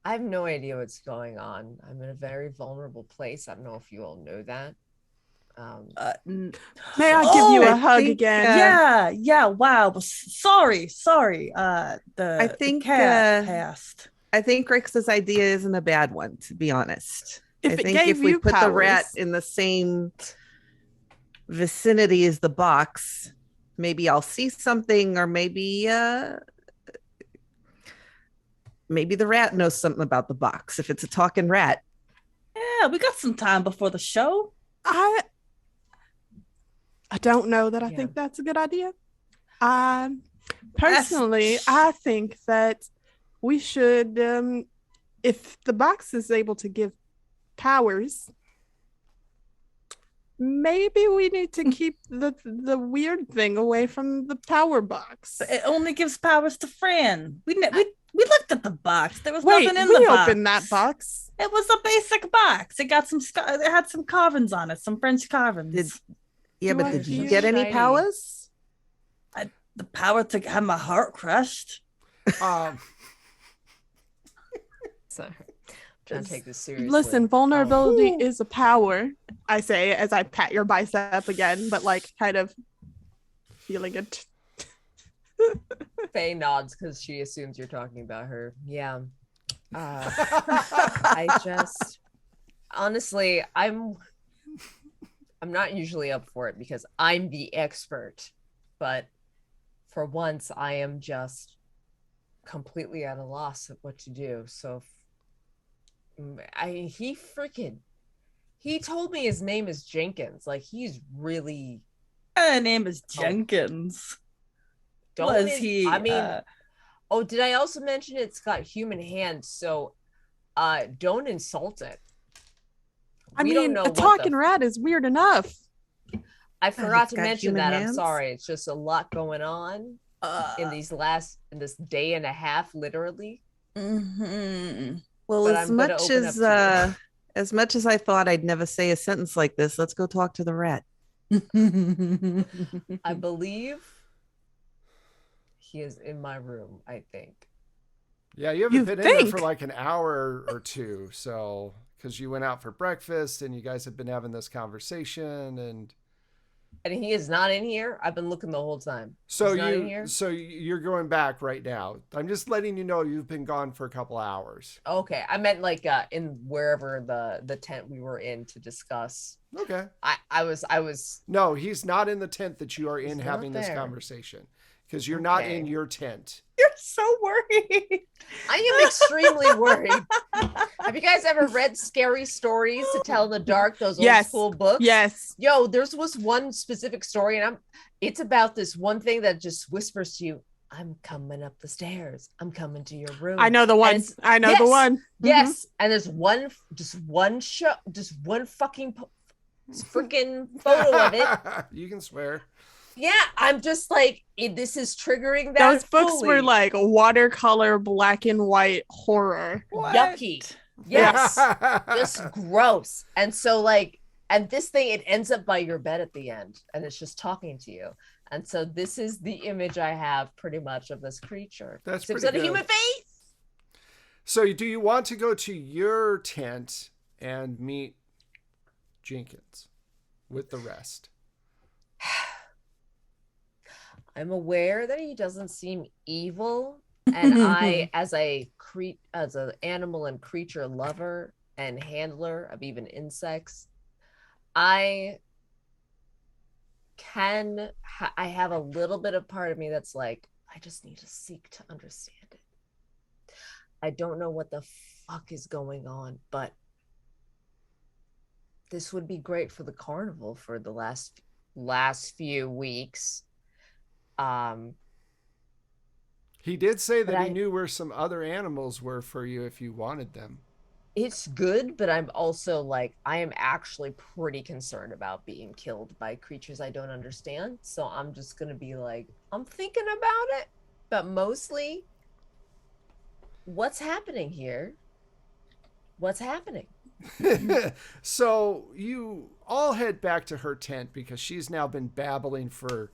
I have no idea what's going on. I'm in a very vulnerable place. I don't know if you all know that. May I give you I a hug think, again? Yeah. Wow. Sorry. I think, the cat passed. I think Rix's idea isn't a bad one, to be honest. If I it think gave if we you put the rat powers- in the same vicinity as the box, maybe I'll see something, or maybe the rat knows something about the box if it's a talking rat. Yeah, we got some time before the show. I don't know that I Yeah. think that's a good idea. Personally, I think that we should, if the box is able to give powers, maybe we need to keep the weird thing away from the power box. It only gives powers to Fran. We looked at the box. There was Wait, nothing in we the box. opened that box. It was a basic box. It got it had some carvings on it, some French carvings. Yeah, Do but I did you feel get any shiny? powers? The power to have my heart crushed. Um, Sorry. trying to take this seriously. Listen, vulnerability is a power, I say as I pat your bicep again, but like kind of feeling it. Faye nods because she assumes you're talking about her. Yeah. I just honestly, I'm not usually up for it because I'm the expert, but for once I am just completely at a loss of what to do. So he told me his name is Jenkins. Like, he's really name is Jenkins. Was he? I mean, oh, did I also mention it's got human hands? So, don't insult it. I mean, a talking rat is weird enough. I forgot to mention that. Hands? I'm sorry. It's just a lot going on in this day and a half, literally. Mm-hmm. Well, But as I'm gonna much open as up to as much as I thought I'd never say a sentence like this, let's go talk to the rat. I believe he is in my room, I think. Yeah, you haven't been in there for like an hour or two, so because you went out for breakfast and you guys have been having this conversation, and he is not in here. I've been looking the whole time. So you're going back right now. I'm just letting you know you've been gone for a couple hours. Okay, I meant like in wherever the tent we were in to discuss. Okay. I was. No, he's not in the tent that you are in having this conversation, because you're not in your tent. You're so worried. I am extremely worried. Have you guys ever read Scary Stories to Tell in the Dark? Those old school books? Yes. Yo, was one specific story, and it's about this one thing that just whispers to you, I'm coming up the stairs. I'm coming to your room. I know the one. The one. Yes. Mm-hmm. And there's one fucking freaking photo of it. You can swear. Yeah, I'm just like, this is triggering that. Those books were like watercolor, black and white horror. What? Yucky. Yes. Just gross. And so like, and this thing, it ends up by your bed at the end, and it's just talking to you. And so this is the image I have pretty much of this creature. That's pretty good. A human face. So do you want to go to your tent and meet Jenkins with the rest? I'm aware that he doesn't seem evil, and I, as an animal and creature lover and handler of even insects, I have a little bit of part of me that's like, I just need to seek to understand it. I don't know what the fuck is going on, but this would be great for the carnival for the last few weeks. He did say that he knew where some other animals were for you if you wanted them. It's good, but I'm also like, I am actually pretty concerned about being killed by creatures I don't understand. So I'm just going to be like, I'm thinking about it, but mostly what's happening here? What's happening? So you all head back to her tent because she's now been babbling for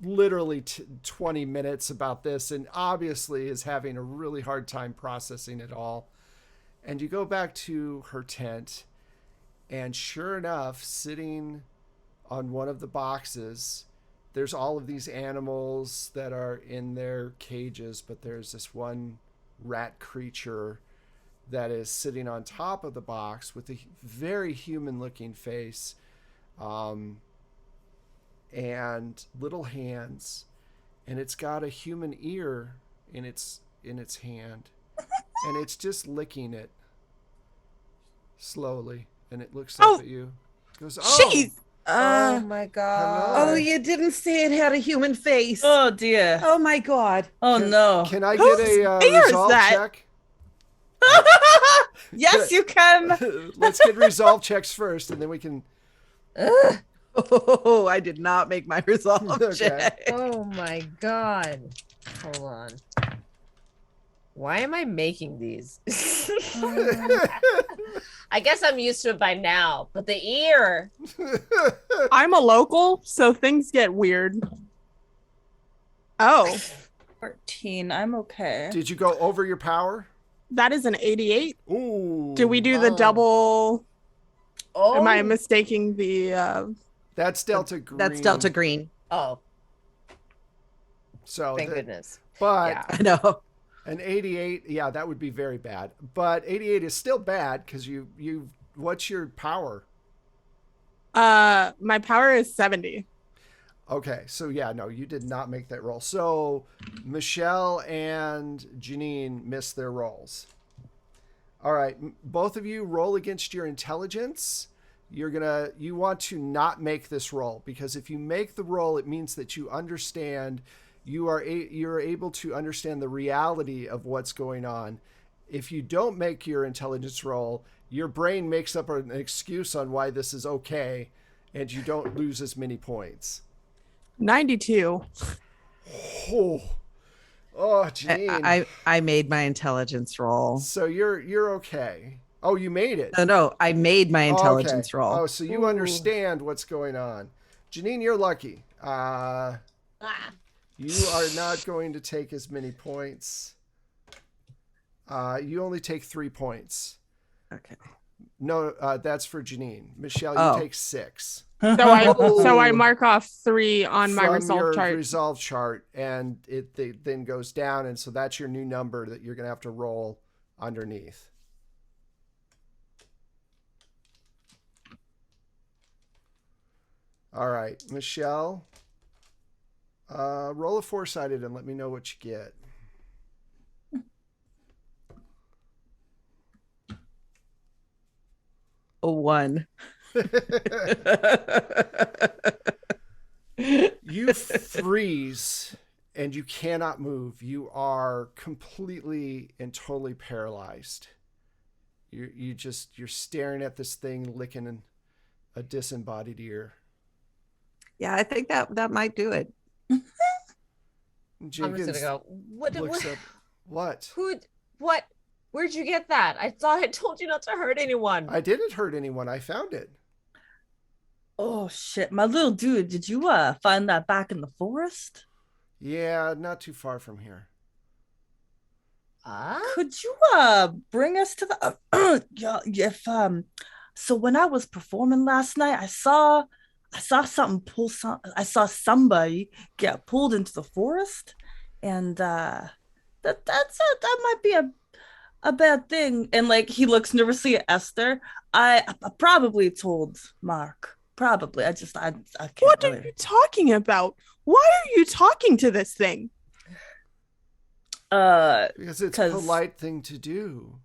literally 20 minutes about this, and obviously is having a really hard time processing it all. And you go back to her tent, and sure enough, sitting on one of the boxes, there's all of these animals that are in their cages, but there's this one rat creature that is sitting on top of the box with a very human looking face, and little hands, and it's got a human ear in its hand, and it's just licking it slowly, and it looks up at you. It goes, oh my god. Hello. Oh, you didn't say it had a human face. Oh dear. Oh my god. Oh no. Can I get a resolve check? Yes, you can. Let's get resolve checks first, and then we can. Oh, I did not make my resolve check. Oh my god. Hold on. Why am I making these? I guess I'm used to it by now, but the ear. I'm a local, so things get weird. Oh. 14. I'm okay. Did you go over your power? That is an 88. Ooh. Do we do the double? Oh. Am I mistaking the? That's Delta Green. That's Delta Green. Oh, So thank goodness. But Yeah. I know. an 88, yeah, that would be very bad. But 88 is still bad because you. What's your power? My power is 70. Okay, so yeah, no, you did not make that roll. So Michelle and Janine missed their rolls. All right, both of you roll against your intelligence. You want to not make this roll, because if you make the roll, it means that you understand. You're able to understand the reality of what's going on. If you don't make your intelligence roll, your brain makes up an excuse on why this is okay, and you don't lose as many points. 92. Oh, Janine. I made my intelligence roll. So you're okay. Oh, you made it. No, I made my intelligence Okay. roll. Oh, so you understand what's going on. Janine, you're lucky. You are not going to take as many points. You only take 3 points. Okay. No, that's for Janine. Michelle, you take 6. So I mark off 3 on my From resolve your chart. resolve chart, and it then goes down, and so that's your new number that you're going to have to roll underneath. All right, Michelle, roll a 4-sided and let me know what you get. A 1. You freeze and you cannot move. You are completely and totally paralyzed. You're staring at this thing, licking a disembodied ear. Yeah, I think that might do it. Jenkins I'm just gonna go. What? looks up. What? What? Where'd you get that? I thought I told you not to hurt anyone. I didn't hurt anyone. I found it. Oh shit, my little dude, did you find that back in the forest? Yeah, not too far from here. Could you bring us to the yeah, if so when I was performing last night, I saw somebody get pulled into the forest, and that might be a bad thing. And like he looks nervously at Esther. I probably told Mark. Probably. I can't. What really. are you talking about? Why are you talking to this thing? Because it's a polite thing to do.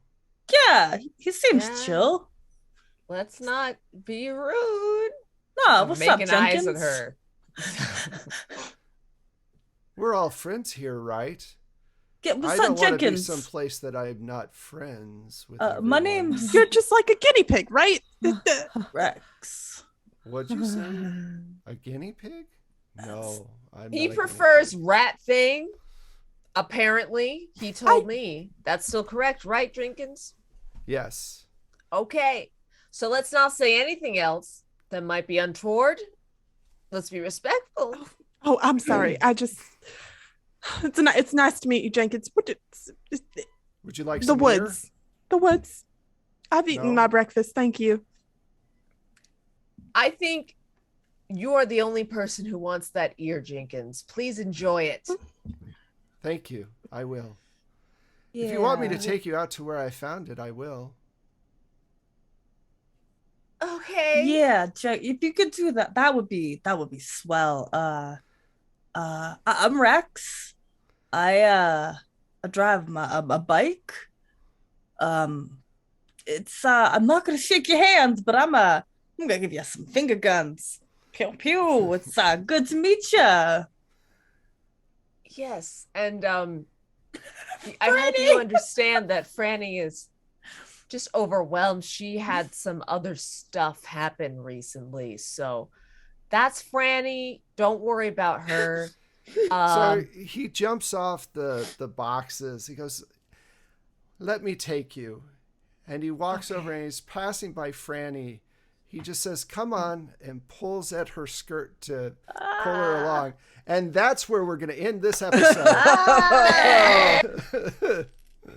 Yeah, he seems chill. Let's not be rude. No, what's up, making Jenkins? eyes at her. We're all friends here, right? What's I don't up, want to be Jenkins? someplace that I'm not friends with. My name's You're just like a guinea pig, right? Rex. What'd you say? A guinea pig? No, I'm He not a prefers guinea rat thing. Apparently, he told me. That's still correct, right, Jenkins? pig. Yes. Okay. So let's not say anything else that might be untoward. Let's be respectful. Oh, I'm sorry. It's nice to meet you, Jenkins. Would you like The some woods. beer? The woods. I've eaten No. my breakfast. Thank you. I think you're the only person who wants that ear, Jenkins. Please enjoy it. Thank you. I will. If you want me to take you out to where I found it, I will. Okay. Yeah, Jack, if you could do that, that would be swell. I'm Rex. I drive a bike. It's I'm not gonna shake your hands, but I'm gonna give you some finger guns. Pew pew. It's good to meet you. Yes, and I hope you understand that Franny is just overwhelmed. She had some other stuff happen recently, so that's Franny. Don't worry about her. So he jumps off the boxes. He goes, "Let me take you," and he walks over and he's passing by Franny. He just says, "Come on," and pulls at her skirt to pull her along. And that's where we're going to end this episode.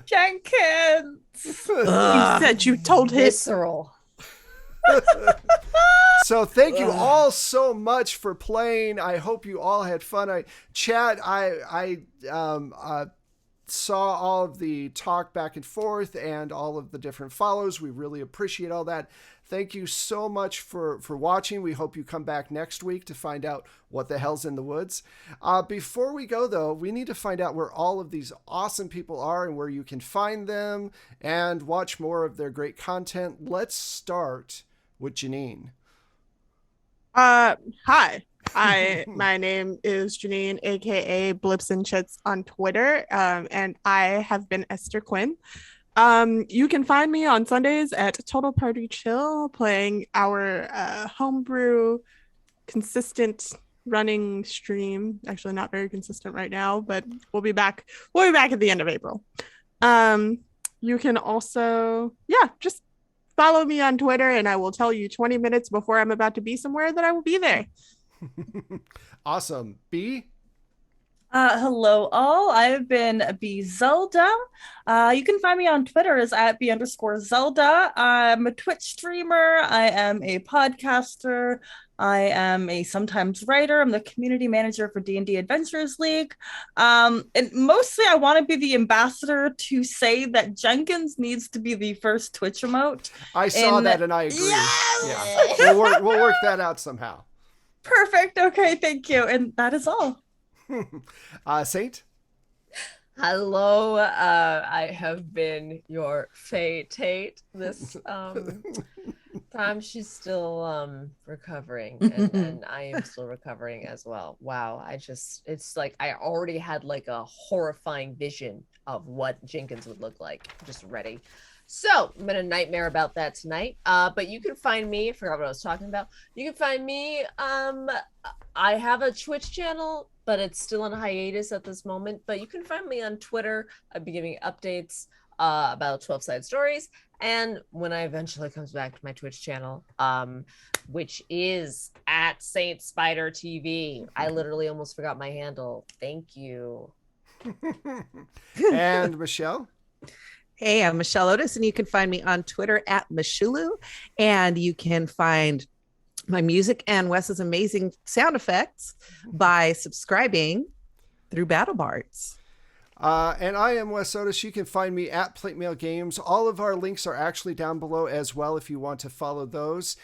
Jenkins. You said you told him. Visceral. So thank you all so much for playing. I hope you all had fun. I saw all of the talk back and forth and all of the different follows. We really appreciate all that. Thank you so much for watching. We hope you come back next week to find out what the hell's in the woods. Before we go, though, we need to find out where all of these awesome people are and where you can find them and watch more of their great content. Let's start with Janine. Hi. My name is Janine, aka Blips and Chits on Twitter, and I have been Esther Quinn. You can find me on Sundays at Total Party Chill, playing our homebrew consistent running stream. Actually, not very consistent right now, but we'll be back. We'll be back at the end of April. You can also, just follow me on Twitter, and I will tell you 20 minutes before I'm about to be somewhere that I will be there. Awesome. B? Hello all. I've been B Zelda. You can find me on Twitter as @B_Zelda. I'm a Twitch streamer. I am a podcaster. I am a sometimes writer. I'm the community manager for D&D Adventures League. And mostly I want to be the ambassador to say that Jenkins needs to be the first Twitch emote. I saw that and I agree. Yes! Yeah. We'll work that out somehow. Perfect. Okay, thank you. And that is all. Saint? Hello, I have been your Faye Tate this time. She's still recovering, and I am still recovering as well. Wow, it's like I already had like a horrifying vision of what Jenkins would look like. Just ready. So I'm gonna nightmare about that tonight. But you can find me. I forgot what I was talking about. You can find me. I have a Twitch channel, but it's still on hiatus at this moment. But you can find me on Twitter. I'll be giving updates about 12 Side Stories. And when I eventually comes back to my Twitch channel, which is @SaintSpiderTV. I literally almost forgot my handle. Thank you. And Michelle? Hey, I'm Michelle Otis, and you can find me on Twitter @Mishulu, and you can find my music and Wes's amazing sound effects by subscribing through BattleBards. And I am Wes Otis. You can find me at Plate Mail Games. All of our links are actually down below as well if you want to follow those.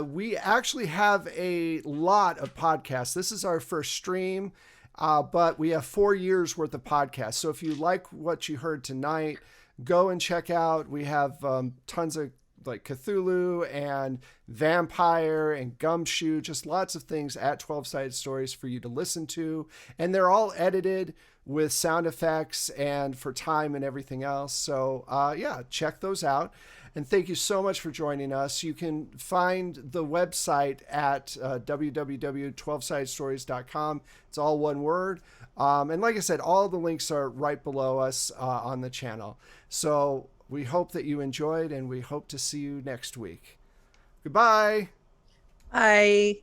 We actually have a lot of podcasts. This is our first stream, but we have 4 years worth of podcasts. So if you like what you heard tonight, go and check out. We have tons of like Cthulhu and Vampire and Gumshoe, just lots of things at 12 Sided Stories for you to listen to. And they're all edited with sound effects and for time and everything else. So check those out. And thank you so much for joining us. You can find the website at www.12sidedstories.com. It's all one word. And like I said, all the links are right below us on the channel. So we hope that you enjoyed, and we hope to see you next week. Goodbye. Bye.